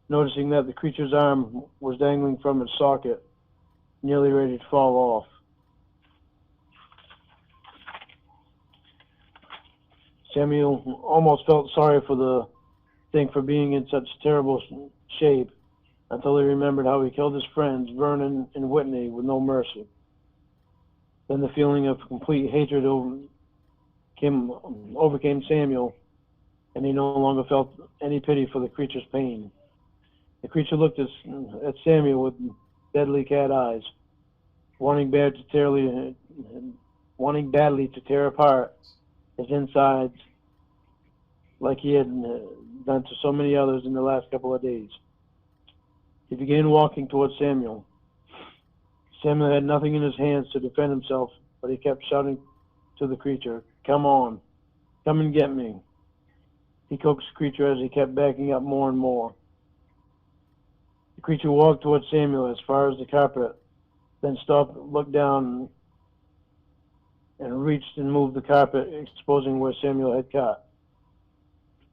noticing that the creature's arm was dangling from its socket, nearly ready to fall off. Samuel almost felt sorry for the thing for being in such terrible shape until he remembered how he killed his friends, Vernon and Whitney, with no mercy. Then the feeling of complete hatred overcame Samuel, and he no longer felt any pity for the creature's pain. The creature looked at Samuel with deadly cat eyes, wanting badly to tear apart his insides like he had done to so many others in the last couple of days. He began walking towards Samuel. Samuel had nothing in his hands to defend himself, but he kept shouting to the creature, "Come on, come and get me." He coaxed the creature as he kept backing up more and more. The creature walked towards Samuel as far as the carpet, then stopped, looked down, and reached and moved the carpet, exposing where Samuel had cut.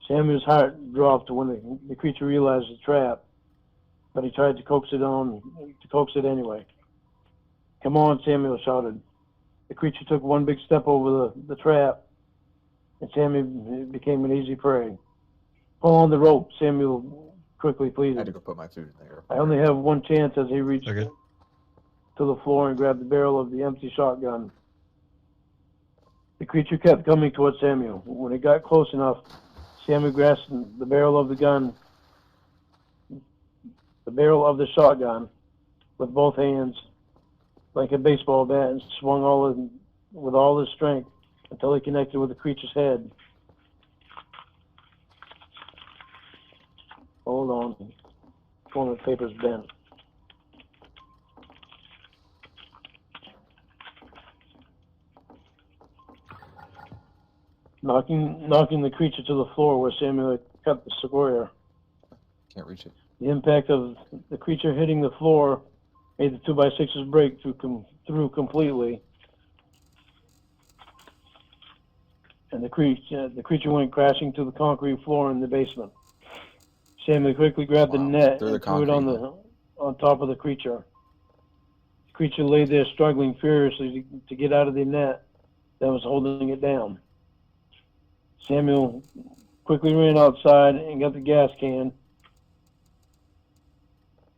Samuel's heart dropped when the creature realized the trap, but he tried to coax it anyway. "Come on," Samuel shouted. The creature took one big step over the trap, and Samuel became an easy prey. "Pull on the rope," Samuel quickly I had to pleaded. go put my food in there. "I only have one chance," as he reached Okay. to the floor and grabbed the barrel of the empty shotgun. The creature kept coming towards Samuel. When it got close enough, Samuel grasped the barrel of the shotgun, with both hands, like a baseball bat, and swung with all his strength until he connected with the creature's head. Hold on. One of the paper's bent. Knocking the creature to the floor where Samuel had cut the square. Can't reach it. The impact of the creature hitting the floor made the 2x6s break through completely, and the creature went crashing to the concrete floor in the basement. Samuel quickly grabbed the net Through the and threw it concrete, on top of the creature. The creature lay there struggling furiously to get out of the net that was holding it down. Samuel quickly ran outside and got the gas can.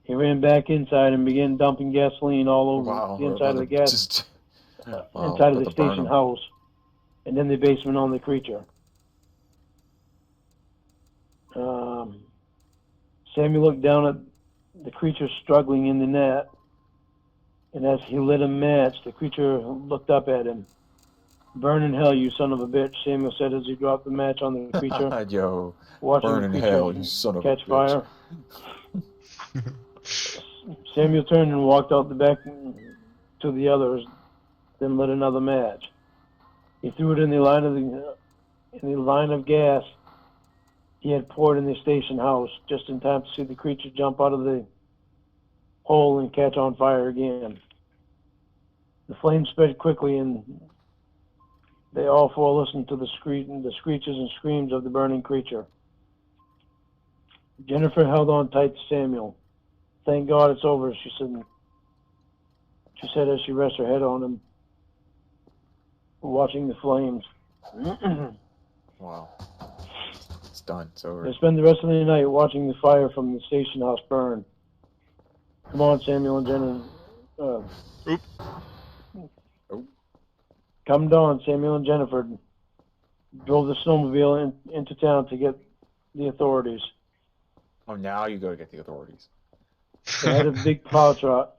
He ran back inside and began dumping gasoline all over the inside of the inside of the station house, and then the basement on the creature. Samuel looked down at the creature struggling in the net, and as he lit a match, the creature looked up at him. "Burn in hell, you son of a bitch," Samuel said as he dropped the match on the creature, Yo, watching burn the in creature hell, you son of a catch bitch. fire. Samuel turned and walked out the back to the others, then lit another match. He threw it in the line of gas he had poured in the station house, just in time to see the creature jump out of the hole and catch on fire again. The flames spread quickly, and they all four listened to the screeches and screams of the burning creature. Jennifer held on tight to Samuel. "Thank God it's over," she said as she rested her head on him, watching the flames. Wow. It's done. It's over. They spent the rest of the night watching the fire from the station house burn. "Come on, Samuel and Jennifer." Come dawn, Samuel and Jennifer drove the snowmobile into town to get the authorities. Oh, now you go to get the authorities. They had a big plow truck.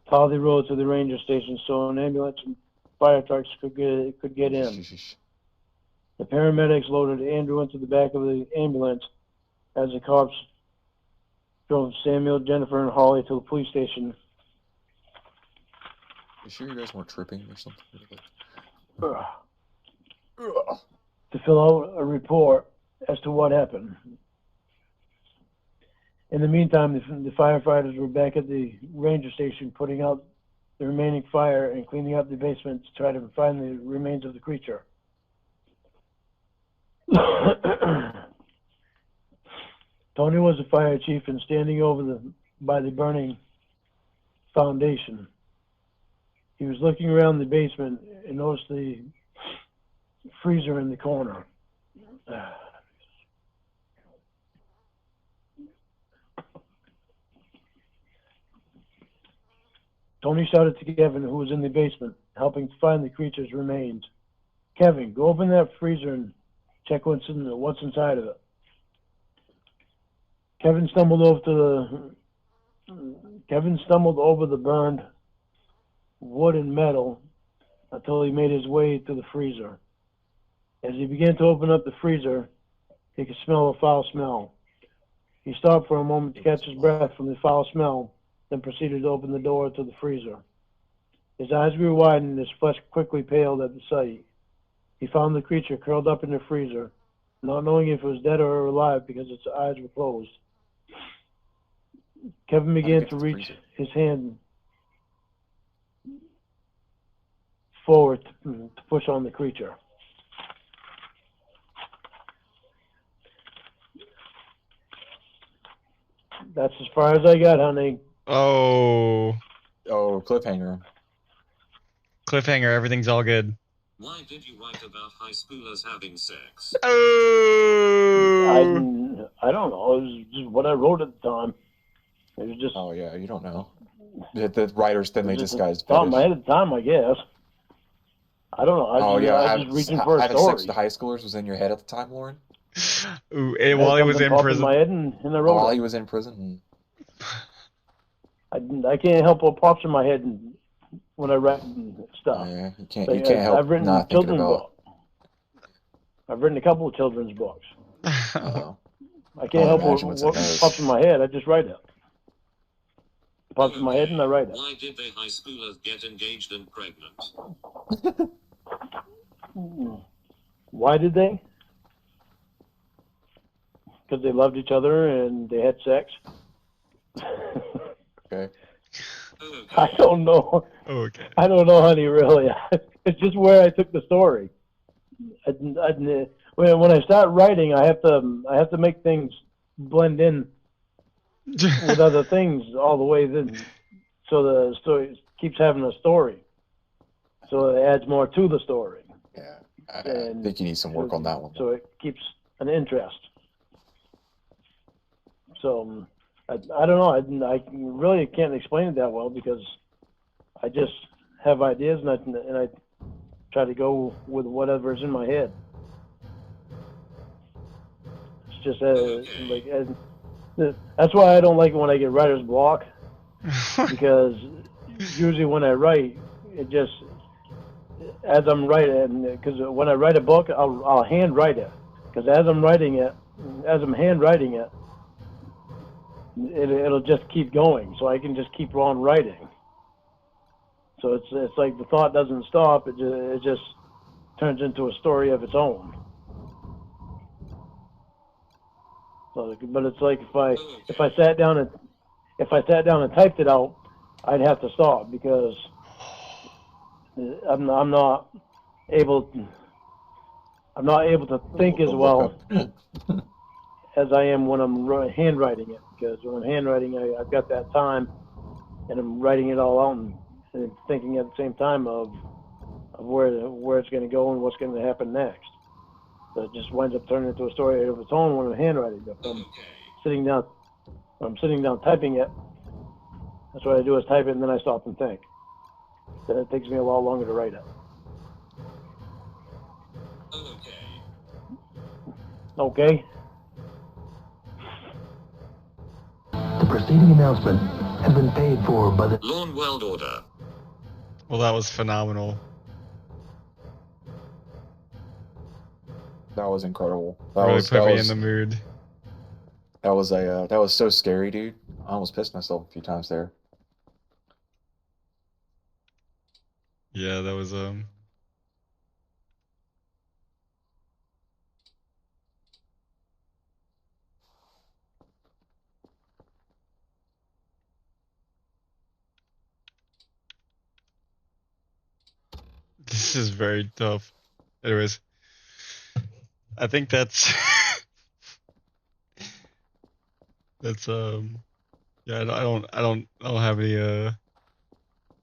follow the road to the ranger station so an ambulance and fire trucks could get in. The paramedics loaded Andrew into the back of the ambulance as the cops drove Samuel, Jennifer, and Holly to the police station. You sure you guys weren't tripping or something? To fill out a report as to what happened. In the meantime, the firefighters were back at the ranger station putting out the remaining fire and cleaning up the basement to try to find the remains of the creature. Tony was the fire chief and standing by the burning foundation. He was looking around the basement and noticed the freezer in the corner. Tony shouted to Kevin, who was in the basement, helping to find the creature's remains. Kevin, go open that freezer and check what's inside of it. Kevin stumbled over the burned wood and metal until he made his way to the freezer. As he began to open up the freezer, he could smell a foul smell. He stopped for a moment to catch his breath from the foul smell, then proceeded to open the door to the freezer. His eyes grew wide and his flesh quickly paled at the sight. He found the creature curled up in the freezer, not knowing if it was dead or alive because its eyes were closed. Kevin began to reach his hand forward to push on the creature. That's as far as I got, honey. Oh, Cliffhanger. cliffhanger. Everything's all good. Why did you write about high schoolers having sex? Oh, I don't know. It was just what I wrote at the time. It was just. Oh yeah, you don't know. The writers then they disguised thought in my fetish. head at the time, I guess. I don't know. I was just reaching for a having story. sex with high schoolers was in your head at the time, Lauren? Ooh, and while he was in prison. In my head and I wrote While it. he was in prison. I can't help what pops in my head when I write stuff. Yeah, you can't help I've written not thinking about. I've written a couple of children's books. Uh, I can't help what imagine what's in those. pops in my head. I just write it. It pops in my head and I write it. Why did they high schoolers get engaged and pregnant? Why did they? Because they loved each other and they had sex. Okay. I don't know. Okay. I don't know, honey. Really, it's just where I took the story. When I start writing, I have to make things blend in with other things all the way then, so the story keeps having a story. So it adds more to the story. Yeah, I think you need some work on that one. So it keeps an interest. So I don't know. I really can't explain it that well because I just have ideas and I try to go with whatever's in my head. It's just that's why I don't like it when I get writer's block because usually when I write, it just as I'm writing, because when I write a book, I'll hand write it because as I'm hand writing it, it'll just keep going, so I can just keep on writing. So it's like the thought doesn't stop; it just turns into a story of its own. So, but it's like if I sat down and typed it out, I'd have to stop because I'm not able to think as well as I am when I'm handwriting it. Because when I'm handwriting, I've got that time, and I'm writing it all out and thinking at the same time of where it's going to go and what's going to happen next. So it just winds up turning into a story of its own when I'm handwriting. If I'm sitting down typing it, that's what I do is type it and then I stop and think. Then it takes me a lot longer to write it. Okay. The preceding announcement have been paid for by the Lorne World Order. Well, that was phenomenal. That was incredible. Really put me in the mood. That was so scary, dude. I almost pissed myself a few times there. Yeah, that was This is very tough. Anyways, I think that's that's yeah. I don't have any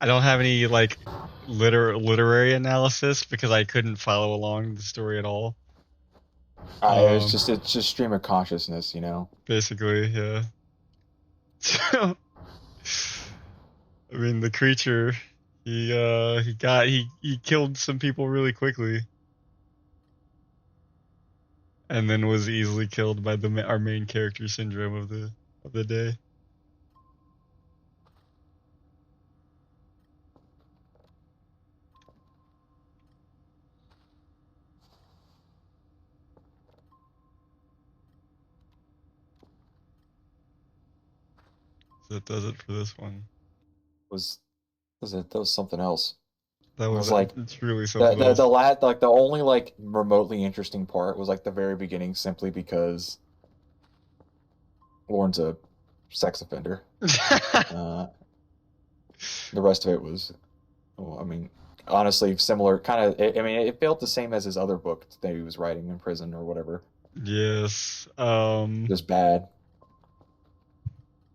I don't have any like literary analysis because I couldn't follow along the story at all. It's just stream of consciousness, you know. Basically, yeah. So, I mean, the creature, he killed some people really quickly, and then was easily killed by our main character syndrome of the day. So that does it for this one. That was something else. That It was was like it's really something else. like the only like remotely interesting part was like the very beginning, simply because Lorne's a sex offender. The rest of it was, well, I mean, honestly, similar kind of. I mean, it felt the same as his other book that he was writing in prison or whatever. Yes. Just bad.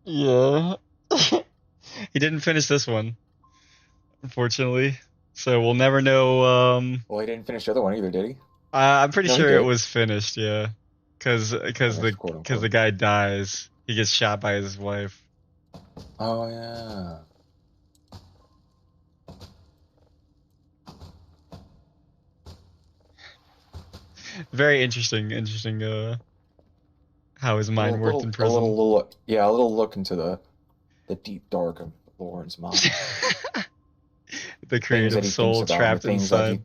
Yeah. He didn't finish this one, unfortunately. So we'll never know. Well, he didn't finish the other one either, did he? I'm pretty No, he sure it did. was finished. Yeah, because I guess, quote the unquote. guy dies. He gets shot by his wife. Oh yeah. Very interesting. How his mind worked in prison. A little look into the deep dark of Lorne's mind. The Things creative that he soul thinks about, trapped the things inside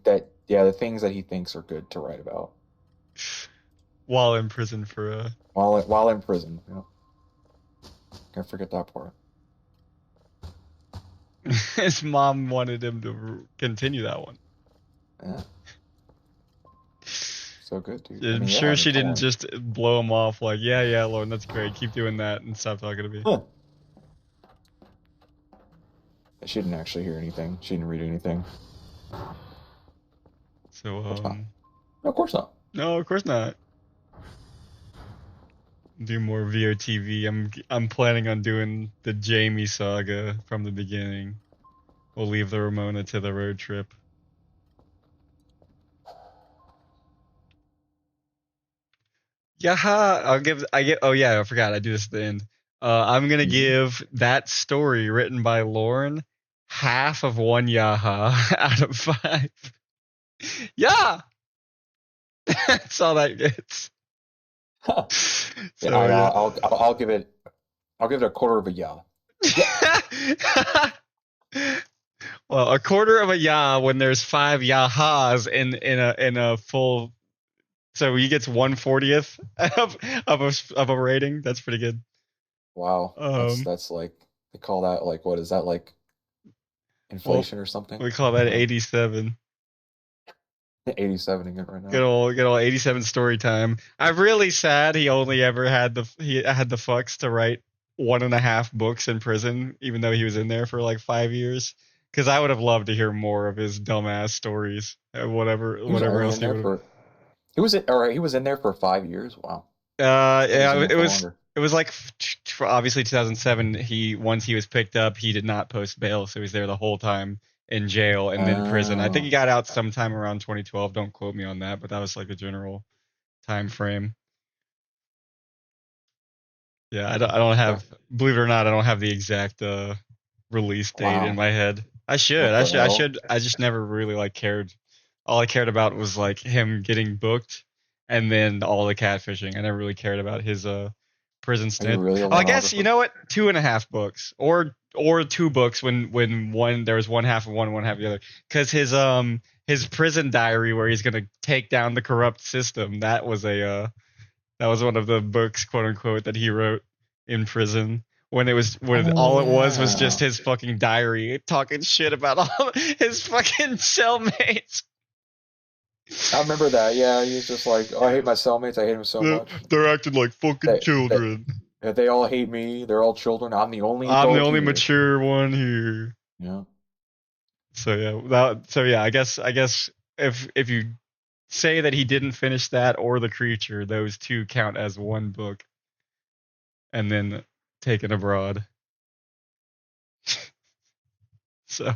the things that he thinks are good to write about while in prison for a. while in prison. You know? Can't forget that part. His mom wanted him to continue that one. Yeah. So good, dude. I'm sure she come didn't on. just blow him off like, yeah, Lorne, that's great. Keep doing that and stop talking to me. Huh. She didn't actually hear anything. She didn't read anything. So, No, of course not. No, of course not. Do more VOTV. I'm planning on doing the Jamie saga from the beginning. We'll leave the Ramona to the road trip. Yaha! Oh yeah, I forgot. I do this at the end. I'm gonna give that story written by Lorne half of one yaha out of 5. Yeah! That's all that gets. So, I'll give it a quarter of a yeah. Well, a quarter of a ya when there's 5 yahas in a full. So he gets 1/40th of a rating. That's pretty good. Wow, that's like, they call that, like, what is that, like inflation or something? We call that 87. 87 again right now. Good old 87 story time. I'm really sad he only ever had the fucks to write 1.5 books in prison, even though he was in there for like 5 years. Because I would have loved to hear more of his dumbass stories. Whatever else he would have. He was in there for 5 years. Wow. Yeah, it was like obviously 2007. Once he was picked up, he did not post bail, so he was there the whole time in jail and then prison. I think he got out sometime around 2012. Don't quote me on that, but that was like the general time frame. Yeah, I don't have, believe it or not, I don't have the exact release date in my head. I should. I just never really like cared. All I cared about was like him getting booked and then all the catfishing. I never really cared about his prison Are you stint. really a Oh, I guess you Lorneographer? know what? 2.5 books, or 2 books when one there was one half of one half of the other. Because his prison diary where he's gonna take down the corrupt system, that was one of the books, quote unquote, that he wrote in prison. When Oh all it was just yeah. his fucking diary talking shit about all his fucking cellmates. I remember that. Yeah, he was just like, "Oh, I hate my cellmates. I hate them so much. They're acting like fucking They, they, children. they all hate me. They're all children. I'm the only I'm the adult only here." mature one here. Yeah. So yeah, I guess if you say that he didn't finish that or the creature, those two count as one book, and then taken abroad. So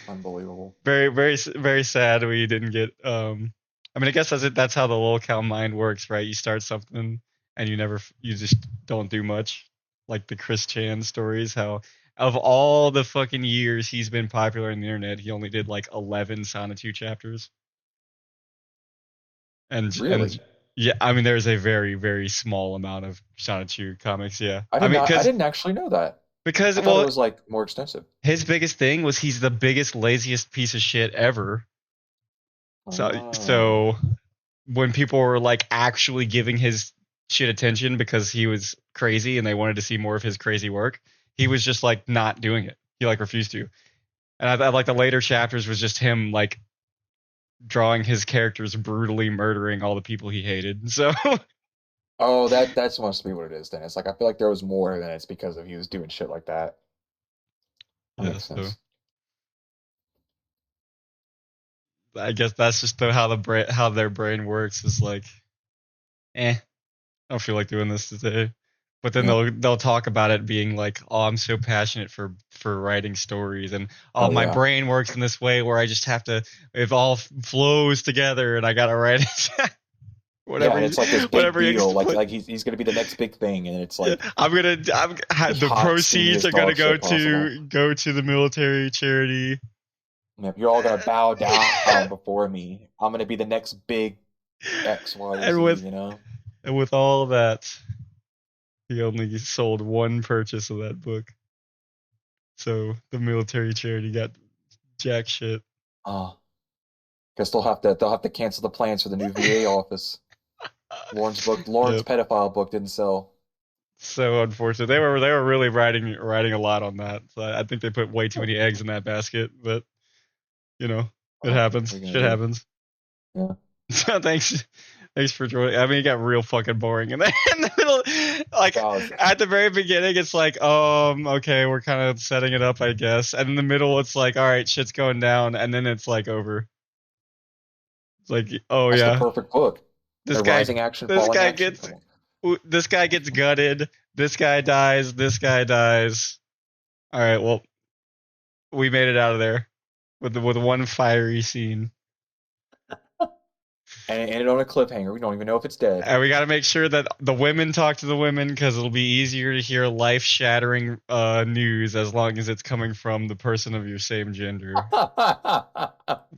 Unbelievable. very sad we didn't get. I mean, I guess that's how the lolcow mind works, right? You start something and you just don't do much. Like the Chris Chan stories, how of all the fucking years he's been popular on the internet, he only did like 11 Sonatu chapters. And Really? yeah, I mean, there's a very small amount of Sonatu comics. Yeah, I mean, didn't actually know that. because I thought it well, was like more extensive. his biggest thing was he's the biggest laziest piece of shit ever. Oh. So when people were like actually giving his shit attention because he was crazy and they wanted to see more of his crazy work, he was just like not doing it. He like refused to. And I like the later chapters was just him like drawing his characters brutally murdering all the people he hated. So Oh, that's must be what it is then. It's like I feel like there was more than it's because of he was doing shit like that. That yeah, makes so sense. I guess that's just how their brain works is like, I don't feel like doing this today. But then Yeah. they'll talk about it being like, oh, I'm so passionate for writing stories, and Oh, my yeah. brain works in this way where I just have to, it all flows together, and I gotta write it. Yeah, and it's like this big whatever he deal. explains. Like he's gonna be the next big thing, and it's like Yeah, the hot, proceeds steamiest are gonna dog shit possible. go to the military charity. Yep, you're all gonna bow down before me. I'm gonna be the next big X, Y, And Z, you know? with all of that, he only sold one purchase of that book. So the military charity got jack shit. Oh. Guess they'll have to cancel the plans for the new VA office. Lorne's pedophile book didn't sell. So unfortunate. They were really writing a lot on that. So I think they put way too many eggs in that basket, but you know, it happens. What are you Shit gonna do? happens. Yeah. So thanks for joining. I mean, it got real fucking boring in the middle. Like at the very beginning, it's like, okay, we're kind of setting it up, I guess. And in the middle, it's like, all right, shit's going down, and then it's like over. It's like, oh That's yeah, the perfect book. this The guy, rising action, this falling guy action. gets, this guy gets gutted. This guy dies. This guy dies. All right, well, we made it out of there with one fiery scene. And it ended on a cliffhanger. We don't even know if it's dead. And we got to make sure that the women talk to the women because it'll be easier to hear life-shattering news as long as it's coming from the person of your same gender.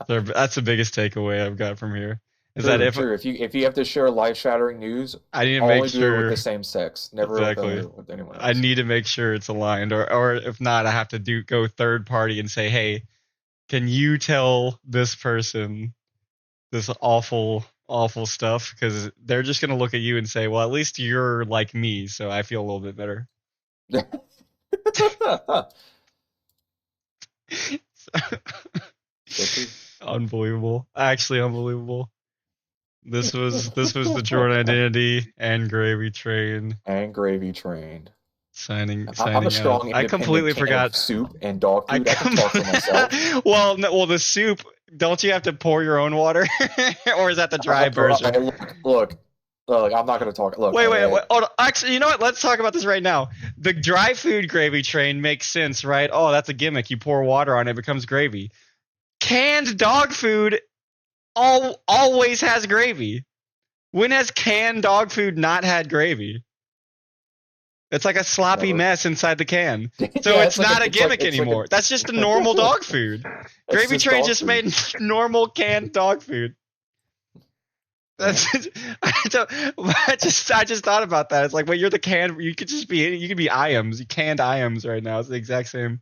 That's the biggest takeaway I've got from here. Is True, that if you have to share life-shattering news, I need to only make do it with sure the same sex, never exactly with anyone else. I need to make sure it's aligned, or if not, I have to go third party and say, hey, can you tell this person this awful stuff, because they're just going to look at you and say, well, at least you're like me, so I feel a little bit better. Unbelievable. Actually unbelievable. This was the Jordan Identity and Gravy Train. And Gravy Train. Signing I'm a strong, out. I independent completely king forgot of soup and dog food. I can talk for myself. well, the soup. Don't you have to pour your own water, or is that the dry version? Look. I'm not going to talk. Look. Wait. Hold on. Actually, you know what? Let's talk about this right now. The dry food Gravy Train makes sense, right? Oh, that's a gimmick. You pour water on it, it becomes gravy. Canned dog food always has gravy. When has canned dog food not had gravy? It's like a sloppy mess inside the can. So Yeah, it's not a gimmick anymore. That's just a normal dog food. Gravy Train just made normal canned dog food. That's I just thought about that. It's like, well, you're the canned. You could be Iams. You canned Iams right now. It's the exact same.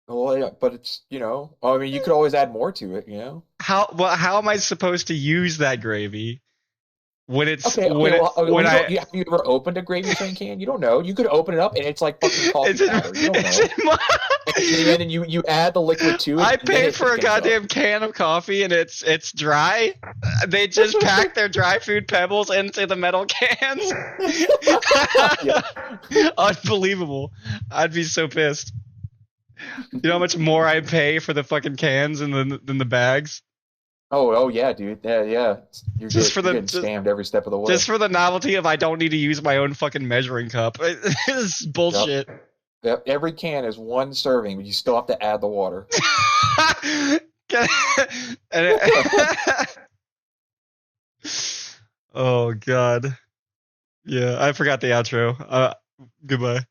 Well, yeah, but it's I mean, you could always add more to it. How am I supposed to use that gravy when it's Okay. Well, when have you ever opened a gravy train can? You don't know. You could open it up and it's like fucking coffee powder. You don't know. And then you add the liquid to it. I paid for a goddamn can of coffee and it's dry. They just pack their dry food pebbles into the metal cans. Unbelievable. I'd be so pissed. You know how much more I pay for the fucking cans than the bags? Oh yeah, dude. Yeah. You're getting scammed every step of the way. Just for the novelty of I don't need to use my own fucking measuring cup. This is bullshit. Yep. Every can is one serving, but you still have to add the water. Oh god. Yeah, I forgot the outro. Goodbye.